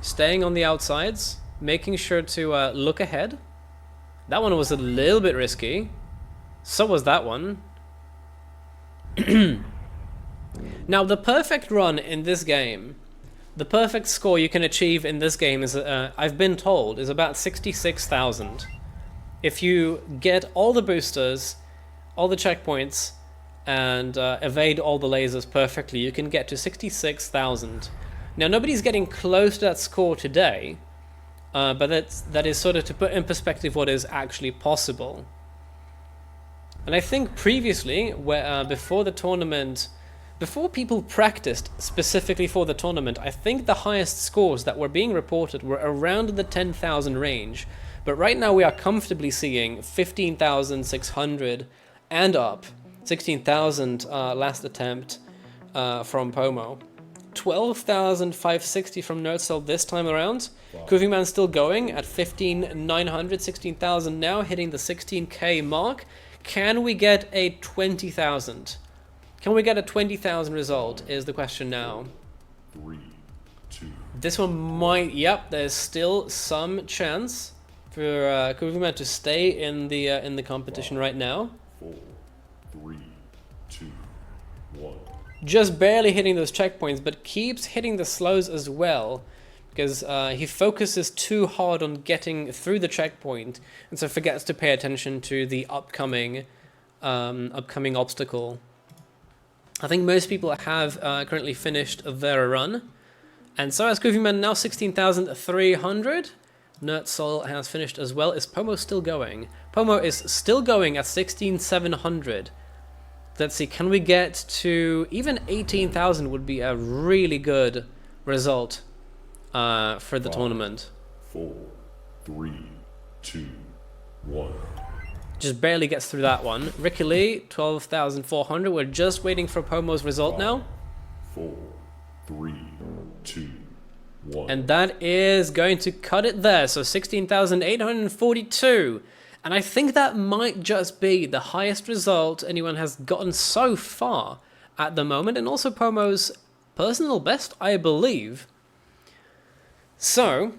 Staying on the outsides, making sure to look ahead. That one was a little bit risky. So was that one. Now, the perfect run in this game, the perfect score you can achieve in this game is, I've been told, is about 66,000. If you get all the boosters, all the checkpoints, and evade all the lasers perfectly, you can get to 66,000. Now, nobody's getting close to that score today, but that is sort of to put in perspective what is actually possible. And I think previously, before the tournament before people practiced specifically for the tournament, I think the highest scores that were being reported were around the 10,000 range. But right now we are comfortably seeing 15,600 and up. 16,000 last attempt from Pomo. 12,560 from Nerdsoul this time around. Koofyman still going at 15,900, 16,000 now, hitting the 16k mark. Can we get a 20,000? Can we get a 20,000 result is the question now. 3, 2, This one might, yep, there's still some chance for Koofyman to stay in the competition right now. 4, 3, 2, 1. Just barely hitting those checkpoints, but keeps hitting the slows as well, because he focuses too hard on getting through the checkpoint, and so forgets to pay attention to the upcoming obstacle. I think most people have currently finished their run, and so has Koofyman now 16,300. Nerdsoul has finished as well. Is Pomo still going? Pomo is still going at 16,700. Let's see, can we get to even 18,000 would be a really good result for the tournament. 4, 3, 2, 1. Just barely gets through that one. Ricky Lee, 12,400. We're just waiting for Pomo's result now. 4, 3, 2, 1. And that is going to cut it there. So 16,842. And I think that might just be the highest result anyone has gotten so far at the moment. And also Pomo's personal best, I believe. So,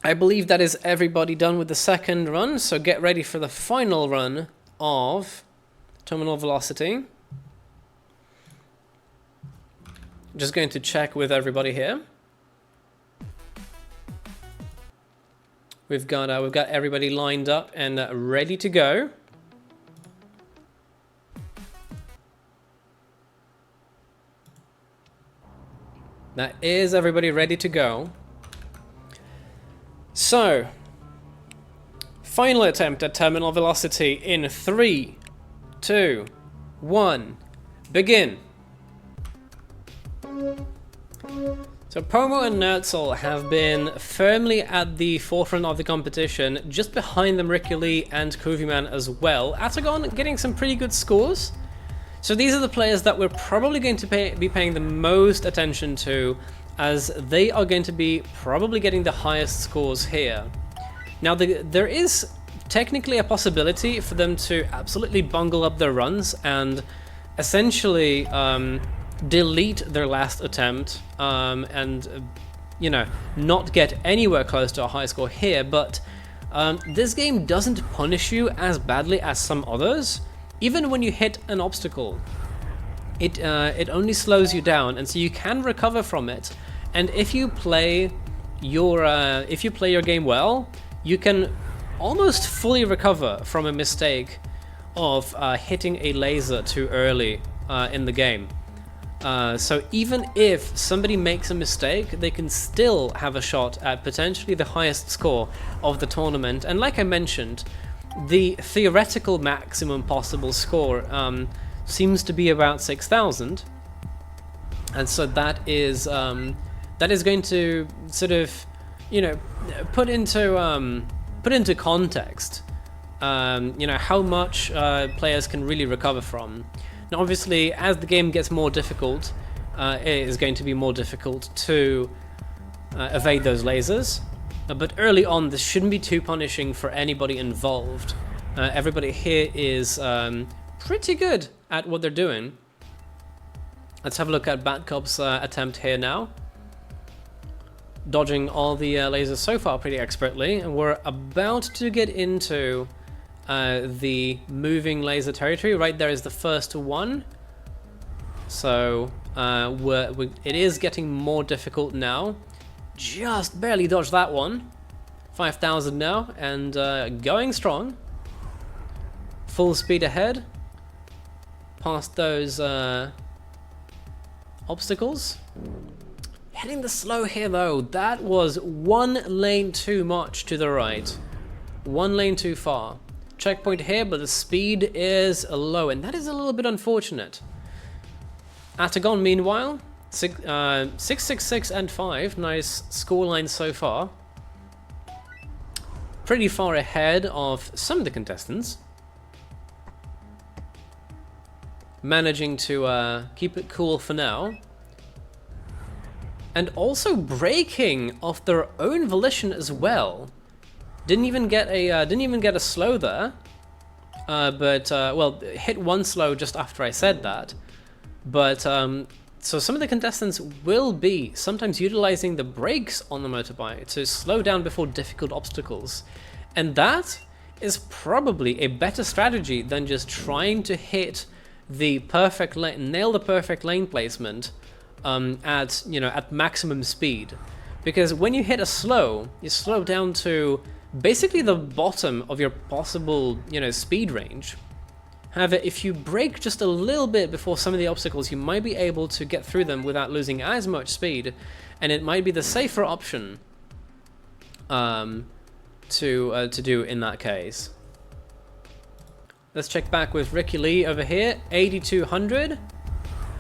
I believe that is everybody done with the second run. So get ready for the final run of Terminal Velocity. Just going to check with everybody here. We've got everybody lined up and ready to go. That is everybody ready to go. So, final attempt at Terminal Velocity in 3, 2, 1, begin. So Pomo and Nerdsoul have been firmly at the forefront of the competition, just behind them Ricky Lee and Koofyman as well. Atagon getting some pretty good scores. So these are the players that we're probably going to be paying the most attention to, as they are going to be probably getting the highest scores here. Now there is technically a possibility for them to absolutely bungle up their runs and essentially delete their last attempt and you know, not get anywhere close to a high score here, but this game doesn't punish you as badly as some others. Even when you hit an obstacle, it only slows you down, and so you can recover from it. And if you play your game well, you can almost fully recover from a mistake of hitting a laser too early in the game. So even if somebody makes a mistake, they can still have a shot at potentially the highest score of the tournament. And like I mentioned, the theoretical maximum possible score seems to be about 6,000, and so that is going to sort of, you know, put into context, you know, how much players can really recover from. Now, obviously, as the game gets more difficult, it is going to be more difficult to evade those lasers. But early on, this shouldn't be too punishing for anybody involved. Everybody here is pretty good at what they're doing. Let's have a look at Bad Cop's attempt here now. Dodging all the lasers so far pretty expertly, and we're about to get into the moving laser territory. Right there is the first one. So it is getting more difficult now. Just barely dodged that one. 5,000 now, and going strong. Full speed ahead. Past those obstacles. Hitting the slow here though, that was one lane too much to the right. One lane too far. Checkpoint here, but the speed is low, and that is a little bit unfortunate. Atagon, meanwhile, 666 and 5. Nice scoreline so far. Pretty far ahead of some of the contestants. Managing to keep it cool for now. And also braking of their own volition as well. Didn't even get a slow there. Well, hit one slow just after I said that. But so some of the contestants will be sometimes utilizing the brakes on the motorbike to slow down before difficult obstacles. And that is probably a better strategy than just trying to hit the perfect lane, nail the perfect lane placement at maximum speed. Because when you hit a slow, you slow down to basically the bottom of your possible, speed range. However, if you brake just a little bit before some of the obstacles, you might be able to get through them without losing as much speed, and it might be the safer option to do in that case. Let's check back with Ricky Lee over here, 8200,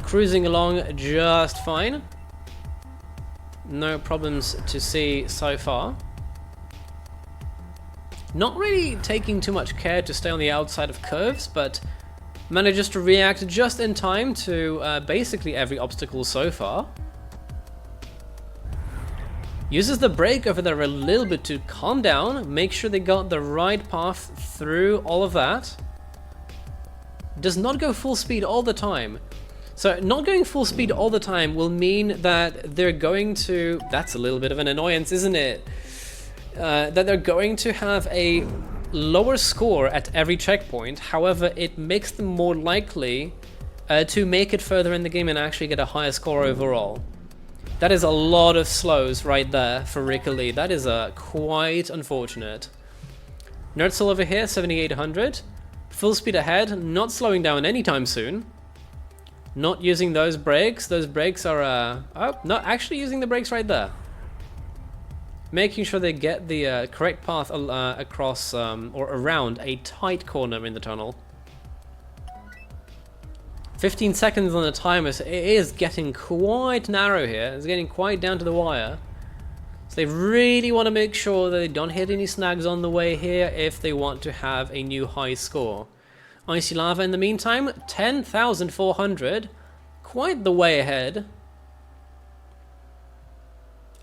cruising along just fine. No problems to see so far. Not really taking too much care to stay on the outside of curves, but manages to react just in time to basically every obstacle so far. Uses the brake over there a little bit to calm down, make sure they got the right path through all of that. Does not go full speed all the time. So not going full speed all the time will mean that they're going to... That's a little bit of an annoyance, isn't it? That they're going to have a lower score at every checkpoint. However, it makes them more likely to make it further in the game and actually get a higher score overall. That is a lot of slows right there for Ricky Lee. That is quite unfortunate. Nerdsel over here, 7800. Full speed ahead, not slowing down anytime soon. Not using those brakes. Those brakes are... not actually using the brakes right there. Making sure they get the correct path across or around a tight corner in the tunnel. 15 seconds on the timer, so it is getting quite narrow here. It's getting quite down to the wire. So they really want to make sure that they don't hit any snags on the way here if they want to have a new high score. Icy Lava in the meantime, 10,400. Quite the way ahead.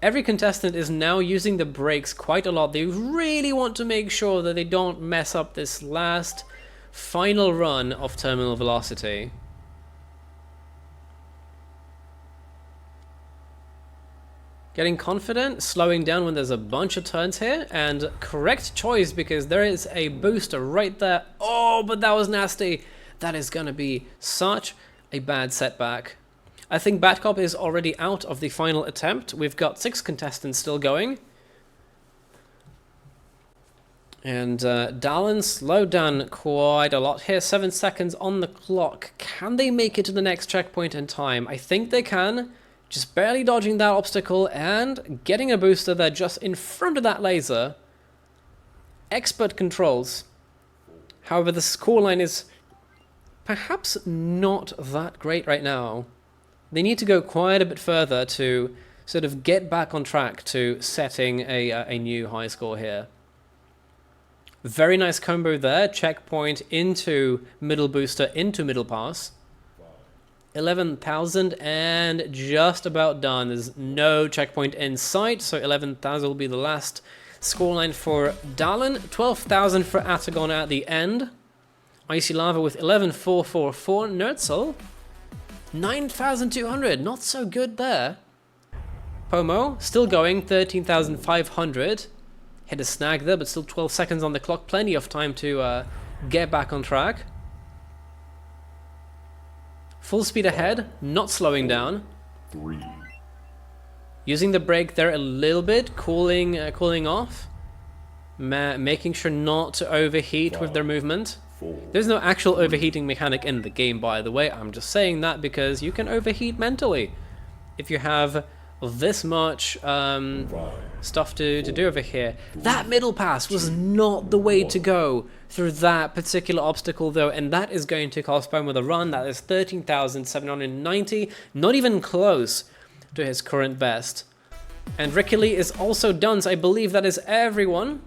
Every contestant is now using the brakes quite a lot. They really want to make sure that they don't mess up this last final run of terminal velocity. Getting confident, slowing down when there's a bunch of turns here, and correct choice because there is a booster right there. Oh, but that was nasty. That is going to be such a bad setback. I think Bad Cop is already out of the final attempt. We've got 6 contestants still going. And Dallin slowed down quite a lot here. 7 seconds on the clock. Can they make it to the next checkpoint in time? I think they can. Just barely dodging that obstacle and getting a booster there just in front of that laser. Expert controls. However, the scoreline is perhaps not that great right now. They need to go quite a bit further to sort of get back on track to setting a new high score here. Very nice combo there. Checkpoint into middle booster into middle pass. 11,000 and just about done. There's no checkpoint in sight, so 11,000 will be the last scoreline for Dallin. 12,000 for Atagon at the end. Icy Lava with 11,444. Nerdsel 9,200, not so good there. Pomo still going, 13,500. Hit a snag there, but still 12 seconds on the clock. Plenty of time to get back on track. Full speed ahead, not slowing down. 3, Using the brake there a little bit, cooling off. Making sure not to overheat with their movement. 4, There's no actual overheating mechanic in the game, by the way. I'm just saying that because you can overheat mentally. If you have this much stuff to do over here. That middle pass was not the way to go through that particular obstacle though, and that is going to cost Bowman the run. That is 13,790, not even close to his current best. And Ricky Lee is also done, so I believe that is everyone.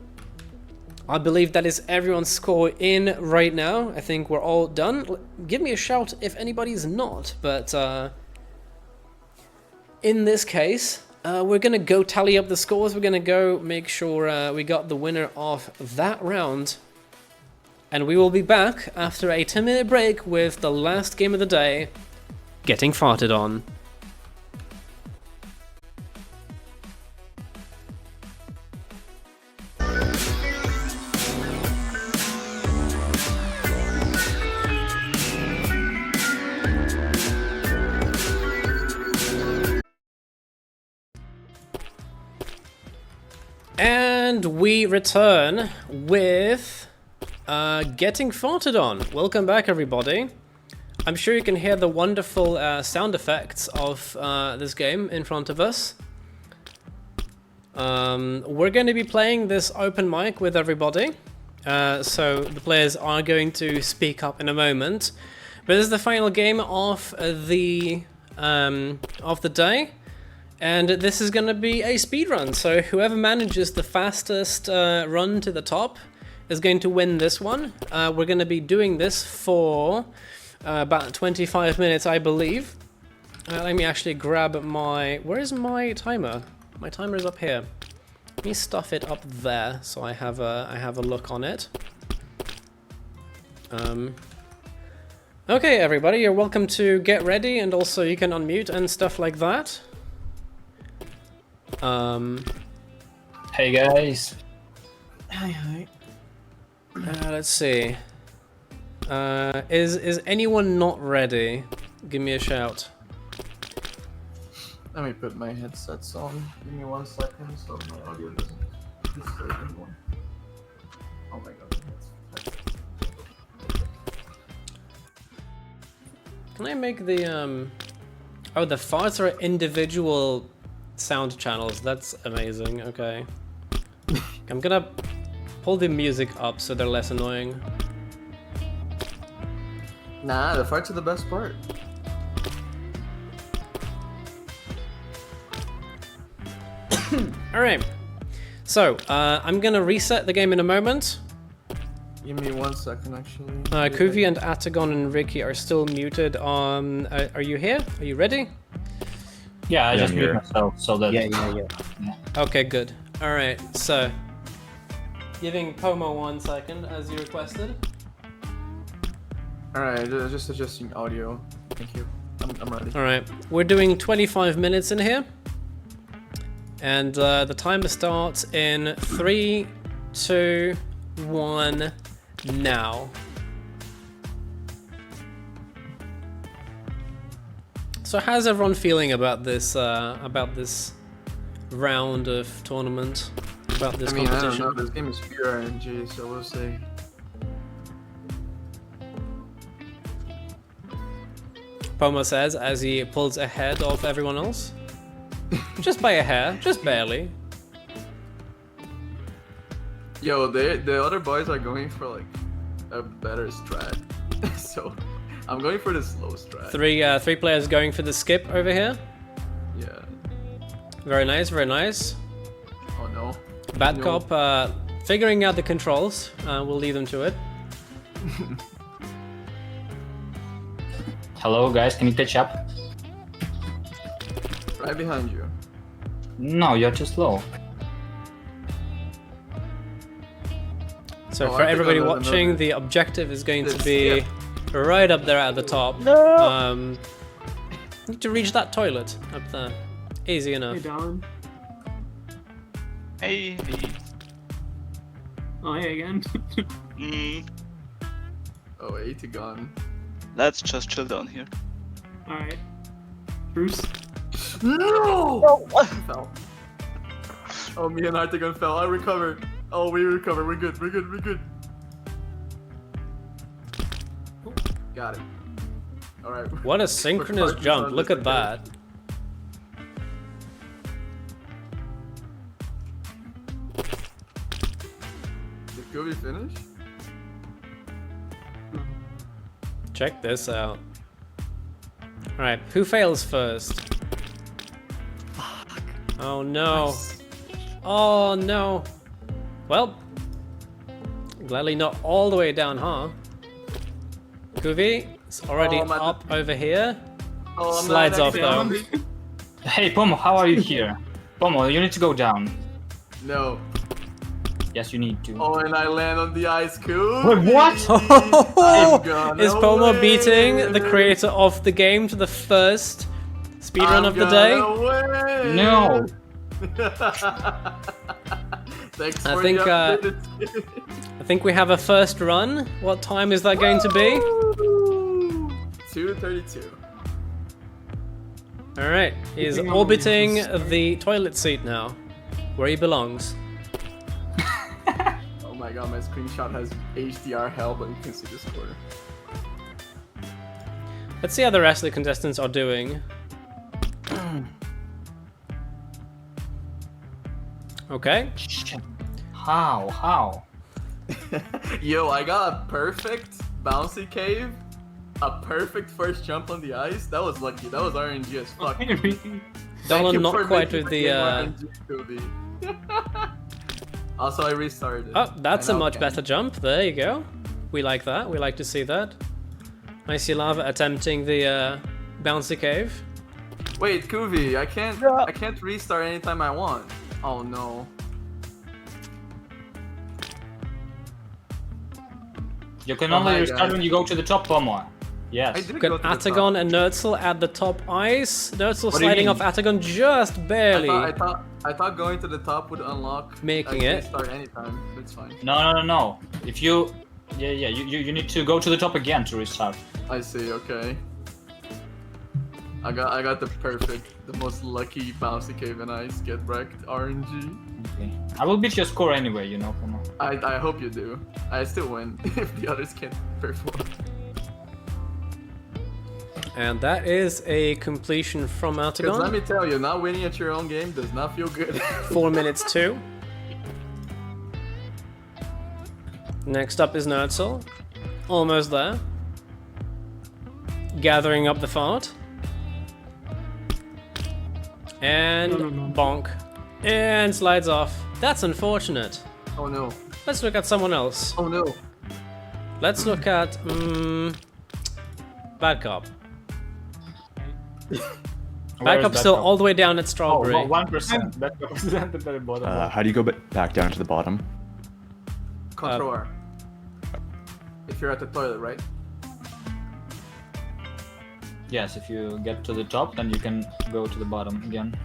I believe that is everyone's score in right now. I think we're all done. Give me a shout if anybody's not, but in this case, we're gonna go tally up the scores. We're gonna go make sure we got the winner of that round. And we will be back after a 10-minute break with the last game of the day, Getting Farted On. And we return with Getting Farted On. Welcome back, everybody. I'm sure you can hear the wonderful sound effects of this game in front of us. We're going to be playing this open mic with everybody, so the players are going to speak up in a moment. But this is the final game of the day. And this is going to be a speed run, so whoever manages the fastest run to the top is going to win this one. We're going to be doing this for about 25 minutes, I believe. Let me actually grab my... Where's my timer? My timer is up here. Let me stuff it up there so I have a look on it. Okay, everybody, you're welcome to get ready, and also you can unmute and stuff like that. Hey guys. Hi. Let's see. Is anyone not ready? Give me a shout. Let me put my headsets on. Give me 1 second so my audio doesn't disturb anyone. Oh my god. Can I make the Oh, the farts are individual sound channels. That's amazing. Okay. I'm gonna pull the music up so they're less annoying. Nah, the farts are the best part. Alright. So, I'm gonna reset the game in a moment. Give me 1 second, actually. Kuvi and Atagon and Ricky are still muted on... are you here? Are you ready? Yeah, I Yeah, just I'm mute here. myself so that. Yeah. Okay, good. Alright, so... Giving Pomo 1 second, as you requested. Alright, just adjusting audio. Thank you. I'm ready. Alright, we're doing 25 minutes in here. And the timer starts in 3, 2, 1, now. So how's everyone feeling about this round of tournament? About this I mean, competition? I don't know. This game is pure RNG, so we'll see. Pomo says as he pulls ahead of everyone else. Just by a hair, just barely. Yo, the other boys are going for like a better strat, so I'm going for the slow strat. Three players going for the skip over here. Yeah. Very nice, very nice. Oh no. Bad No. Cop figuring out the controls. We'll leave them to it. Hello guys, can you catch up? Right behind you. No, you're too slow. So Oh, for I think everybody I know watching, another. the objective is going to This, be yeah. right up there at the top. No! Need to reach that toilet up there. Easy enough. Hey, Don. Hey. Oh, hey again. Oh, 80 gone. Let's just chill down here. Alright. Bruce. No! I fell. Oh, me and Artagon fell. I recovered. Oh, we recovered. We're good. We're good. We're good. Got it. All right. What a synchronous Parkinson's jump. on Look this at that. Scooby finish? Check this out. Alright, who fails first? Oh no. Nice. Oh no. Well, gladly not all the way down, huh? Kuvi is already Oh, my- up over here. Oh, I'm Slides not off actually- though. Hey, Pomo, how are you here? Pomo, you need to go down. No. Yes, you need to. Oh, and I land on the ice, Scooby. Wait, what? I'm gonna Is Pomo win. beating the creator of the game to the first speedrun of the day? Win. No. Thanks I for think, the update. I think we have a first run. What time is that going to be? 2:32. Alright, he's Keeping on orbiting the- the toilet seat now, where he belongs. Oh my god, my screenshot has HDR hell, but you can see the score. Let's see how the rest of the contestants are doing. Okay. How? Yo, I got a perfect bouncy cave, a perfect first jump on the ice. That was lucky. That was RNG as fuck. Thank Donald you not for quite making with the the game RNG, Scooby. Also, I restarted. Oh, that's a And much okay. better jump. There you go. We like that. We like to see that. Icy Lava attempting the bouncy cave. Wait, Kuvi, I can't restart anytime I want. Oh no. You can Oh only my restart God. when you go to the top, Pomo. I Yes. did Got go to the Atagon top. and Nertzl at the top ice. Nertzl What do you sliding mean? off Atagon just barely. I thought going to the top would unlock. Making I can it. Restart anytime. That's fine. No. If you... Yeah, you need to go to the top again to restart. I see. Okay. I got the most lucky bouncy cave and ice get wrecked RNG. Okay. I will beat your score anyway, you know, Pomo. I hope you do. I still win if the others can't perform. And that is a completion from Because let Atagon. me tell you, not winning at your own game does not feel good. 4 minutes 2. Next up is Nertzl. Almost there. Gathering up the fart. And No. bonk. And slides off. That's unfortunate. Oh no. Let's look at someone else. Oh no. Let's look at Bad Cop. Where Bad is Cop's still Cop? all the way down at Oh, Strawberry. 1%. That goes at the very bottom. How do you go back down to the bottom? Control R. If you're at the toilet, right? Yes, if you get to the top, then you can go to the bottom again.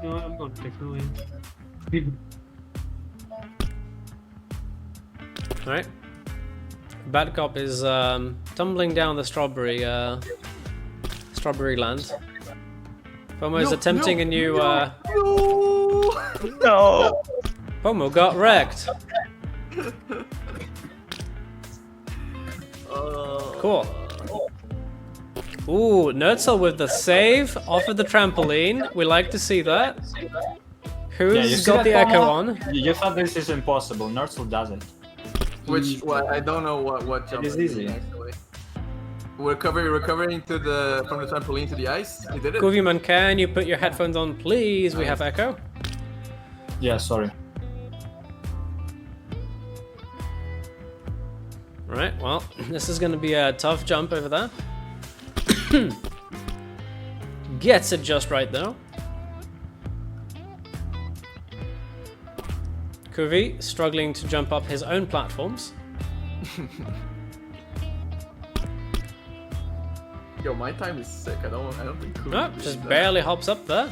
You know what? I'm going to take the lead. Alright. Bad Cop is tumbling down the strawberry land. Pomo is attempting a new No. Pomo got wrecked. Cool. Ooh, Nertzl with the save off of the trampoline. We like to see that. Yeah, you Who's see got that, the echo Pomo? on? You thought this is impossible. Nertzl does it. Which I don't know what jump is I'm easy. doing, actually. Recovering from the trampoline to the ice. You did it. Goovieman, can you put your headphones on, please? We have echo. Yeah, sorry. Right, well, this is going to be a tough jump over there. Gets it just right, though. Kuvi struggling to jump up his own platforms. Yo, my time is sick. I don't think. Kuvi Oh, did just that. barely hops up there.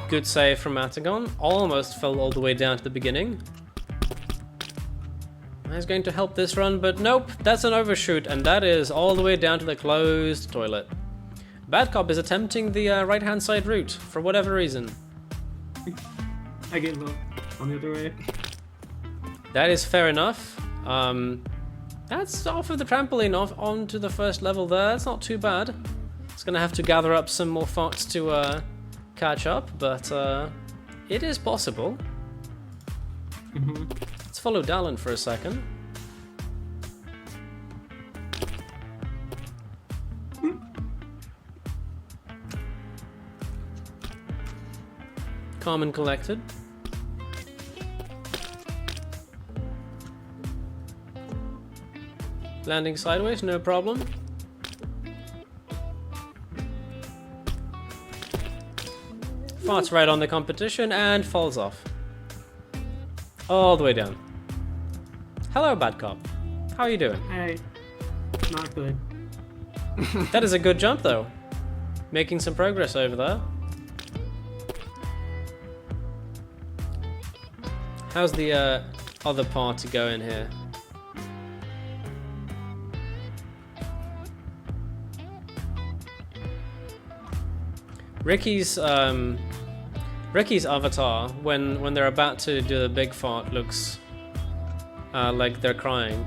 Good save from Atagon. Almost fell all the way down to the beginning. He's going to help this run, but nope, that's an overshoot, and that is all the way down to the closed toilet. Bad Cop is attempting the right-hand side route, for whatever reason. I gave up on the other way. That is fair enough. That's off of the trampoline, off onto the first level there. That's not too bad. It's gonna have to gather up some more farts catch up, but it is possible. Let's follow Dallin for a second. Calm and collected. Landing sideways, no problem. Farts right on the competition and falls off. All the way down. Hello, Bad Cop. How are you doing? Hey, not good. That is a good jump, though. Making some progress over there. How's the other party going here? Ricky's avatar, when they're about to do the big fart, looks like they're crying.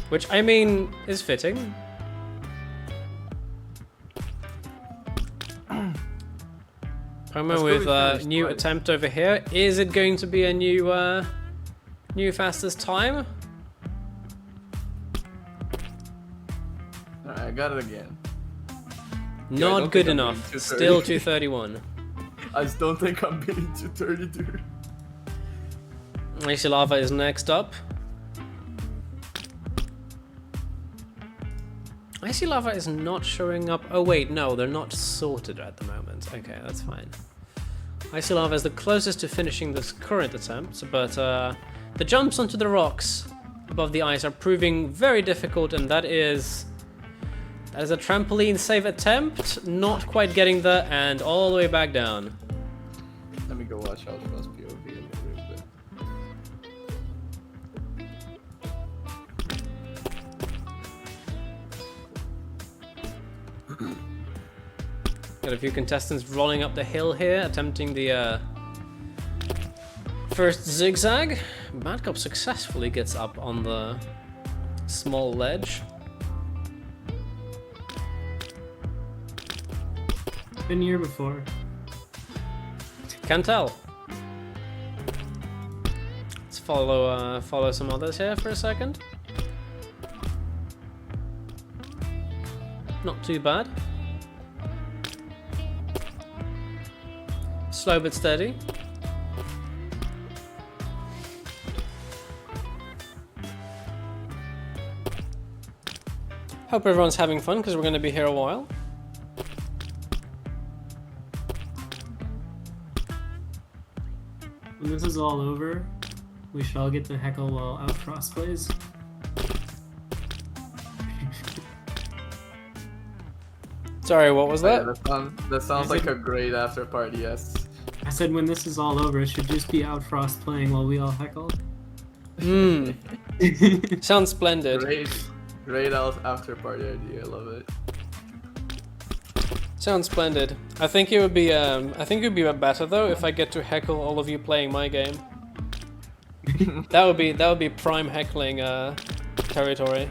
Which, I mean, is fitting. Promo with new attempt over here. Is it going to be a new fastest time? Alright, I got it again. Not don't good think I'm enough. beating Still 230. 231. I just don't think I'm beating 230, dude. Icy Lava is next up. Icy Lava is not showing up. Oh wait, no, they're not sorted at the moment. Okay, that's fine. Icy Lava is the closest to finishing this current attempt, but the jumps onto the rocks above the ice are proving very difficult, and that is a trampoline save attempt. Not quite getting there, and all the way back down. Let me go watch Holospecter's POV a little bit. Got a few contestants rolling up the hill here, attempting the first zigzag. Bad Cop successfully gets up on the small ledge. Been here before. Can't tell. Let's follow some others here for a second. Not too bad. Slow but steady. Hope everyone's having fun because we're going to be here a while. When this is all over, we shall get to heckle while Outcross plays. Sorry, what was that? That sounds like a great after party, yes. I said when this is all over, it should just be Outfrost playing while we all heckle. Hmm. Sounds splendid. Great after party idea, I love it. Sounds splendid. I think it would be better though if I get to heckle all of you playing my game. that would be prime heckling territory.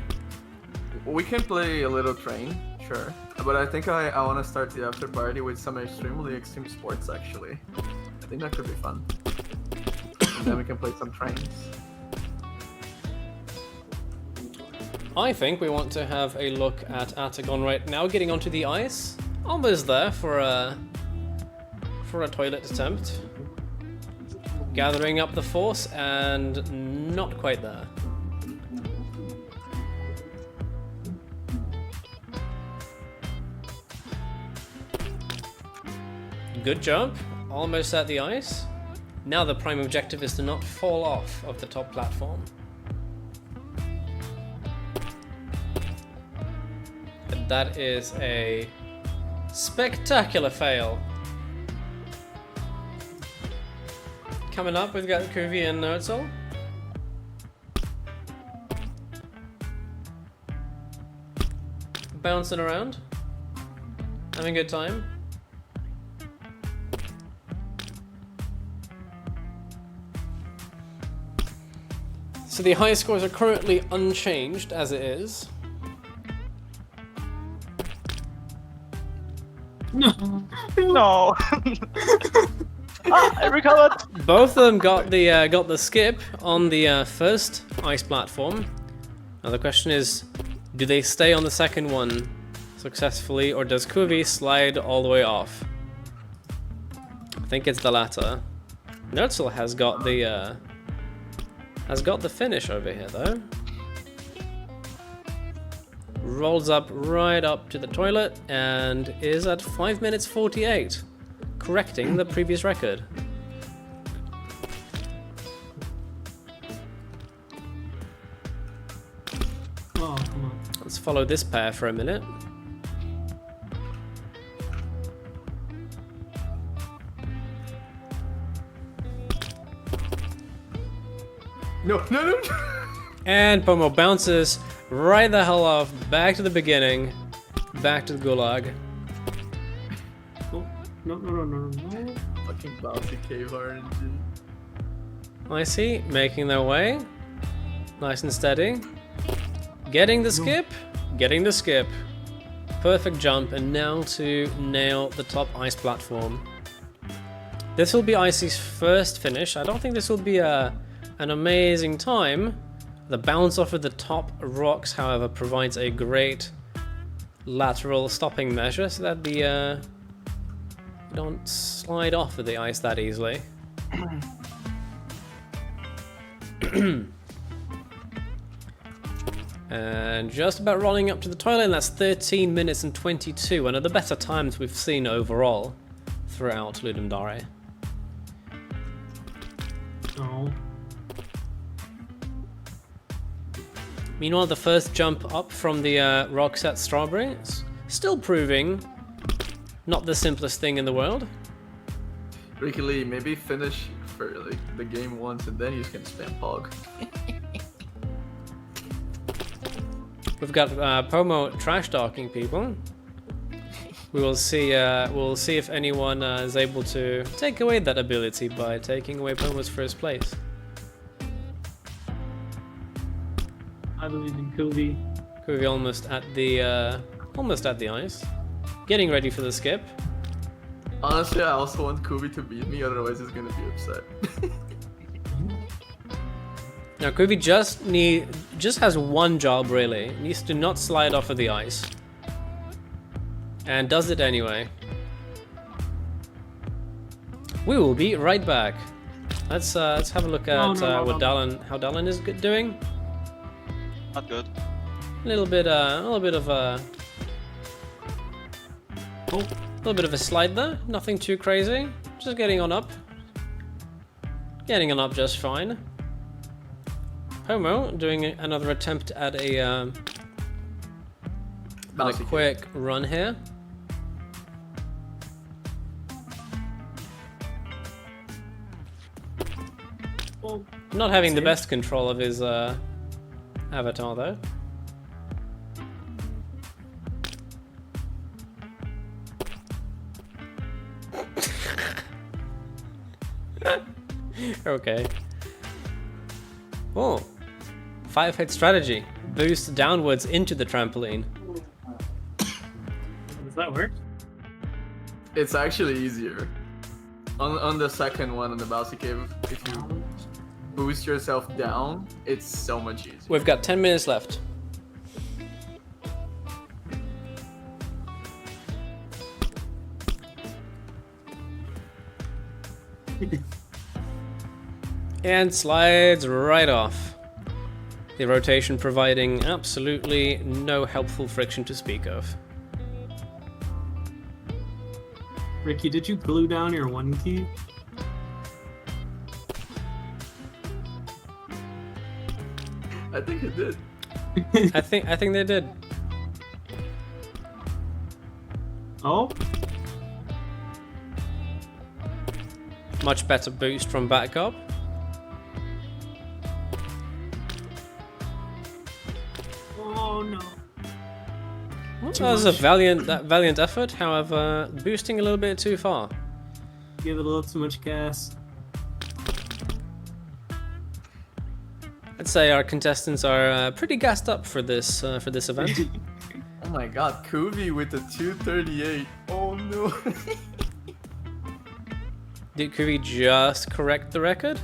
We can play a little train, sure. But I think I want to start the after party with some extreme sports actually. I think that could be fun. And then we can play some trains. I think we want to have a look at Atagon right now, getting onto the ice. Almost there for a toilet attempt. Gathering up the force and not quite there. Good jump, almost at the ice. Now the prime objective is to not fall off of the top platform. And that is a spectacular fail. Coming up, we've got Kuvi and Nerdsol. Bouncing around, having a good time. So the high scores are currently unchanged as it is. No. No. I recovered. Both of them got the skip on the first ice platform. Now the question is, do they stay on the second one successfully, or does Kuvi slide all the way off? I think it's the latter. Nertzel has got the finish over here though. Rolls up right up to the toilet and is at 5 minutes 48, correcting the previous record. Oh, come on. Let's follow this pair for a minute. No, no, no. And Pomo bounces right the hell off, back to the beginning, back to the gulag. Oh, no, no, no, no, no. Fucking bouncy cave RNG. I see, making their way. Nice and steady. Getting the skip, getting the skip. Perfect jump, and now to nail the top ice platform. This will be Icy's first finish. I don't think this will be an amazing time. The bounce off of the top rocks, however, provides a great lateral stopping measure so that the you don't slide off of the ice that easily. And just about rolling up to the toilet, and that's 13 minutes and 22, one of the better times we've seen overall throughout Ludum Dare. No. Meanwhile, the first jump up from the rocks at Strawberry is still proving not the simplest thing in the world. Ricky Lee, maybe finish for like the game once and then you can spam Pog. We've got Pomo trash talking people. We will see. We'll see if anyone is able to take away that ability by taking away Pomo's first place. I believe in Kobe. Kuvi almost at the ice, getting ready for the skip. Honestly, I also want Kubi to beat me, otherwise he's gonna be upset. Now Kuvi just has one job really. Needs to not slide off of the ice, and does it anyway. We will be right back. Let's have a look at what Dallin, how Dallin is doing. Not good. A little bit of a slide there. Nothing too crazy. Just getting on up. Getting on up just fine. Pomo doing another attempt at a quick run here. Oh, Not having the best control of his avatar though. Okay. Oh, 5-hit strategy. Boost downwards into the trampoline. does that work? It's actually easier. On the second one, on the bouncy cave, if you boost yourself down, it's so much easier. We've got 10 minutes left. And slides right off. The rotation providing absolutely no helpful friction to speak of. Ricky, did you glue down your one key? I think it did. I think they did. Oh? Much better boost from back up. Oh no. That was a valiant effort, however, boosting a little bit too far. Give it a little too much gas. I'd say our contestants are pretty gassed up for this event. my god, Kuvi with the 238. Oh no. Did Kuvi just correct the record?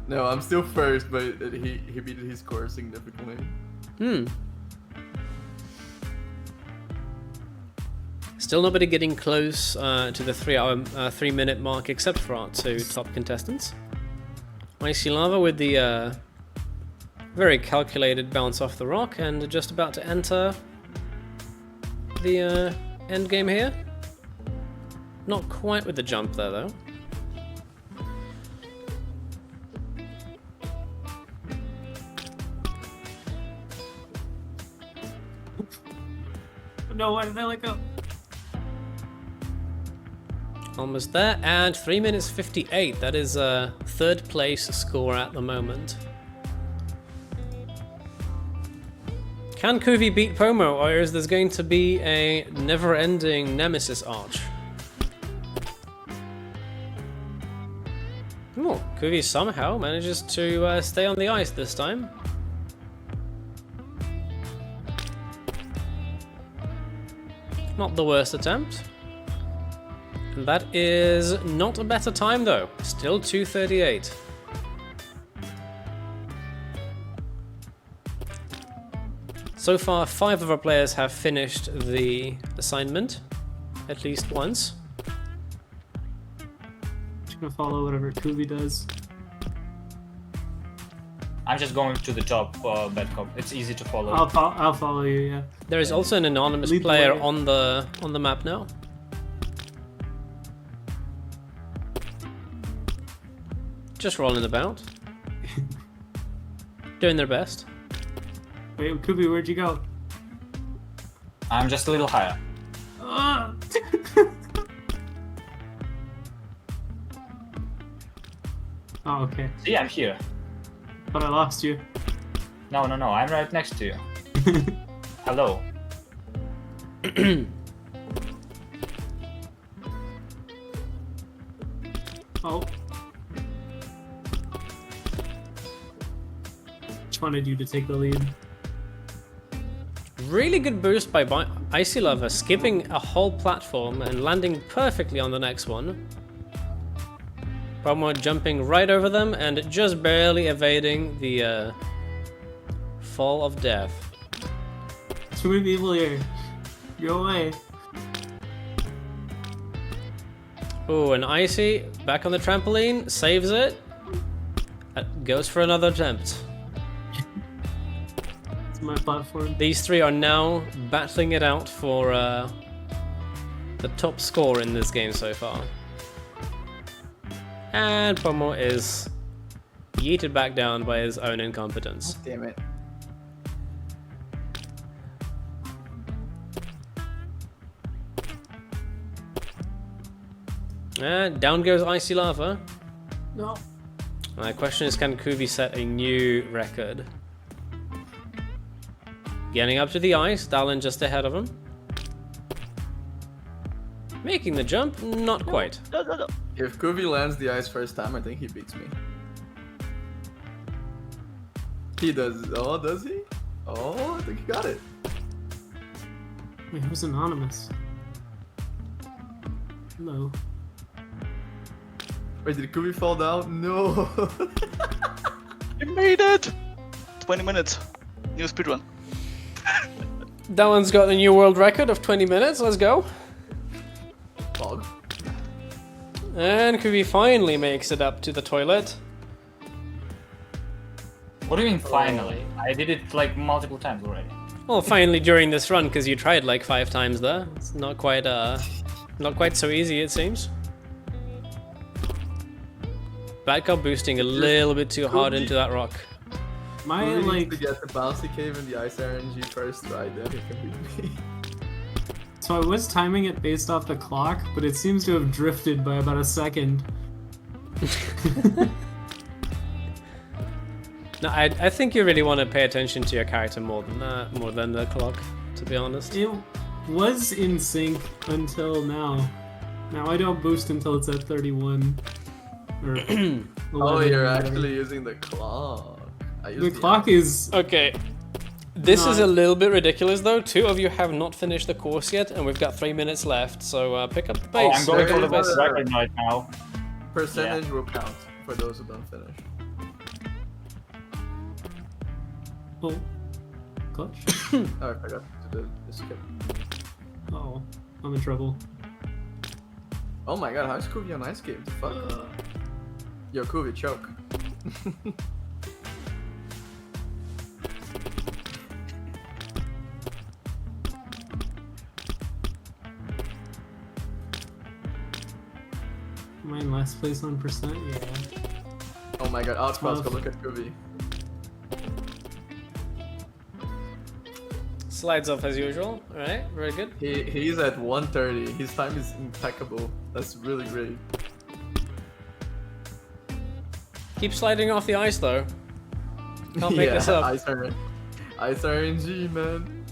No, I'm still first, but he beat his score significantly. Still nobody getting close to the 3 minute mark except for our two top contestants. Icy Lava with the very calculated bounce off the rock and just about to enter the end game here. Not quite with the jump there though. No, why did I let go? Almost there, and 3 minutes 58. That is a third place score at the moment. Can Kuvi beat Pomo, or is there going to be a never-ending nemesis arch? Oh, Kuvi somehow manages to stay on the ice this time. Not the worst attempt. And that is not a better time though. Still 2:38. So far, 5 of our players have finished the assignment, at least once. Just gonna follow whatever Kuvi does. I'm just going to the top Bedcop. It's easy to follow. I'll follow you. Yeah. There is also an anonymous Lead player player. on the map now. Just rolling about. Doing their best. Wait, Kuvi, where'd you go? I'm just a little higher. Ah! Oh, okay. See, I'm here. But I lost you. No, I'm right next to you. Hello. Oh. Just wanted you to take the lead. Really good boost by Icy Lover, skipping a whole platform and landing perfectly on the next one. Pomo jumping right over them and just barely evading the fall of death. Too many people here. Go away. Oh, and Icy back on the trampoline, saves it. Goes for another attempt. It's my platform. These three are now battling it out for the top score in this game so far. And Pomo is yeeted back down by his own incompetence. Damn it. And down goes Icy Lava. No. My question is, can Kuvi set a new record? Getting up to the ice, Dallin just ahead of him. Making the jump, not quite. No. If Kuvi lands the ice first time, I think he beats me. He does. Oh, does he? Oh, I think he got it. Wait, who's anonymous? Hello. Wait, did Kuvi fall down? No. You made it! 20 minutes. New speedrun. Dallin's got the new world record of 20 minutes, let's go. Fog. And Kuvi finally makes it up to the toilet. What do you mean finally? I did it like multiple times already. Well, finally during this run, because you tried like 5 times there. It's not quite so easy, it seems. Bad cop boosting a little bit too hard into that rock. My Kuvi like. needs to get the bouncy cave and the ice RNG first try, then he can beat me. So I was timing it based off the clock, but it seems to have drifted by about a second. No, I think you really want to pay attention to your character more than that, more than the clock, to be honest. It was in sync until now. Now I don't boost until it's at 31. Or 11, Oh, you're whatever. actually using the clock. I use The clock is. Okay. This is a little bit ridiculous, though. 2 of you have not finished the course yet, and we've got 3 minutes left. So pick up the pace. Oh, I'm going for the There is best a- record right now. Percentage will count for those who don't finish. Oh. Clutch? Oh, I forgot to do the skip. Oh, I'm in trouble. Oh my god, how's Kuvi on ice game? The fuck? Yo, Kuvi, choke. Am I in last place on percent? Yeah. Oh my god, Outcross, go Tough. look at Kuvi. Slides off as usual. All right, very good. He's at 130. His time is impeccable. That's really great. Keep sliding off the ice, though. Can't make this up. Ice RNG, man.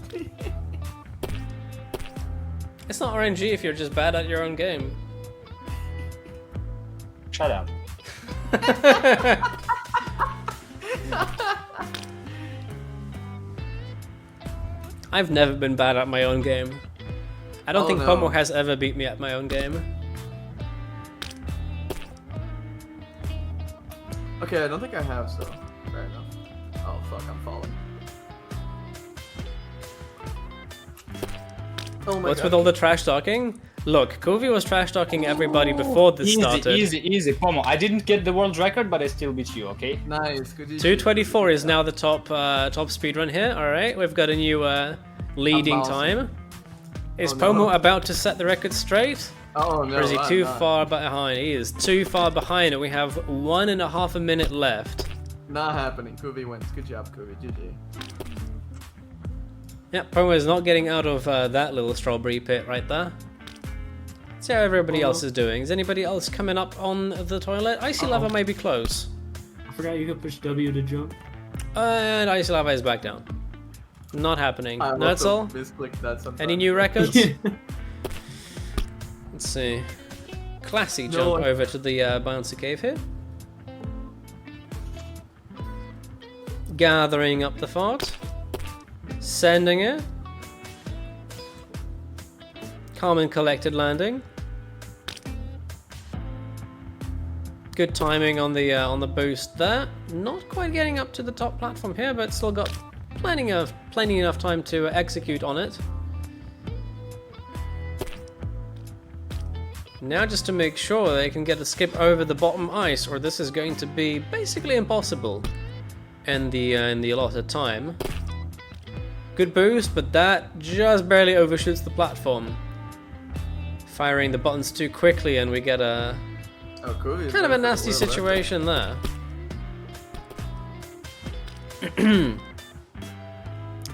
It's not RNG if you're just bad at your own game. Shut up. I've never been bad at my own game. I don't Oh, think no. Pomo has ever beat me at my own game. Okay, I don't think I have, so fair enough. Oh fuck, I'm falling. Oh my What's god. with all the trash talking? Look, Kovi was trash talking everybody before this started. Easy, Pomo. I didn't get the world record, but I still beat you, okay? Nice, good. 2:24 is now the top speedrun here. All right, we've got a new leading I'm bouncing. time. Is Oh, no. Pomo about to set the record straight? Oh no. Or is he I'm too not. far behind? He is too far behind, and we have 1.5 minutes left. Not happening. Kuvi wins. Good job, Kuvi. GG. Yeah, Pomo is not getting out of that little strawberry pit right there. Let's see how everybody else is doing. Is anybody else coming up on the toilet? Icy Lava may be close. I forgot you could push W to jump. And Icy Lava is back down. Not happening. I That's all? misclicked that sometimes. Any new records? Yeah. Let's see. Classy No, jump I- over to the bouncy cave here. Gathering up the fart. Sending it. Calm and collected landing. Good timing on the boost there. Not quite getting up to the top platform here, but still got plenty enough time to execute on it. Now just to make sure they can get a skip over the bottom ice, or this is going to be basically impossible in the allotted time. Good boost, but that just barely overshoots the platform. Firing the buttons too quickly, and we get a Oh, Kuvi is kind of a going for the nasty world record. situation there.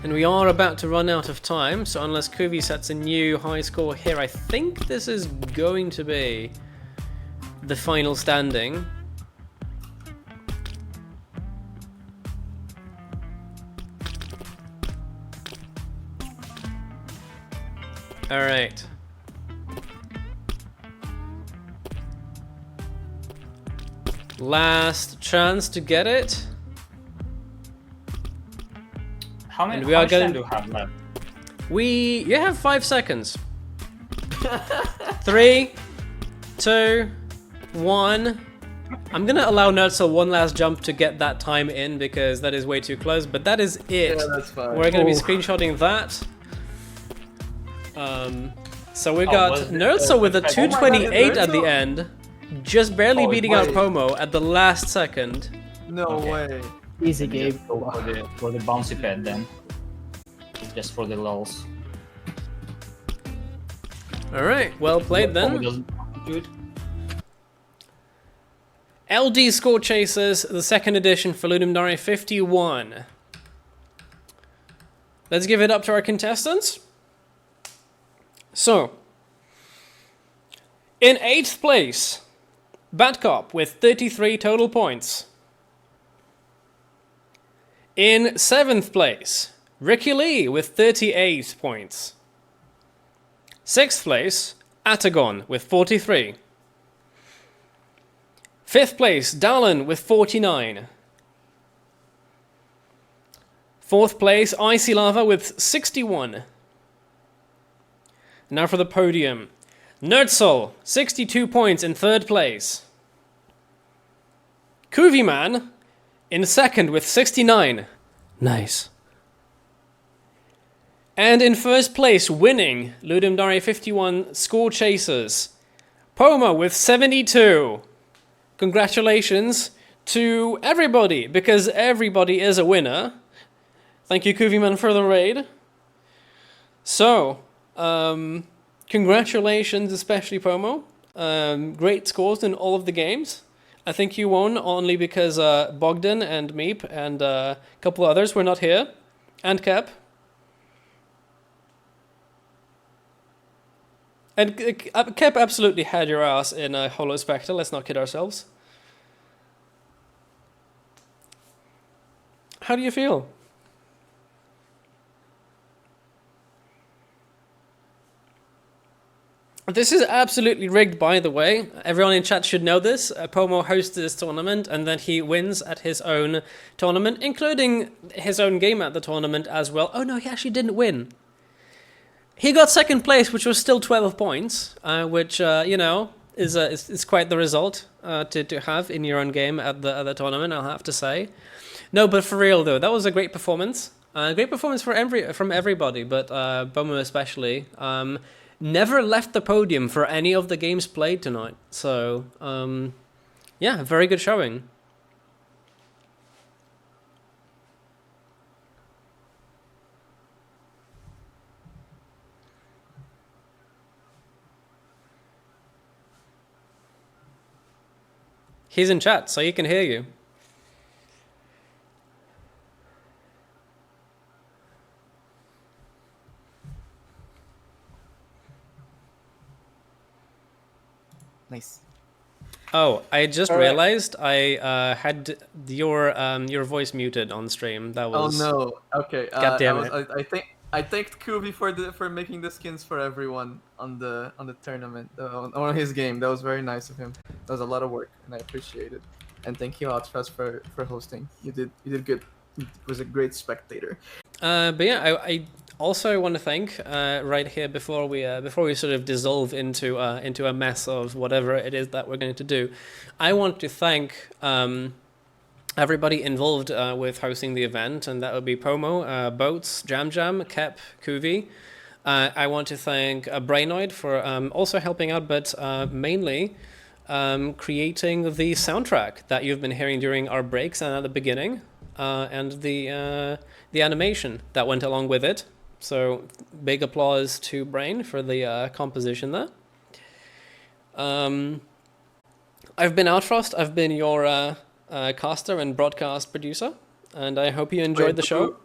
And we are about to run out of time, so unless Kuvi sets a new high score here, I think this is going to be the final standing. Alright. Last chance to get it. How many? And we how are much time getting- do you have left? You have 5 seconds. 3, 2, 1. I'm gonna allow Nerdsel one last jump to get that time in because that is way too close, but that is it. Yeah, that's fine. We're gonna be Oh. screenshotting that. So we Oh, got was it- Nerdsel with a oh my God, 228 at the Nerdsel? end, just barely Oh, beating out wait. Pomo at the last second. No Okay. way. Easy game. Go for the bouncy pad then. Just for the lulls. Alright, well played Pomo then. doesn't do it. LD Score Chasers, the second edition for Ludum 51. Let's give it up to our contestants. So, in 8th place, Batcop with 33 total points. In 7th place, Ricky Lee with 38 points. 6th place, Atagon with 43. 5th place, Dallin with 49. Fourth place, Icy Lava with 61. Now for the podium. Nerdsoul, 62 points in third place. Kuviman in second with 69. Nice. And in first place, winning, LD51 Score Chasers, Pomo with 72. Congratulations to everybody, because everybody is a winner. Thank you, Kuviman, for the raid. So, congratulations, especially Pomo. Great scores in all of the games. I think you won only because Bogdan and Meep and a couple others were not here. And Cap. And Cap absolutely had your ass in Holospecter, let's not kid ourselves. How do you feel? This is absolutely rigged, by the way. Everyone in chat should know this. Pomo hosts this tournament, and then he wins at his own tournament, including his own game at the tournament as well. Oh no, he actually didn't win. He got second place, which was still 12 points, which, you know, is quite the result to have in your own game at the tournament, I'll have to say. No, but for real, though, that was a great performance. Great performance from everybody, but Pomo especially. Never left the podium for any of the games played tonight. So, yeah, very good showing. He's in chat, so he can hear you. Nice. Oh, I just realized I had your voice muted on stream. That was. Oh no. Okay. God damn it. I thanked Kubi for making the skins for everyone on the tournament on his game. That was very nice of him. That was a lot of work, and I appreciate it. And thank you, Outfest, for hosting. You did good. It was a great spectator. But yeah, I also want to thank right here before we sort of dissolve into a mess of whatever it is that we're going to do. I want to thank everybody involved with hosting the event, and that would be Pomo, Boats, Jam, Kep, Kuvi. I want to thank Brainoid for also helping out, but mainly creating the soundtrack that you've been hearing during our breaks and at the beginning, and the animation that went along with it. So big applause to Brain for the composition there. I've been Outfrost. I've been your caster and broadcast producer, and I hope you enjoyed the show.